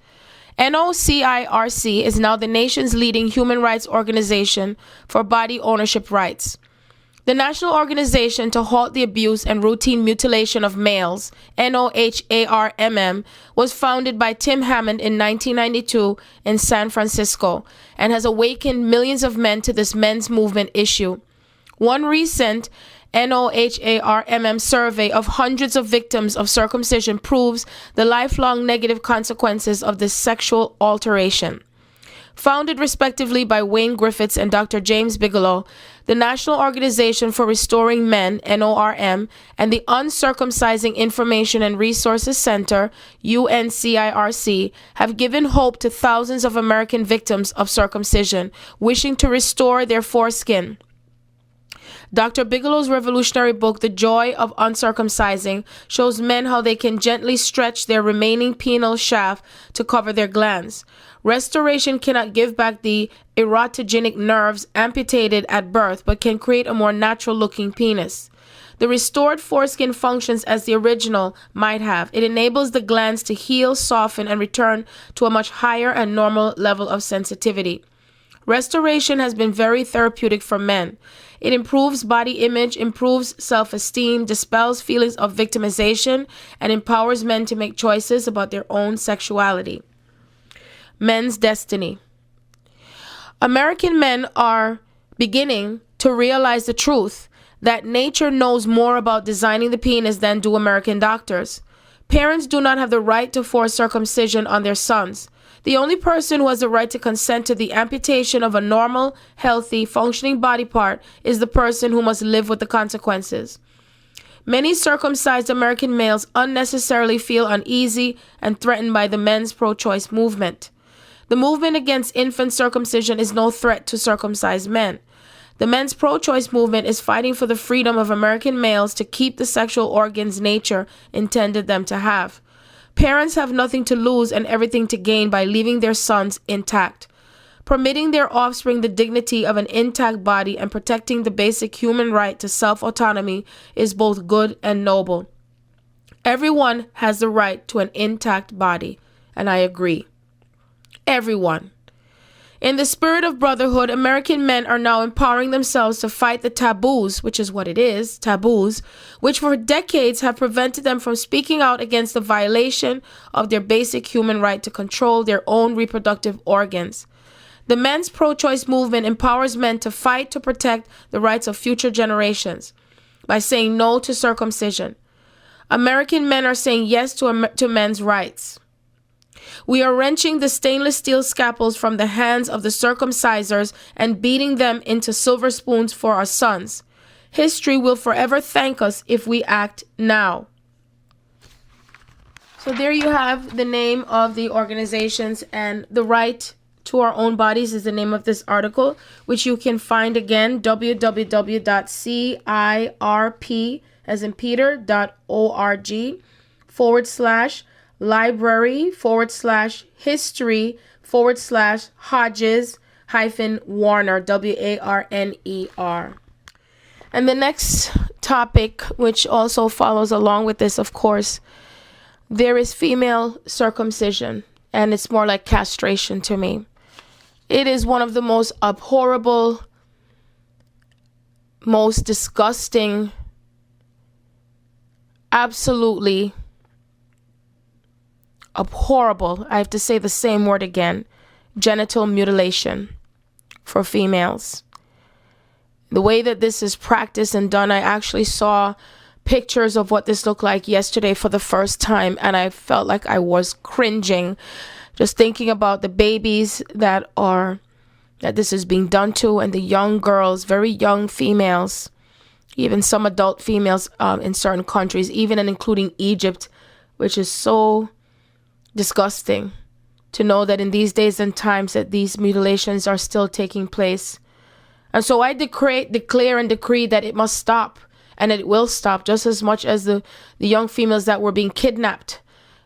NOCIRC is now the nation's leading human rights organization for body ownership rights. The National Organization to Halt the Abuse and Routine Mutilation of Males, NOHARMM, was founded by Tim Hammond in 1992 in San Francisco and has awakened millions of men to this men's movement issue. One recent NOHARMM survey of hundreds of victims of circumcision proves the lifelong negative consequences of this sexual alteration. Founded respectively by Wayne Griffiths and Dr. James Bigelow, the National Organization for Restoring Men, NORM, and the Uncircumcising Information and Resources Center, UNCIRC, have given hope to thousands of American victims of circumcision wishing to restore their foreskin. Dr. Bigelow's revolutionary book, The Joy of Uncircumcising, shows men how they can gently stretch their remaining penile shaft to cover their glands. Restoration cannot give back the erotogenic nerves amputated at birth, but can create a more natural-looking penis. The restored foreskin functions as the original might have. It enables the glands to heal, soften, and return to a much higher and normal level of sensitivity. Restoration has been very therapeutic for men. It improves body image, improves self-esteem, dispels feelings of victimization, and empowers men to make choices about their own sexuality. Men's destiny. American men are beginning to realize the truth that nature knows more about designing the penis than do American doctors. Parents do not have the right to force circumcision on their sons. The only person who has the right to consent to the amputation of a normal, healthy, functioning body part is the person who must live with the consequences. Many circumcised American males unnecessarily feel uneasy and threatened by the men's pro-choice movement. The movement against infant circumcision is no threat to circumcised men. The men's pro-choice movement is fighting for the freedom of American males to keep the sexual organs nature intended them to have. Parents have nothing to lose and everything to gain by leaving their sons intact. Permitting their offspring the dignity of an intact body and protecting the basic human right to self-autonomy is both good and noble. Everyone has the right to an intact body, and I agree. Everyone. In the spirit of brotherhood, American men are now empowering themselves to fight the taboos, which is what it is, taboos, which for decades have prevented them from speaking out against the violation of their basic human right to control their own reproductive organs. The men's pro-choice movement empowers men to fight to protect the rights of future generations by saying no to circumcision. American men are saying yes to men's rights. We are wrenching the stainless steel scalpels from the hands of the circumcisers and beating them into silver spoons for our sons. History will forever thank us if we act now. So there you have the name of the organizations, and the right to our own bodies is the name of this article, which you can find again, www.cirp, as in Peter.org/library/history/Hodges-Warner, WARNER. And the next topic, which also follows along with this, of course, there is female circumcision, and it's more like castration to me. It is one of the most abhorrible, most disgusting, absolutely abhorrible, I have to say the same word again, genital mutilation for females. The way that this is practiced and done, I actually saw pictures of what this looked like yesterday for the first time, and I felt like I was cringing just thinking about the babies that this is being done to, and the young girls, very young females, even some adult females in certain countries, even and including Egypt, which is so disgusting to know that in these days and times that these mutilations are still taking place. And so I declare and decree that it must stop, and it will stop, just as much as the young females that were being kidnapped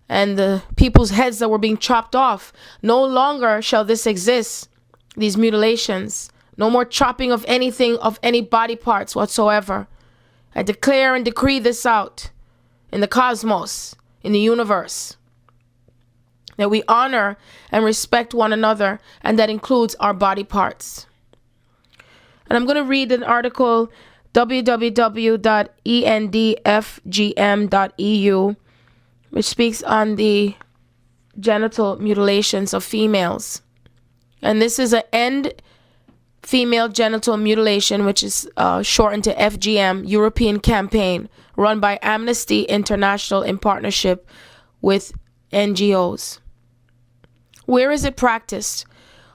and the people's heads that were being chopped off. No longer shall this exist, these mutilations. No more chopping of anything, of any body parts whatsoever. I declare and decree this out in the cosmos, in the universe, that we honor and respect one another, and that includes our body parts. And I'm going to read an article, www.endfgm.eu, which speaks on the genital mutilations of females. And this is an End Female Genital Mutilation, which is shortened to FGM, European campaign run by Amnesty International in partnership with NGOs. Where is it practiced?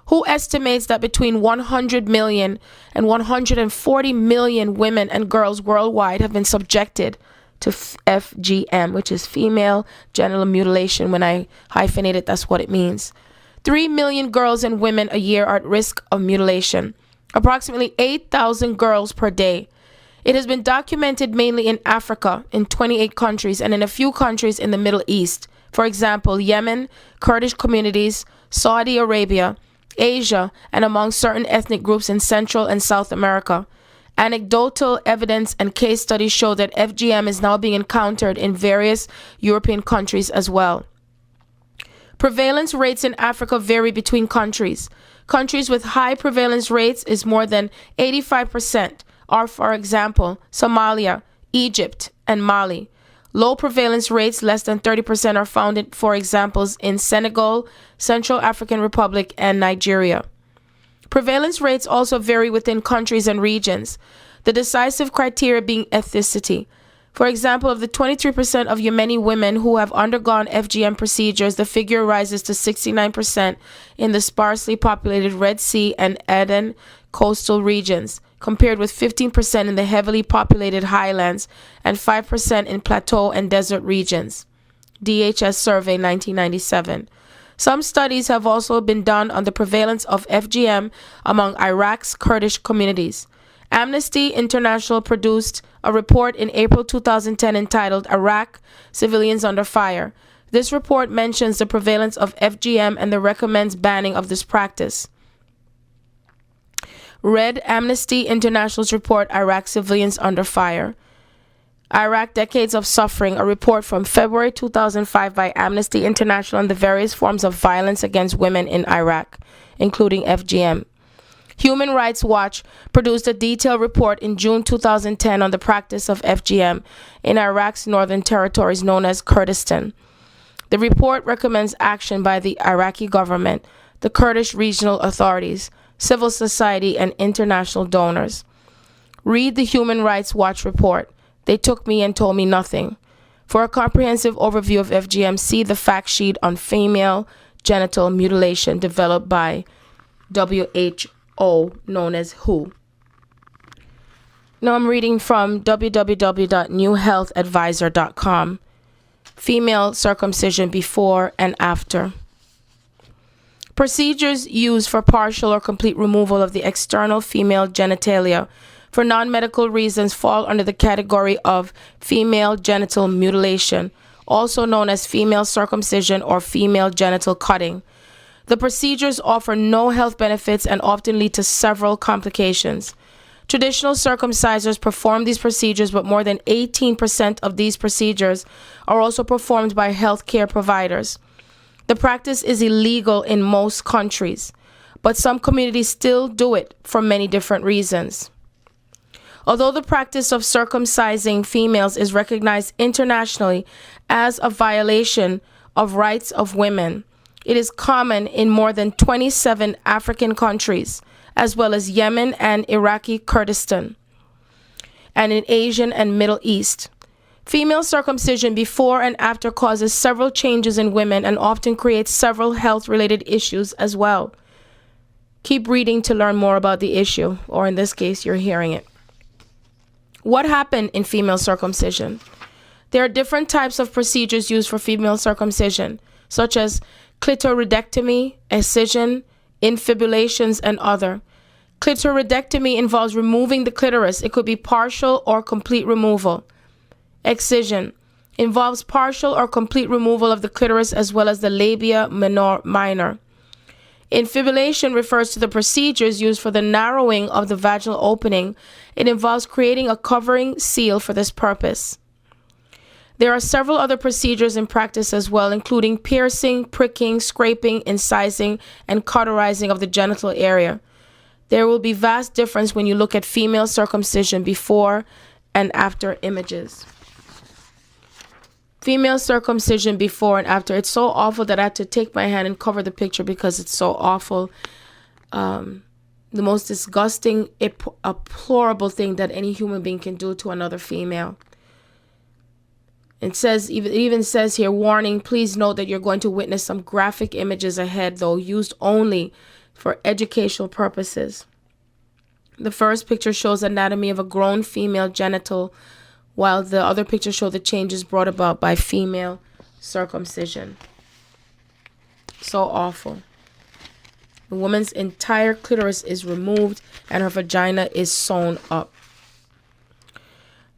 Who estimates that between 100 million and 140 million women and girls worldwide have been subjected to FGM, which is female genital mutilation? When I hyphenate it, that's what it means. 3 million girls and women a year are at risk of mutilation, approximately 8,000 girls per day. It has been documented mainly in Africa, in 28 countries, and in a few countries in the Middle East. For example, Yemen, Kurdish communities, Saudi Arabia, Asia, and among certain ethnic groups in Central and South America. Anecdotal evidence and case studies show that FGM is now being encountered in various European countries as well. Prevalence rates in Africa vary between countries. Countries with high prevalence rates is more than 85% are, for example, Somalia, Egypt, and Mali. Low prevalence rates, less than 30%, are found, for examples, in Senegal, Central African Republic, and Nigeria. Prevalence rates also vary within countries and regions, the decisive criteria being ethnicity. For example, of the 23% of Yemeni women who have undergone FGM procedures, the figure rises to 69% in the sparsely populated Red Sea and Aden coastal regions, compared with 15% in the heavily populated highlands and 5% in plateau and desert regions. DHS Survey 1997. Some studies have also been done on the prevalence of FGM among Iraq's Kurdish communities. Amnesty International produced a report in April 2010 entitled Iraq Civilians Under Fire. This report mentions the prevalence of FGM and recommends banning of this practice. Read Amnesty International's report, Iraq Civilians Under Fire. Iraq Decades of Suffering, a report from February 2005 by Amnesty International on the various forms of violence against women in Iraq, including FGM. Human Rights Watch produced a detailed report in June 2010 on the practice of FGM in Iraq's northern territories known as Kurdistan. The report recommends action by the Iraqi government, the Kurdish regional authorities, civil society, and international donors. Read the Human Rights Watch report. They took me and told me nothing. For a comprehensive overview of FGM, see the fact sheet on female genital mutilation developed by WHO, known as WHO. Now I'm reading from www.newhealthadvisor.com. Female circumcision before and after. Procedures used for partial or complete removal of the external female genitalia for non-medical reasons fall under the category of female genital mutilation, also known as female circumcision or female genital cutting. The procedures offer no health benefits and often lead to several complications. Traditional circumcisers perform these procedures, but more than 18% of these procedures are also performed by healthcare providers. The practice is illegal in most countries, but some communities still do it for many different reasons. Although the practice of circumcising females is recognized internationally as a violation of rights of women, it is common in more than 27 African countries, as well as Yemen and Iraqi Kurdistan, and in Asian and Middle East. Female circumcision before and after causes several changes in women and often creates several health-related issues as well. Keep reading to learn more about the issue, or in this case, you're hearing it. What happened in female circumcision? There are different types of procedures used for female circumcision, such as clitoridectomy, excision, infibulations, and other. Clitoridectomy involves removing the clitoris. It could be partial or complete removal. Excision involves partial or complete removal of the clitoris as well as the labia minor. Infibulation refers to the procedures used for the narrowing of the vaginal opening. It involves creating a covering seal for this purpose. There are several other procedures in practice as well, including piercing, pricking, scraping, incising, and cauterizing of the genital area. There will be vast difference when you look at female circumcision before and after images. Female circumcision before and after. It's so awful that I had to take my hand and cover the picture because it's so awful. The most disgusting, deplorable thing that any human being can do to another female. It even says here, warning, please note that you're going to witness some graphic images ahead, though used only for educational purposes. The first picture shows anatomy of a grown female genital, while the other pictures show the changes brought about by female circumcision. So awful. The woman's entire clitoris is removed and her vagina is sewn up.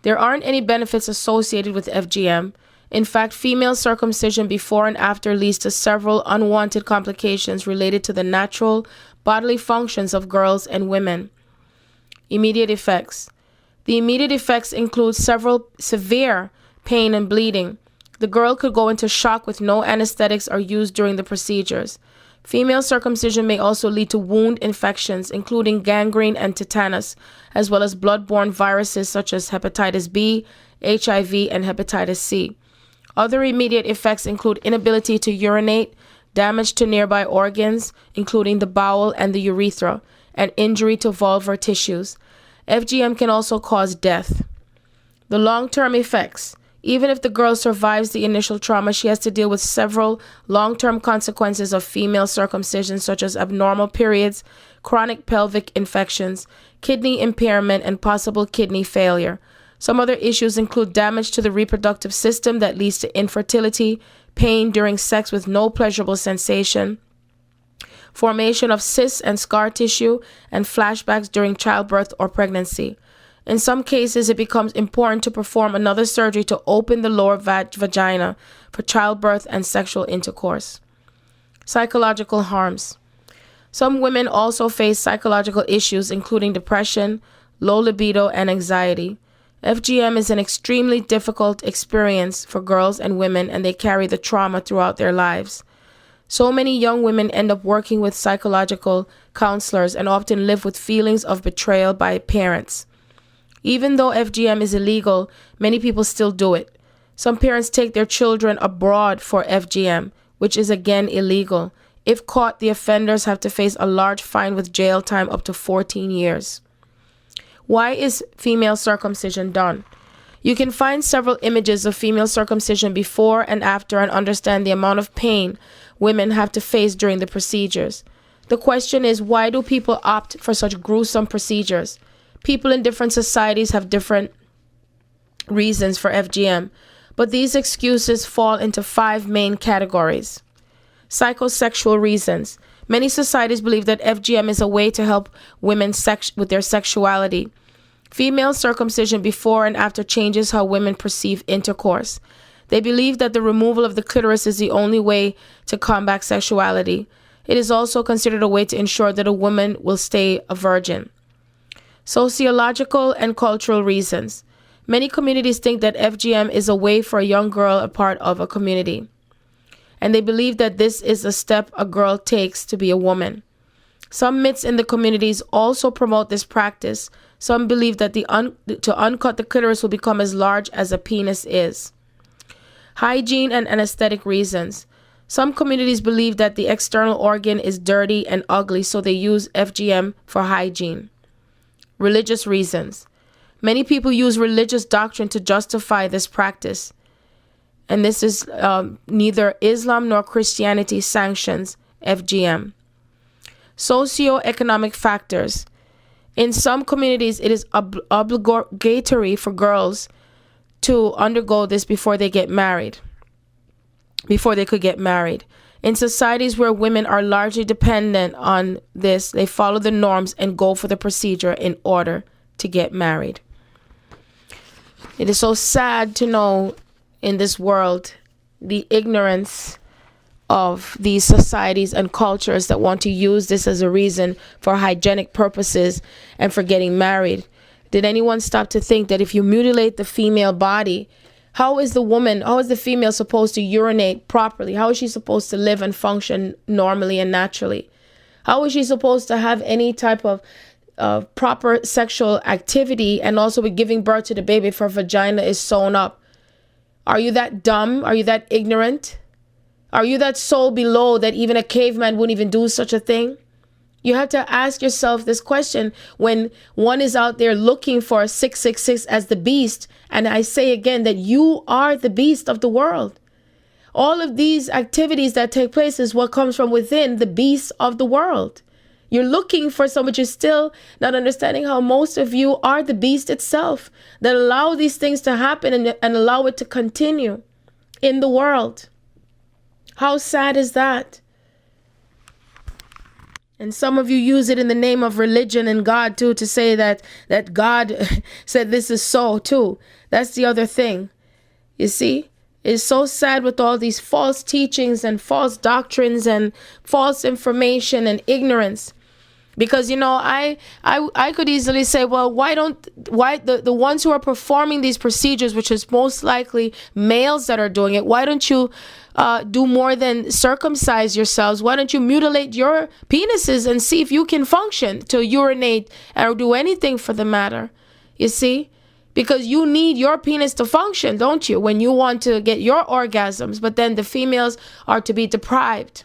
There aren't any benefits associated with FGM. In fact, female circumcision before and after leads to several unwanted complications related to the natural bodily functions of girls and women. Immediate effects. The immediate effects include several severe pain and bleeding. The girl could go into shock with no anesthetics are used during the procedures. Female circumcision may also lead to wound infections, including gangrene and tetanus, as well as blood-borne viruses such as hepatitis B, HIV, and hepatitis C. Other immediate effects include inability to urinate, damage to nearby organs, including the bowel and the urethra, and injury to vulvar tissues. FGM can also cause death. The long-term effects. Even if the girl survives the initial trauma, she has to deal with several long-term consequences of female circumcision, such as abnormal periods, chronic pelvic infections, kidney impairment, and possible kidney failure. Some other issues include damage to the reproductive system that leads to infertility, pain during sex with no pleasurable sensation, formation of cysts and scar tissue, and flashbacks during childbirth or pregnancy. In some cases, it becomes important to perform another surgery to open the lower vagina for childbirth and sexual intercourse. Psychological harms. Some women also face psychological issues, including depression, low libido, and anxiety. FGM is an extremely difficult experience for girls and women, and they carry the trauma throughout their lives. So many young women end up working with psychological counselors and often live with feelings of betrayal by parents. Even though FGM is illegal, many people still do it. Some parents take their children abroad for FGM, which is again illegal. If caught, the offenders have to face a large fine with jail time up to 14 years. Why is female circumcision done? You can find several images of female circumcision before and after and understand the amount of pain women have to face during the procedures. The question is, why do people opt for such gruesome procedures? People in different societies have different reasons for FGM, but these excuses fall into 5 main categories. Psychosexual reasons. Many societies believe that FGM is a way to help women with their sexuality. Female circumcision before and after changes how women perceive intercourse. They believe that the removal of the clitoris is the only way to combat sexuality. It is also considered a way to ensure that a woman will stay a virgin. Sociological and cultural reasons. Many communities think that FGM is a way for a young girl a part of a community, and they believe that this is a step a girl takes to be a woman. Some myths in the communities also promote this practice. Some believe that to uncut the clitoris will become as large as a penis is. Hygiene and aesthetic reasons. Some communities believe that the external organ is dirty and ugly, so they use FGM for hygiene. Religious reasons. Many people use religious doctrine to justify this practice, and this is neither Islam nor Christianity sanctions FGM. Socioeconomic factors. In some communities, it is obligatory for girls to undergo this before they could get married. In societies where women are largely dependent on this, they follow the norms and go for the procedure in order to get married. It is so sad to know in this world the ignorance of these societies and cultures that want to use this as a reason for hygienic purposes and for getting married. Did anyone stop to think that if you mutilate the female body, how is the female supposed to urinate properly? How is she supposed to live and function normally and naturally? How is she supposed to have any type of proper sexual activity and also with giving birth to the baby if her vagina is sewn up? Are you that dumb? Are you that ignorant? Are you that so below that even a caveman wouldn't even do such a thing? You have to ask yourself this question when one is out there looking for 666 as the beast. And I say again that you are the beast of the world. All of these activities that take place is what comes from within the beast of the world. You're looking for so much, you're still not understanding how most of you are the beast itself that allow these things to happen and allow it to continue in the world. How sad is that? And some of you use it in the name of religion and God too, to say that God said this is so too. That's the other thing. You see, it's so sad with all these false teachings and false doctrines and false information and ignorance. Because, I could easily say, well, why the ones who are performing these procedures, which is most likely males that are doing it, why don't you do more than circumcise yourselves? Why don't you mutilate your penises and see if you can function to urinate or do anything for the matter? You see? Because you need your penis to function, don't you? When you want to get your orgasms, but then the females are to be deprived.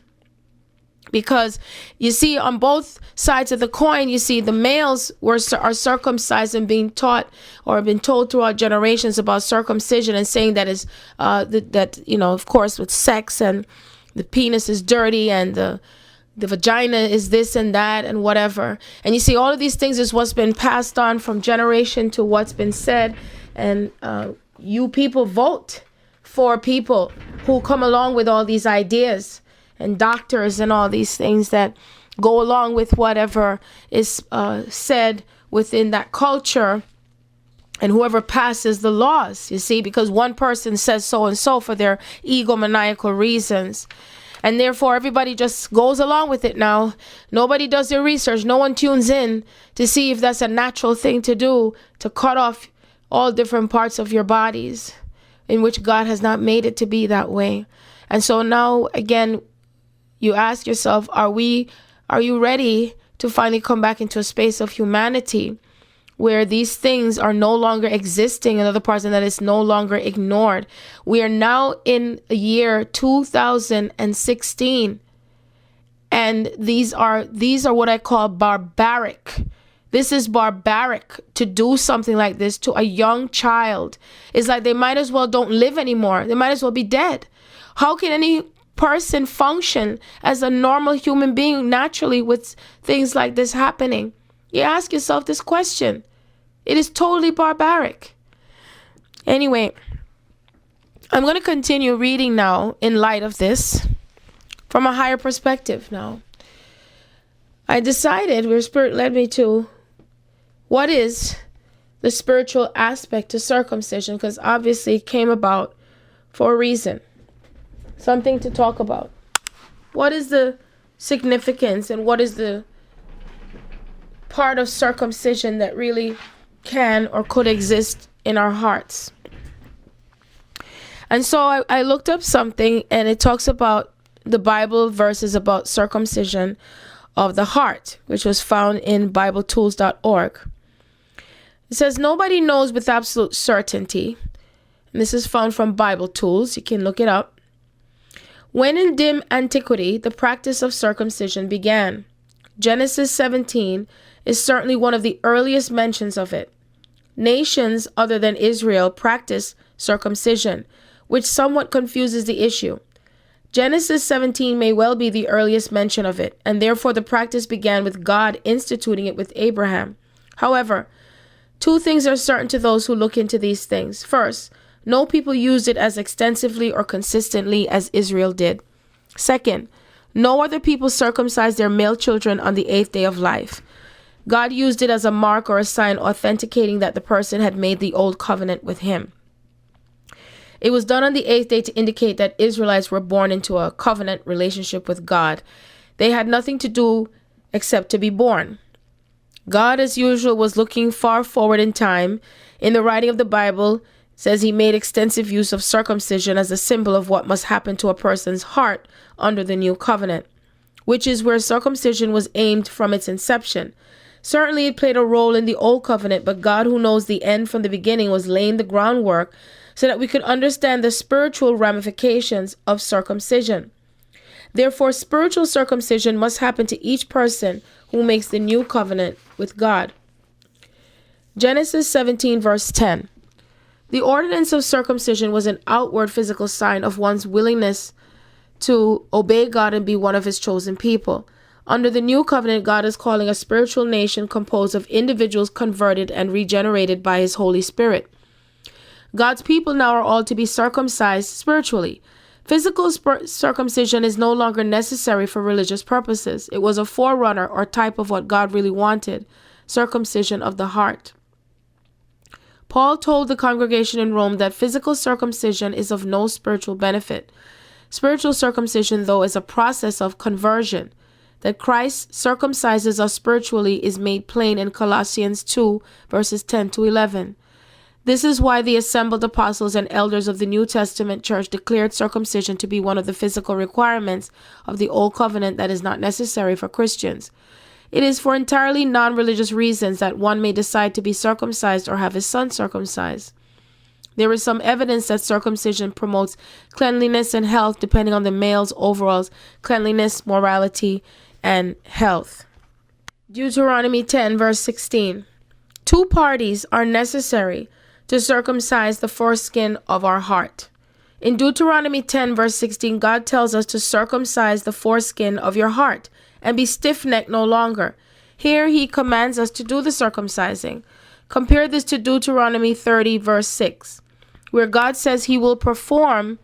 Because you see, on both sides of the coin, you see the males are circumcised and being taught or been told throughout generations about circumcision and saying that is of course, with sex and the penis is dirty and the vagina is this and that and whatever. And you see, all of these things is what's been passed on from generation to what's been said. And you people vote for people who come along with all these ideas, and doctors and all these things that go along with whatever is said within that culture, and whoever passes the laws, you see, because one person says so and so for their egomaniacal reasons. And therefore, everybody just goes along with it now. Nobody does their research. No one tunes in to see if that's a natural thing to do, to cut off all different parts of your bodies, in which God has not made it to be that way. And so now, again, you ask yourself, are you ready to finally come back into a space of humanity where these things are no longer existing in other parts and that it's no longer ignored? We are now in the year 2016, and these are what I call barbaric This is barbaric to do something like this to a young child. It's like they might as well don't live anymore. They might as well be dead. How can any person function as a normal human being naturally with things like this happening? You ask yourself this question. It is totally barbaric. Anyway, I'm going to continue reading now in light of this from a higher perspective now. I decided, where Spirit led me to, what is the spiritual aspect to circumcision? Because obviously it came about for a reason. Something to talk about. What is the significance and what is the part of circumcision that really can or could exist in our hearts? And so I looked up something, and it talks about the Bible verses about circumcision of the heart, which was found in BibleTools.org. It says, nobody knows with absolute certainty, and this is found from Bible Tools, you can look it up, when in dim antiquity the practice of circumcision began. Genesis 17 is certainly one of the earliest mentions of it. Nations other than Israel practice circumcision, which somewhat confuses the issue. Genesis 17 may well be the earliest mention of it, and therefore the practice began with God instituting it with Abraham. However, two things are certain to those who look into these things. First, no people used it as extensively or consistently as Israel did. Second, no other people circumcised their male children on the 8th day of life. God used it as a mark or a sign authenticating that the person had made the old covenant with him. It was done on the 8th day to indicate that Israelites were born into a covenant relationship with God. They had nothing to do except to be born. God, as usual, was looking far forward in time. In the writing of the Bible, it says he made extensive use of circumcision as a symbol of what must happen to a person's heart under the new covenant, which is where circumcision was aimed from its inception. Certainly it played a role in the old covenant, but God, who knows the end from the beginning, was laying the groundwork so that we could understand the spiritual ramifications of circumcision. Therefore, spiritual circumcision must happen to each person who makes the new covenant with God. Genesis 17 verse 10. The ordinance of circumcision was an outward physical sign of one's willingness to obey God and be one of his chosen people. Under the new covenant, God is calling a spiritual nation composed of individuals converted and regenerated by his Holy Spirit. God's people now are all to be circumcised spiritually. Physical circumcision is no longer necessary for religious purposes. It was a forerunner or type of what God really wanted, circumcision of the heart. Paul told the congregation in Rome that physical circumcision is of no spiritual benefit. Spiritual circumcision, though, is a process of conversion. That Christ circumcises us spiritually is made plain in Colossians 2, verses 10 to 11. This is why the assembled apostles and elders of the New Testament church declared circumcision to be one of the physical requirements of the Old Covenant that is not necessary for Christians. It is for entirely non-religious reasons that one may decide to be circumcised or have his son circumcised. There is some evidence that circumcision promotes cleanliness and health depending on the male's overall cleanliness, morality, and health. Deuteronomy 10, verse 16. 2 parties are necessary to circumcise the foreskin of our heart. In Deuteronomy 10, verse 16, God tells us to circumcise the foreskin of your heart and be stiff-necked no longer. Here he commands us to do the circumcising. Compare this to Deuteronomy 30, verse 6, where God says he will perform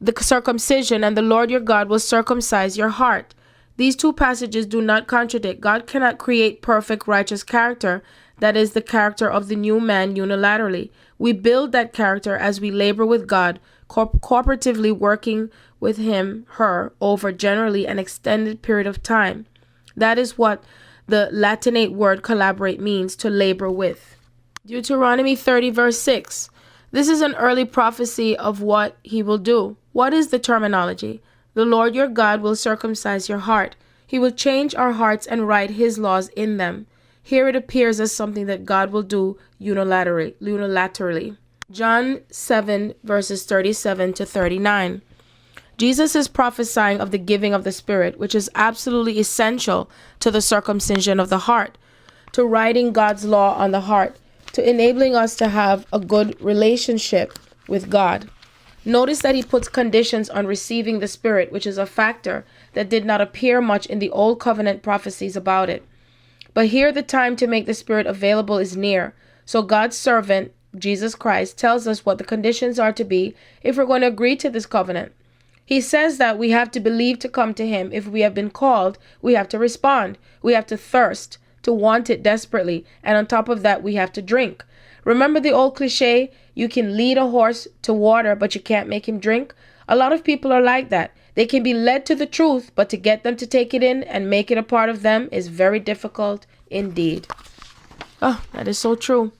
the circumcision and the Lord your God will circumcise your heart. These two passages do not contradict. God cannot create perfect righteous character, that is the character of the new man, unilaterally. We build that character as we labor with God, cooperatively working with him, her, over generally an extended period of time. That is what the Latinate word collaborate means, to labor with. Deuteronomy 30, verse 6. This is an early prophecy of what he will do. What is the terminology? The Lord your God will circumcise your heart. He will change our hearts and write his laws in them. Here it appears as something that God will do unilaterally. John 7, verses 37 to 39. Jesus is prophesying of the giving of the Spirit, which is absolutely essential to the circumcision of the heart. to writing God's law on the heart, to enabling us to have a good relationship with God. Notice that he puts conditions on receiving the Spirit, which is a factor that did not appear much in the Old Covenant prophecies about it. But here the time to make the Spirit available is near. So God's servant, Jesus Christ, tells us what the conditions are to be if we're going to agree to this covenant. He says that we have to believe to come to him. If we have been called, we have to respond. We have to thirst, to want it desperately. And on top of that, we have to drink. Remember the old cliche, you can lead a horse to water, but you can't make him drink? A lot of people are like that. They can be led to the truth, but to get them to take it in and make it a part of them is very difficult indeed. Oh, that is so true.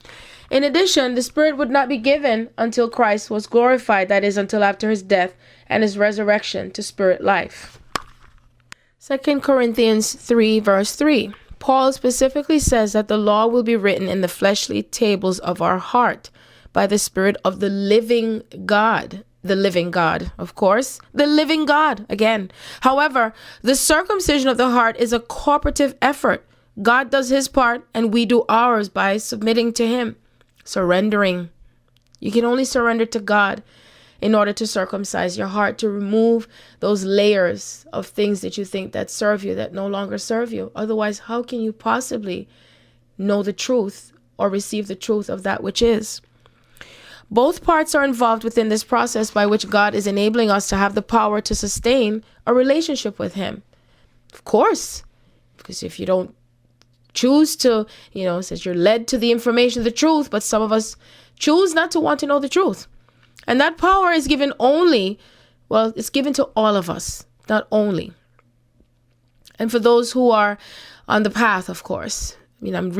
In addition, the Spirit would not be given until Christ was glorified, that is, until after his death and his resurrection to spirit life. 2 Corinthians 3 verse 3. Paul specifically says that the law will be written in the fleshly tables of our heart by the Spirit of the living God. The living God, of course. The living God, again. However, the circumcision of the heart is a cooperative effort. God does his part and we do ours by submitting to him. Surrendering. You can only surrender to God in order to circumcise your heart, to remove those layers of things that you think that serve you that no longer serve you. Otherwise, how can you possibly know the truth or receive the truth of that which is? Both parts are involved within this process by which God is enabling us to have the power to sustain a relationship with him. Of course, because if you don't choose to, it says you're led to the information, the truth, but some of us choose not to want to know the truth. And that power is given only, it's given to all of us, not only. And for those who are on the path, of course, I'm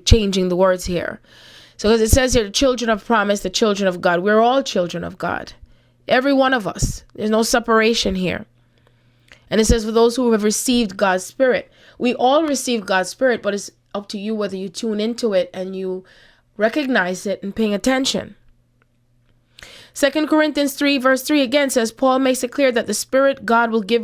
changing the words here. So as it says here, the children of promise, the children of God, we're all children of God. Every one of us. There's no separation here. And it says for those who have received God's Spirit, we all receive God's Spirit, but it's up to you whether you tune into it and you recognize it and paying attention. 2 Corinthians 3 verse 3 again says, Paul makes it clear that the Spirit God will be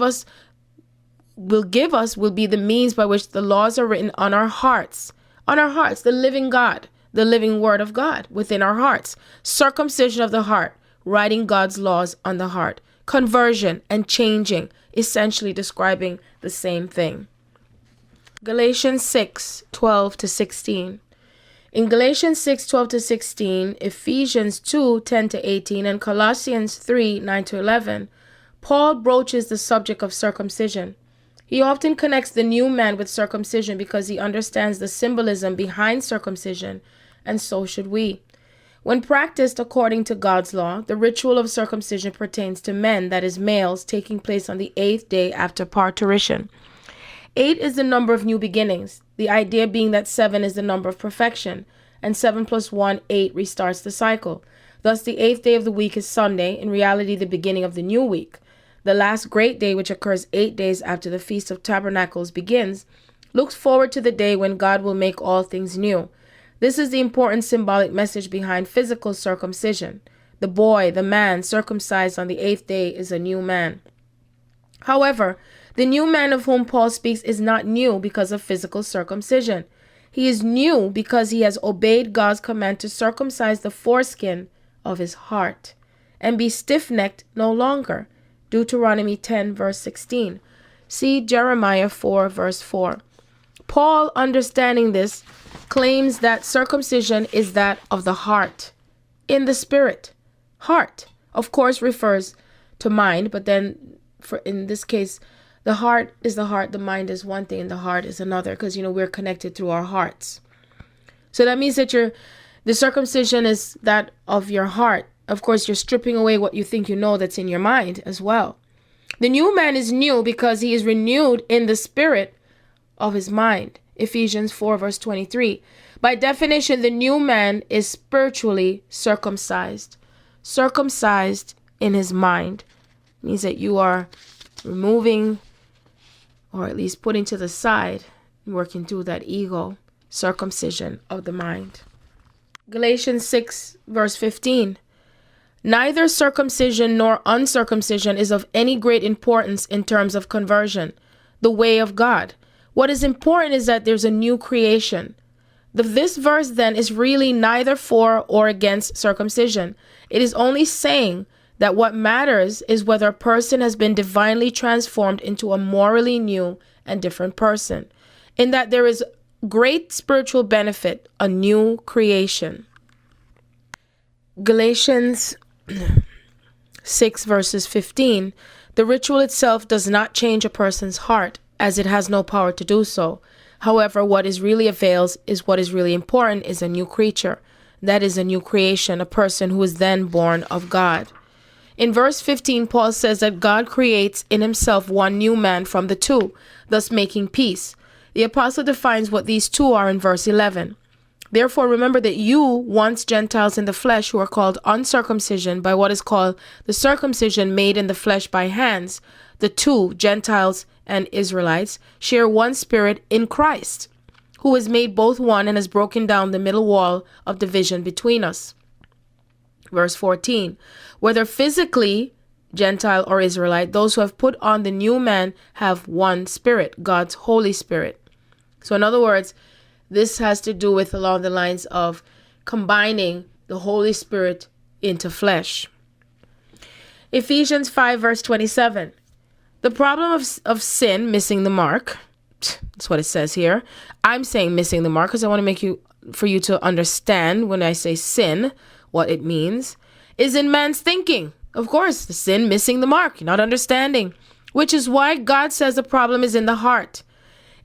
the means by which the laws are written on our hearts. On our hearts, the living God, the living word of God within our hearts. Circumcision of the heart, writing God's laws on the heart. Conversion and changing, essentially describing the same thing. Galatians 6:12-16. In Galatians 6:12-16, Ephesians 2:10-18, and Colossians 3:9-11, Paul broaches the subject of circumcision. He often connects the new man with circumcision because he understands the symbolism behind circumcision, and so should we. When practiced according to God's law, the ritual of circumcision pertains to men, that is, males, taking place on the 8th day after parturition. 8 is the number of new beginnings, the idea being that 7 is the number of perfection, and 7 + 1, 8 restarts the cycle. Thus, the 8th day of the week is Sunday, in reality the beginning of the new week. The last great day, which occurs 8 days after the Feast of Tabernacles begins, looks forward to the day when God will make all things new. This is the important symbolic message behind physical circumcision. The boy, the man, circumcised on the 8th day is a new man. However, the new man of whom Paul speaks is not new because of physical circumcision. He is new because he has obeyed God's command to circumcise the foreskin of his heart and be stiff-necked no longer. Deuteronomy 10 verse 16. See Jeremiah 4 verse 4. Paul, understanding this, claims that circumcision is that of the heart, in the spirit. Heart, of course, refers to mind, but then in this case, the heart is the heart, the mind is one thing, and the heart is another, because, we're connected through our hearts. So that means that the circumcision is that of your heart. Of course, you're stripping away what you think you know that's in your mind as well. The new man is new because he is renewed in the spirit of his mind. Ephesians 4 verse 23. By definition, the new man is spiritually circumcised. Circumcised in his mind. It means that you are removing, or at least putting to the side, working through that ego, circumcision of the mind. Galatians 6 verse 15. Neither circumcision nor uncircumcision is of any great importance in terms of conversion, the way of God. What is important is that there's a new creation. This verse then is really neither for or against circumcision. It is only saying that what matters is whether a person has been divinely transformed into a morally new and different person, in that there is great spiritual benefit, a new creation. Galatians 6 verses 15, the ritual itself does not change a person's heart, as it has no power to do so. However, what is really avails is what is really important is a new creature. That is a new creation, a person who is then born of God. In verse 15, Paul says that God creates in himself one new man from the two, thus making peace. The apostle defines what these two are in verse 11. Therefore, remember that you, once Gentiles in the flesh, who are called uncircumcision by what is called the circumcision made in the flesh by hands, the two, Gentiles and Israelites, share one spirit in Christ, who has made both one and has broken down the middle wall of division between us. Verse 14, whether physically Gentile or Israelite, those who have put on the new man have one spirit, God's Holy Spirit. So in other words, this has to do with along the lines of combining the Holy Spirit into flesh. Ephesians 5 verse 27. The problem of sin, missing the mark, that's what it says here. I'm saying missing the mark because I want to make for you to understand when I say sin, what it means, is in man's thinking. Of course, the sin, missing the mark, not understanding, which is why God says the problem is in the heart,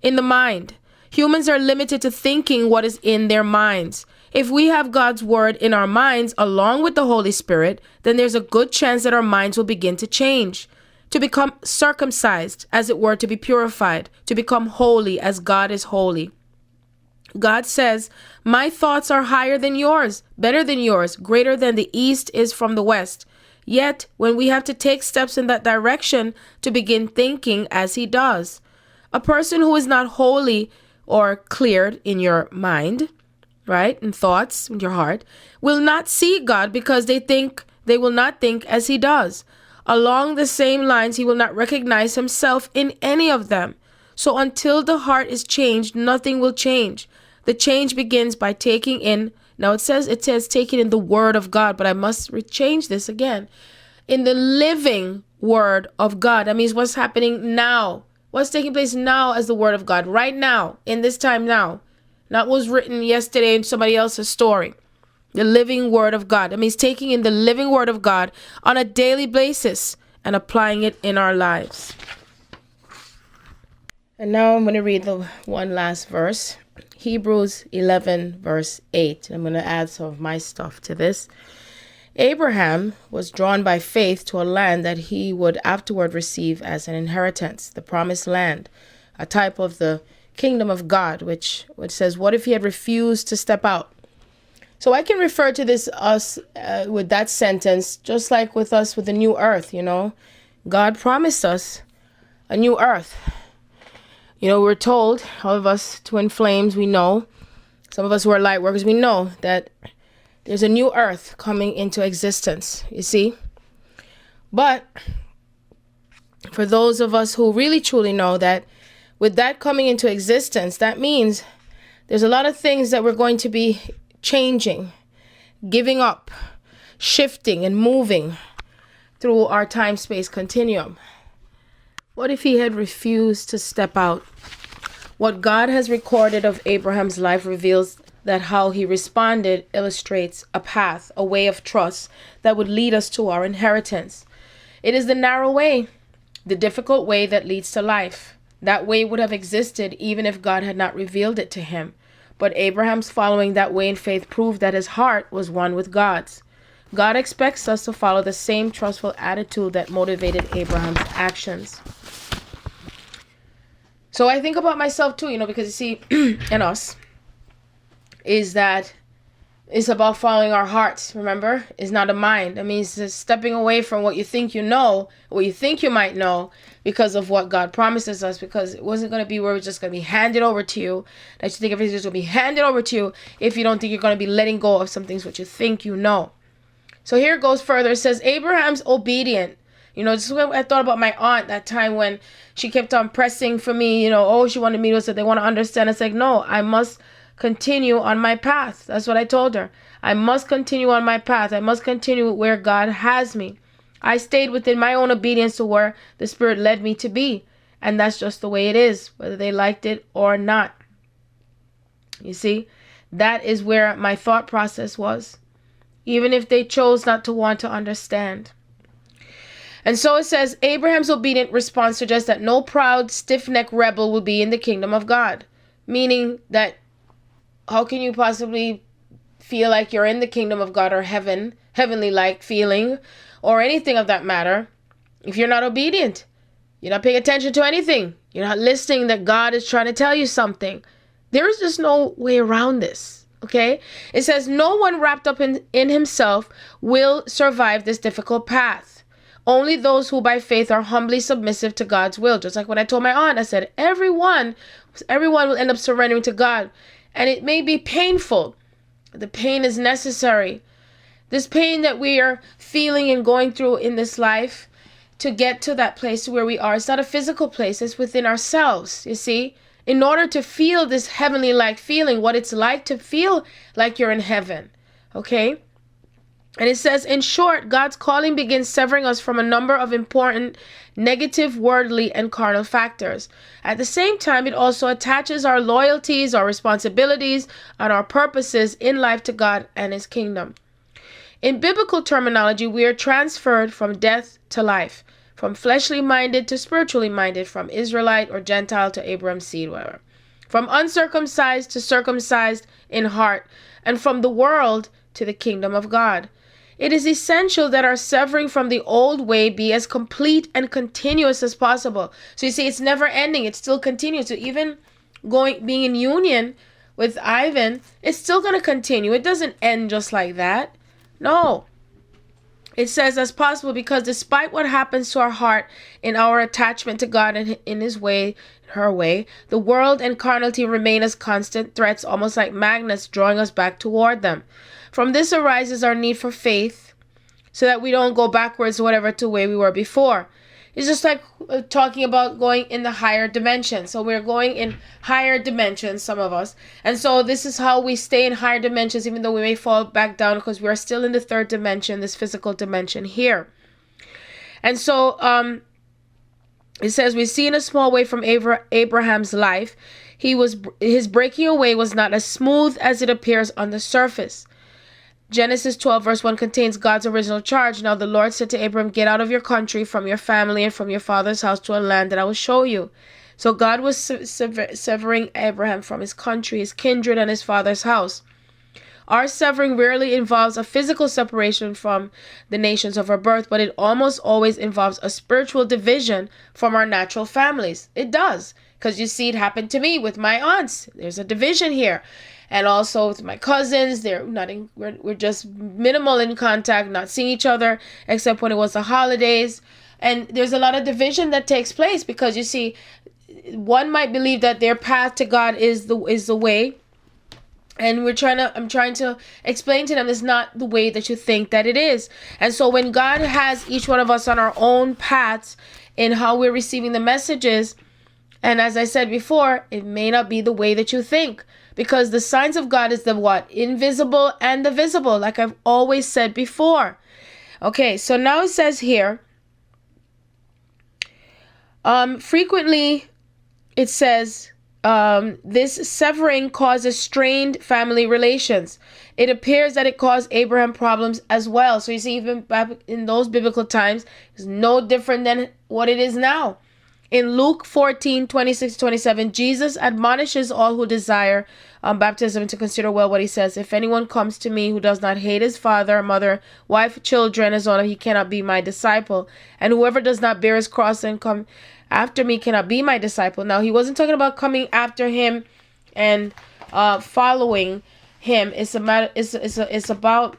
in the mind. Humans are limited to thinking what is in their minds. If we have God's word in our minds along with the Holy Spirit, then there's a good chance that our minds will begin to change, to become circumcised, as it were, to be purified, to become holy as God is holy. God says, my thoughts are higher than yours, better than yours, greater than the east is from the west. Yet, when we have to take steps in that direction to begin thinking as he does, a person who is not holy or cleared in your mind, right, in thoughts, in your heart, will not see God because they will not think as he does. Along the same lines, he will not recognize himself in any of them. So until the heart is changed, nothing will change. The change begins by taking in, now it says taking in the word of God, but I must change this again. In the living word of God. That means what's happening now. What's taking place now as the word of God, right now, in this time now. Not what was written yesterday in somebody else's story. The living word of God. That means taking in the living word of God on a daily basis and applying it in our lives. And now I'm going to read the one last verse. Hebrews 11 verse 8. I'm going to add some of my stuff to this. Abraham was drawn by faith to a land that he would afterward receive as an inheritance, the promised land, a type of the kingdom of God, which says, what if he had refused to step out? So I can refer to this with that sentence, just like with us with the new earth, God promised us a new earth. We're told, all of us twin flames, we know, some of us who are light workers, we know that there's a new earth coming into existence, you see. But for those of us who really truly know that with that coming into existence, that means there's a lot of things that we're going to be changing, giving up, shifting and moving through our time-space continuum. What if he had refused to step out? What God has recorded of Abraham's life reveals that how he responded illustrates a path, a way of trust that would lead us to our inheritance. It is the narrow way, the difficult way that leads to life. That way would have existed even if God had not revealed it to him. But Abraham's following that way in faith proved that his heart was one with God's. God expects us to follow the same trustful attitude that motivated Abraham's actions. So I think about myself too, because you see, and us, is that it's about following our hearts, remember? It's not a mind. That means just stepping away from what you think you know, what you think you might know, because of what God promises us, because it wasn't going to be where it's just going to be handed over to you, that you think everything's just going to be handed over to you if you don't think you're going to be letting go of some things which you think you know. So here it goes further. It says, Abraham's obedient. Just when I thought about my aunt that time when she kept on pressing for me, oh, she wanted me to say they want to understand. It's like, no, I must continue on my path. That's what I told her. I must continue on my path. I must continue where God has me. I stayed within my own obedience to where the Spirit led me to be. And that's just the way it is, whether they liked it or not. You see, that is where my thought process was, even if they chose not to want to understand. And so it says, Abraham's obedient response suggests that no proud, stiff-necked rebel will be in the kingdom of God. Meaning that how can you possibly feel like you're in the kingdom of God or heavenly-like feeling, or anything of that matter, if you're not obedient? You're not paying attention to anything. You're not listening that God is trying to tell you something. There is just no way around this, okay? It says, no one wrapped up in himself will survive this difficult path. Only those who by faith are humbly submissive to God's will. Just like when I told my aunt, I said, everyone will end up surrendering to God. And it may be painful. The pain is necessary. This pain that we are feeling and going through in this life to get to that place where we are, it's not a physical place, it's within ourselves, you see? In order to feel this heavenly-like feeling, what it's like to feel like you're in heaven, okay? And it says, in short, God's calling begins severing us from a number of important negative, worldly, and carnal factors. At the same time, it also attaches our loyalties, our responsibilities, and our purposes in life to God and His kingdom. In biblical terminology, we are transferred from death to life, from fleshly minded to spiritually minded, from Israelite or Gentile to Abraham's seed, whatever. From uncircumcised to circumcised in heart, and from the world to the kingdom of God. It is essential that our severing from the old way be as complete and continuous as possible. So you see, it's never ending. It still continues. So even being in union with Ivan, it's still going to continue. It doesn't end just like that. No. It says as possible, because despite what happens to our heart in our attachment to God and in His way, her way, the world and carnality remain as constant threats, almost like magnets drawing us back toward them. From this arises our need for faith, so that we don't go backwards, whatever, to the way we were before. It's just like talking about going in the higher dimension. So we're going in higher dimensions, some of us. And so this is how we stay in higher dimensions, even though we may fall back down, because we are still in the third dimension, this physical dimension here. And so it says, we see in a small way from Abraham's life, his breaking away was not as smooth as it appears on the surface. Genesis 12 verse 1 contains God's original charge. Now the Lord said to Abram, get out of your country, from your family, and from your father's house to a land that I will show you. So God was severing Abraham from his country, his kindred, and his father's house. Our severing rarely involves a physical separation from the nations of our birth, but it almost always involves a spiritual division from our natural families. It does, because you see it happen to me with my aunts. There's a division here. And also with my cousins, we're just minimal in contact, not seeing each other except when it was the holidays. And there's a lot of division that takes place, because you see, one might believe that their path to God is the way, and I'm trying to explain to them it's not the way that you think that it is. And so when God has each one of us on our own paths in how we're receiving the messages, and as I said before, it may not be the way that you think. Because the signs of God is the what? Invisible and the visible, like I've always said before. Okay, so now it says here, frequently it says, this severing causes strained family relations. It appears that it caused Abraham problems as well. So you see, even back in those biblical times, it's no different than what it is now. In Luke 14:26-27, Jesus admonishes all who desire baptism to consider well what He says. If anyone comes to me who does not hate his father, mother, wife, children, as honor, he cannot be my disciple. And whoever does not bear his cross and come after me cannot be my disciple. Now, He wasn't talking about coming after Him and following Him. It's about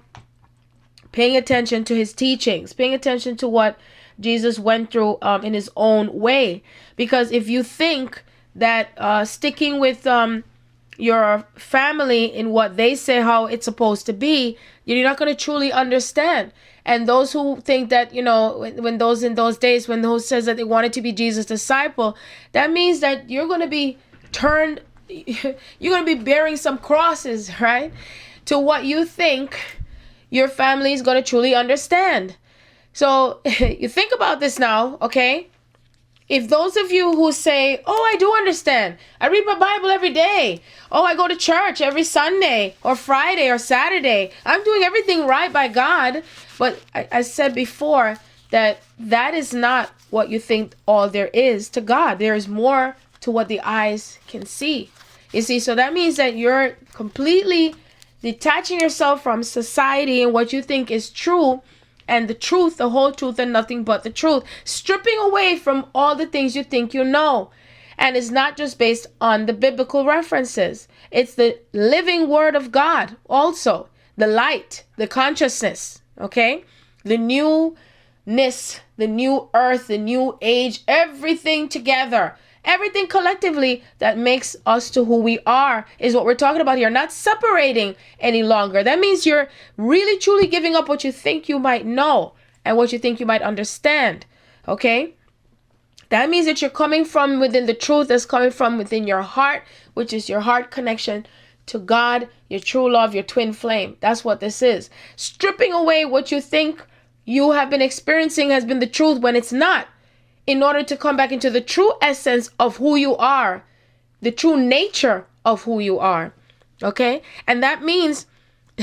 paying attention to His teachings, paying attention to what Jesus went through in His own way. Because if you think that sticking with your family in what they say how it's supposed to be, you're not going to truly understand. And those who think that, when those in those days, when those says that they wanted to be Jesus' disciple, that means that you're going to be turned, you're going to be bearing some crosses, right? To what you think your family is going to truly understand. So you think about this now, okay? If those of you who say, oh, I do understand. I read my Bible every day. Oh, I go to church every Sunday or Friday or Saturday. I'm doing everything right by God. But I said before that is not what you think all there is to God. There is more to what the eyes can see. You see, so that means that you're completely detaching yourself from society and what you think is true, and the truth, the whole truth, and nothing but the truth. Stripping away from all the things you think you know. And it's not just based on the biblical references. It's the living word of God also. The light, the consciousness, okay? The newness, the new earth, the new age, everything together. Everything collectively that makes us to who we are is what we're talking about here. Not separating any longer. That means you're really truly giving up what you think you might know and what you think you might understand. Okay? That means that you're coming from within the truth that's coming from within your heart, which is your heart connection to God, your true love, your twin flame. That's what this is. Stripping away what you think you have been experiencing has been the truth when it's not, in order to come back into the true essence of who you are, the true nature of who you are. Okay? And that means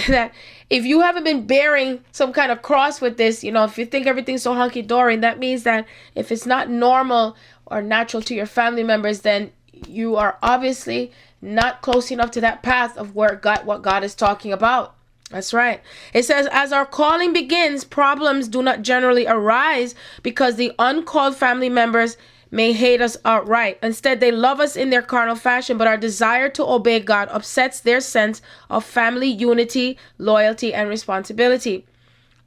that if you haven't been bearing some kind of cross with this, if you think everything's so hunky-dory, that means that if it's not normal or natural to your family members, then you are obviously not close enough to that path of what God is talking about. That's right. It says, as our calling begins, problems do not generally arise because the uncalled family members may hate us outright. Instead, they love us in their carnal fashion, but our desire to obey God upsets their sense of family unity, loyalty, and responsibility.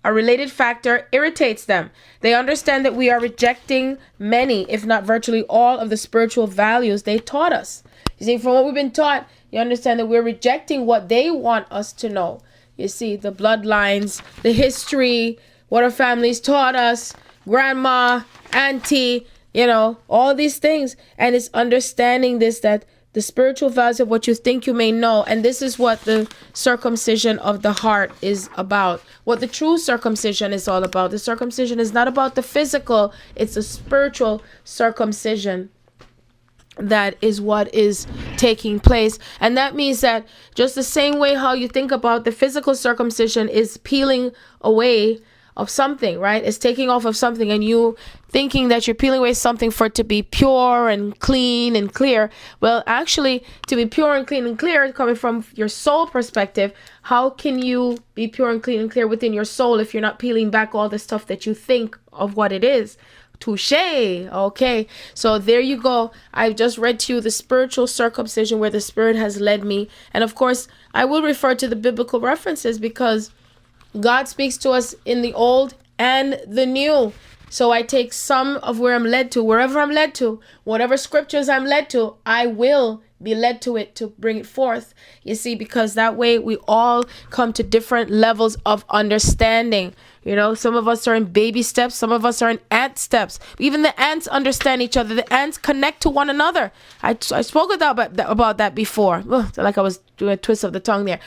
A related factor irritates them. They understand that we are rejecting many, if not virtually all, of the spiritual values they taught us. You see, from what we've been taught, you understand that we're rejecting what they want us to know. You see, the bloodlines, the history, what our families taught us, grandma, auntie, all these things. And it's understanding this, that the spiritual values of what you think you may know. And this is what the circumcision of the heart is about. What the true circumcision is all about. The circumcision is not about the physical. It's a spiritual circumcision. That is what is taking place. And that means that just the same way how you think about the physical circumcision is peeling away of something, right? It's taking off of something, and you thinking that you're peeling away something for it to be pure and clean and clear. Well, actually, to be pure and clean and clear, coming from your soul perspective, how can you be pure and clean and clear within your soul if you're not peeling back all the stuff that you think of what it is? Touche. Okay, so there you go. I've just read to you the spiritual circumcision where the Spirit has led me. And of course, I will refer to the biblical references because God speaks to us in the old and the new. So I take some of where I'm led to, wherever I'm led to, whatever scriptures I'm led to, I will be led to it to bring it forth. You see, because that way we all come to different levels of understanding. Some of us are in baby steps. Some of us are in ant steps. Even the ants understand each other. The ants connect to one another. I spoke about that before. Ugh, like I was doing a twist of the tongue there.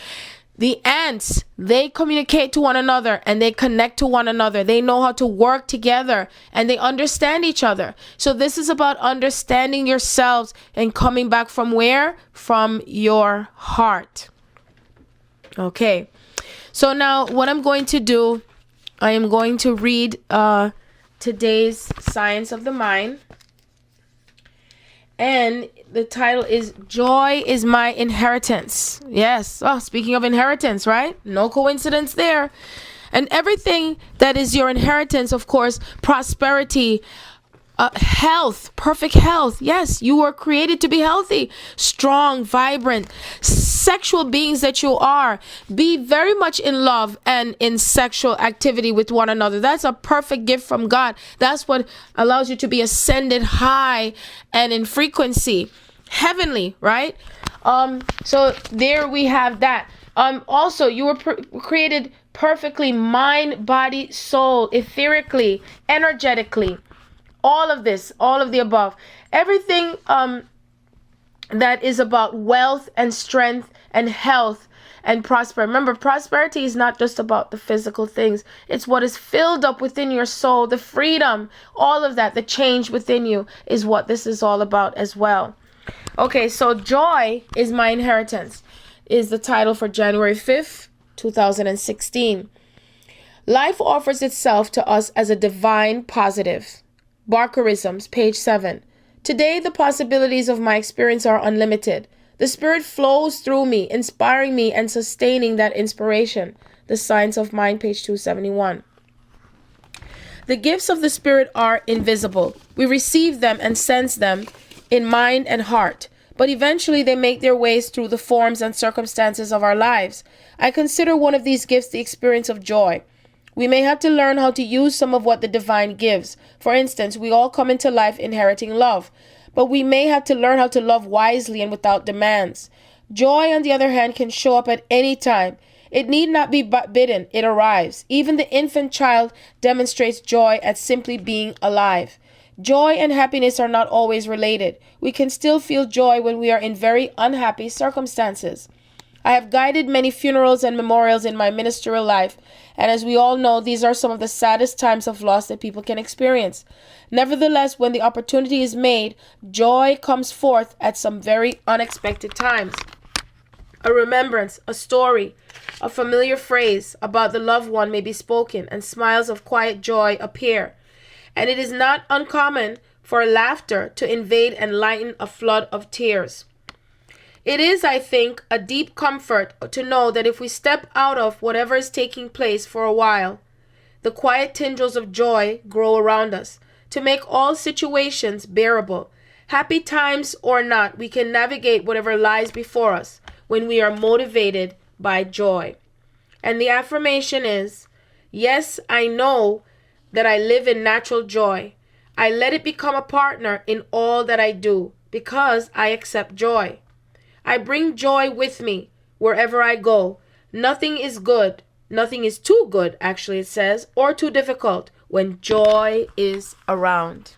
The ants, they communicate to one another and they connect to one another. They know how to work together and they understand each other. So this is about understanding yourselves and coming back from where? From your heart. Okay. So now what I'm going to do, I am going to read today's Science of the Mind. And the title is Joy is My Inheritance. Yes. Oh, speaking of inheritance, right? No coincidence there. And everything that is your inheritance, of course, prosperity, health, perfect health. Yes, you were created to be healthy, strong, vibrant, sexual beings that you are. Be very much in love and in sexual activity with one another. That's a perfect gift from God. That's what allows you to be ascended high and in frequency, heavenly, right? So there we have that. Also, you were created perfectly, mind, body, soul, etherically, energetically. All of this, all of the above. Everything that is about wealth and strength and health and prosperity. Remember, prosperity is not just about the physical things. It's what is filled up within your soul, the freedom, all of that, the change within you is what this is all about as well. Okay, so joy is my inheritance is the title for January 5th, 2016. Life offers itself to us as a divine positive. Barkerisms, page 7. Today, the possibilities of my experience are unlimited. The Spirit flows through me, inspiring me and sustaining that inspiration. The Science of Mind, page 271. The gifts of the Spirit are invisible. We receive them and sense them in mind and heart, but eventually they make their ways through the forms and circumstances of our lives. I consider one of these gifts the experience of joy. We may have to learn how to use some of what the divine gives. For instance, we all come into life inheriting love, but we may have to learn how to love wisely and without demands. Joy, on the other hand, can show up at any time. It need not be bidden, it arrives. Even the infant child demonstrates joy at simply being alive. Joy and happiness are not always related. We can still feel joy when we are in very unhappy circumstances. I have guided many funerals and memorials in my ministerial life, and as we all know, these are some of the saddest times of loss that people can experience. Nevertheless, when the opportunity is made, joy comes forth at some very unexpected times. A remembrance, a story, a familiar phrase about the loved one may be spoken, and smiles of quiet joy appear. And it is not uncommon for laughter to invade and lighten a flood of tears. It is, I think, a deep comfort to know that if we step out of whatever is taking place for a while, the quiet tendrils of joy grow around us to make all situations bearable. Happy times or not, we can navigate whatever lies before us when we are motivated by joy. And the affirmation is, yes, I know that I live in natural joy. I let it become a partner in all that I do because I accept joy. I bring joy with me wherever I go. Nothing is good. Nothing is too good, actually, it says, or too difficult when joy is around.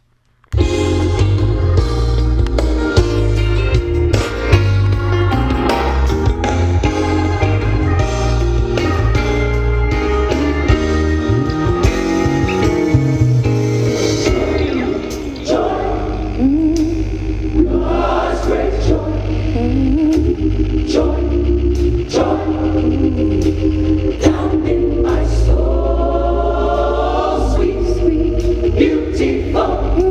Beautiful.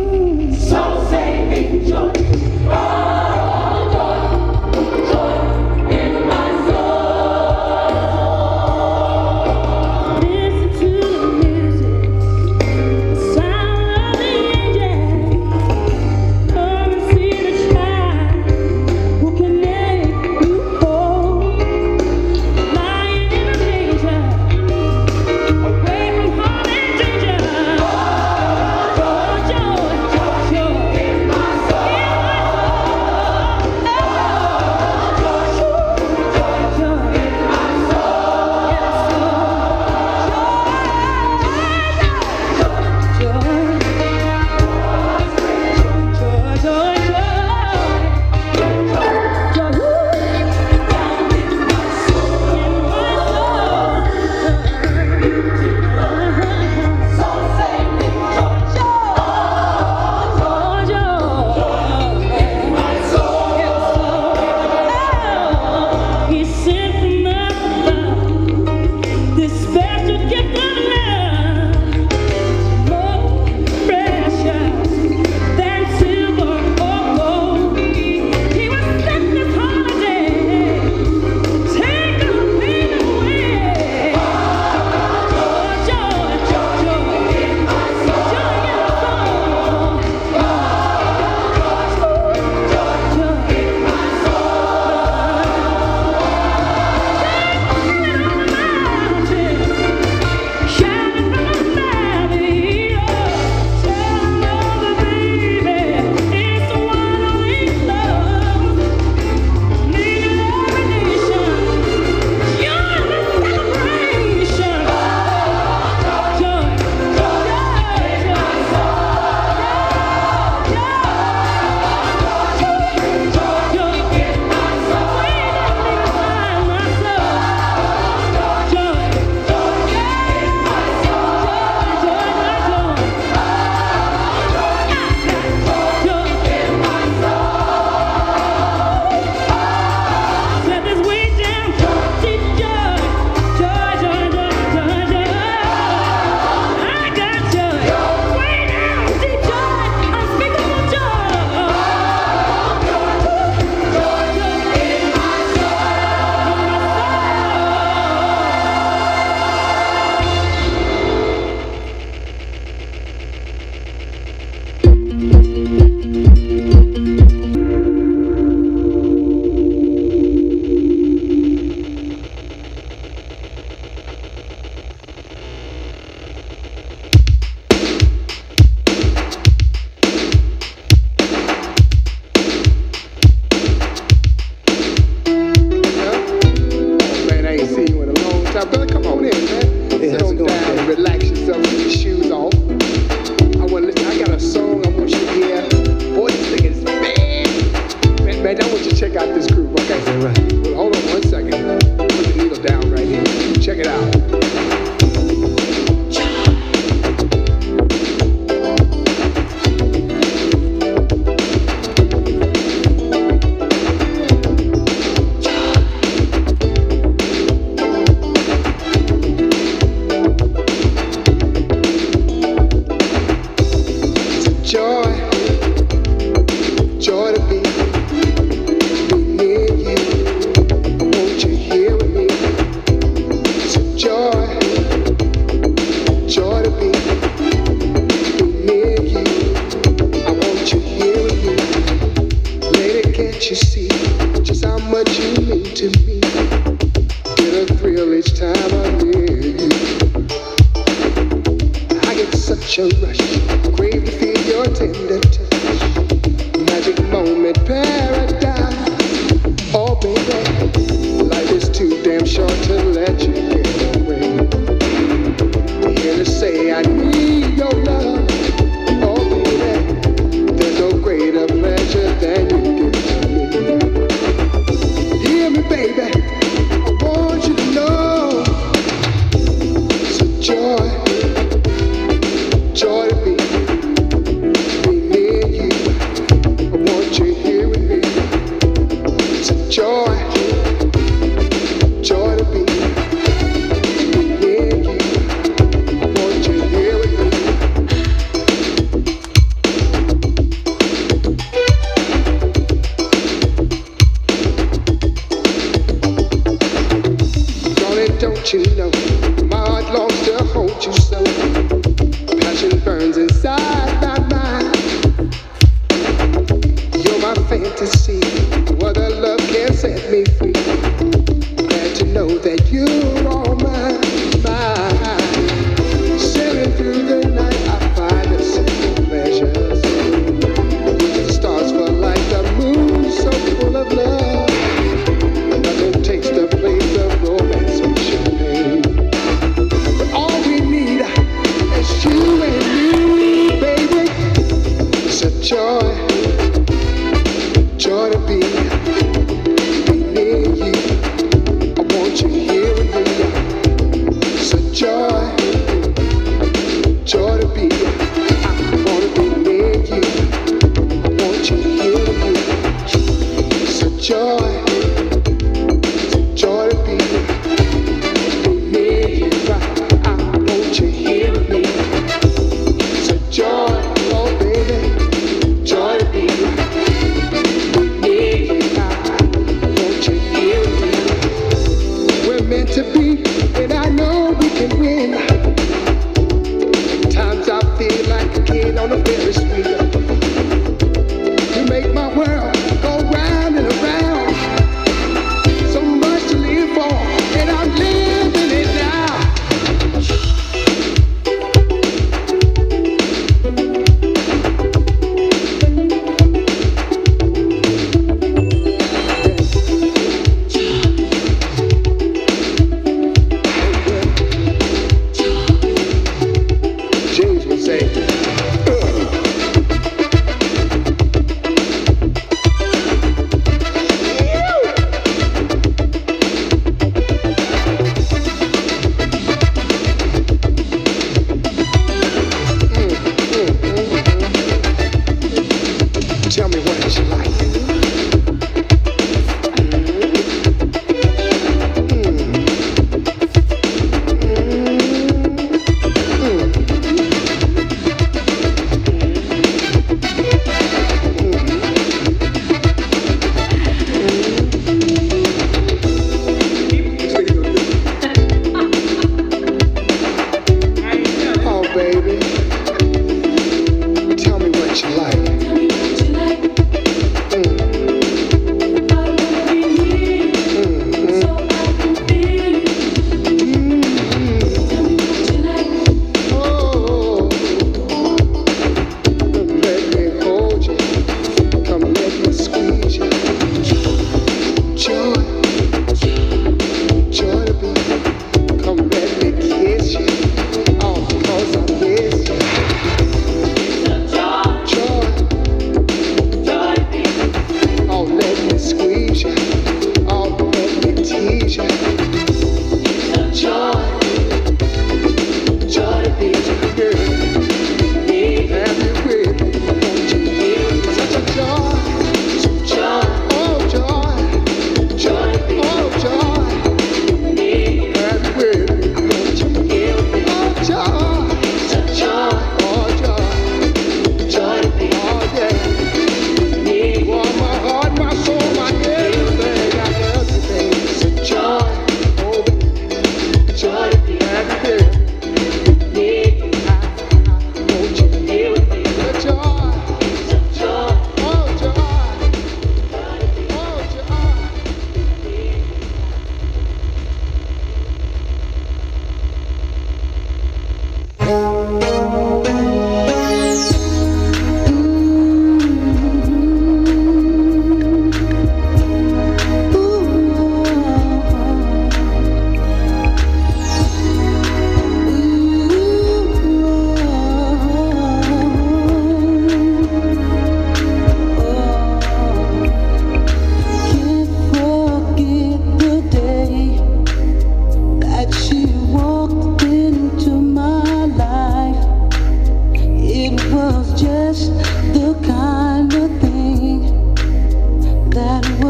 right now I want you to check out this group. Okay, well, hold on 1 second. Put the needle down right here. Check it out.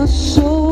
your soul.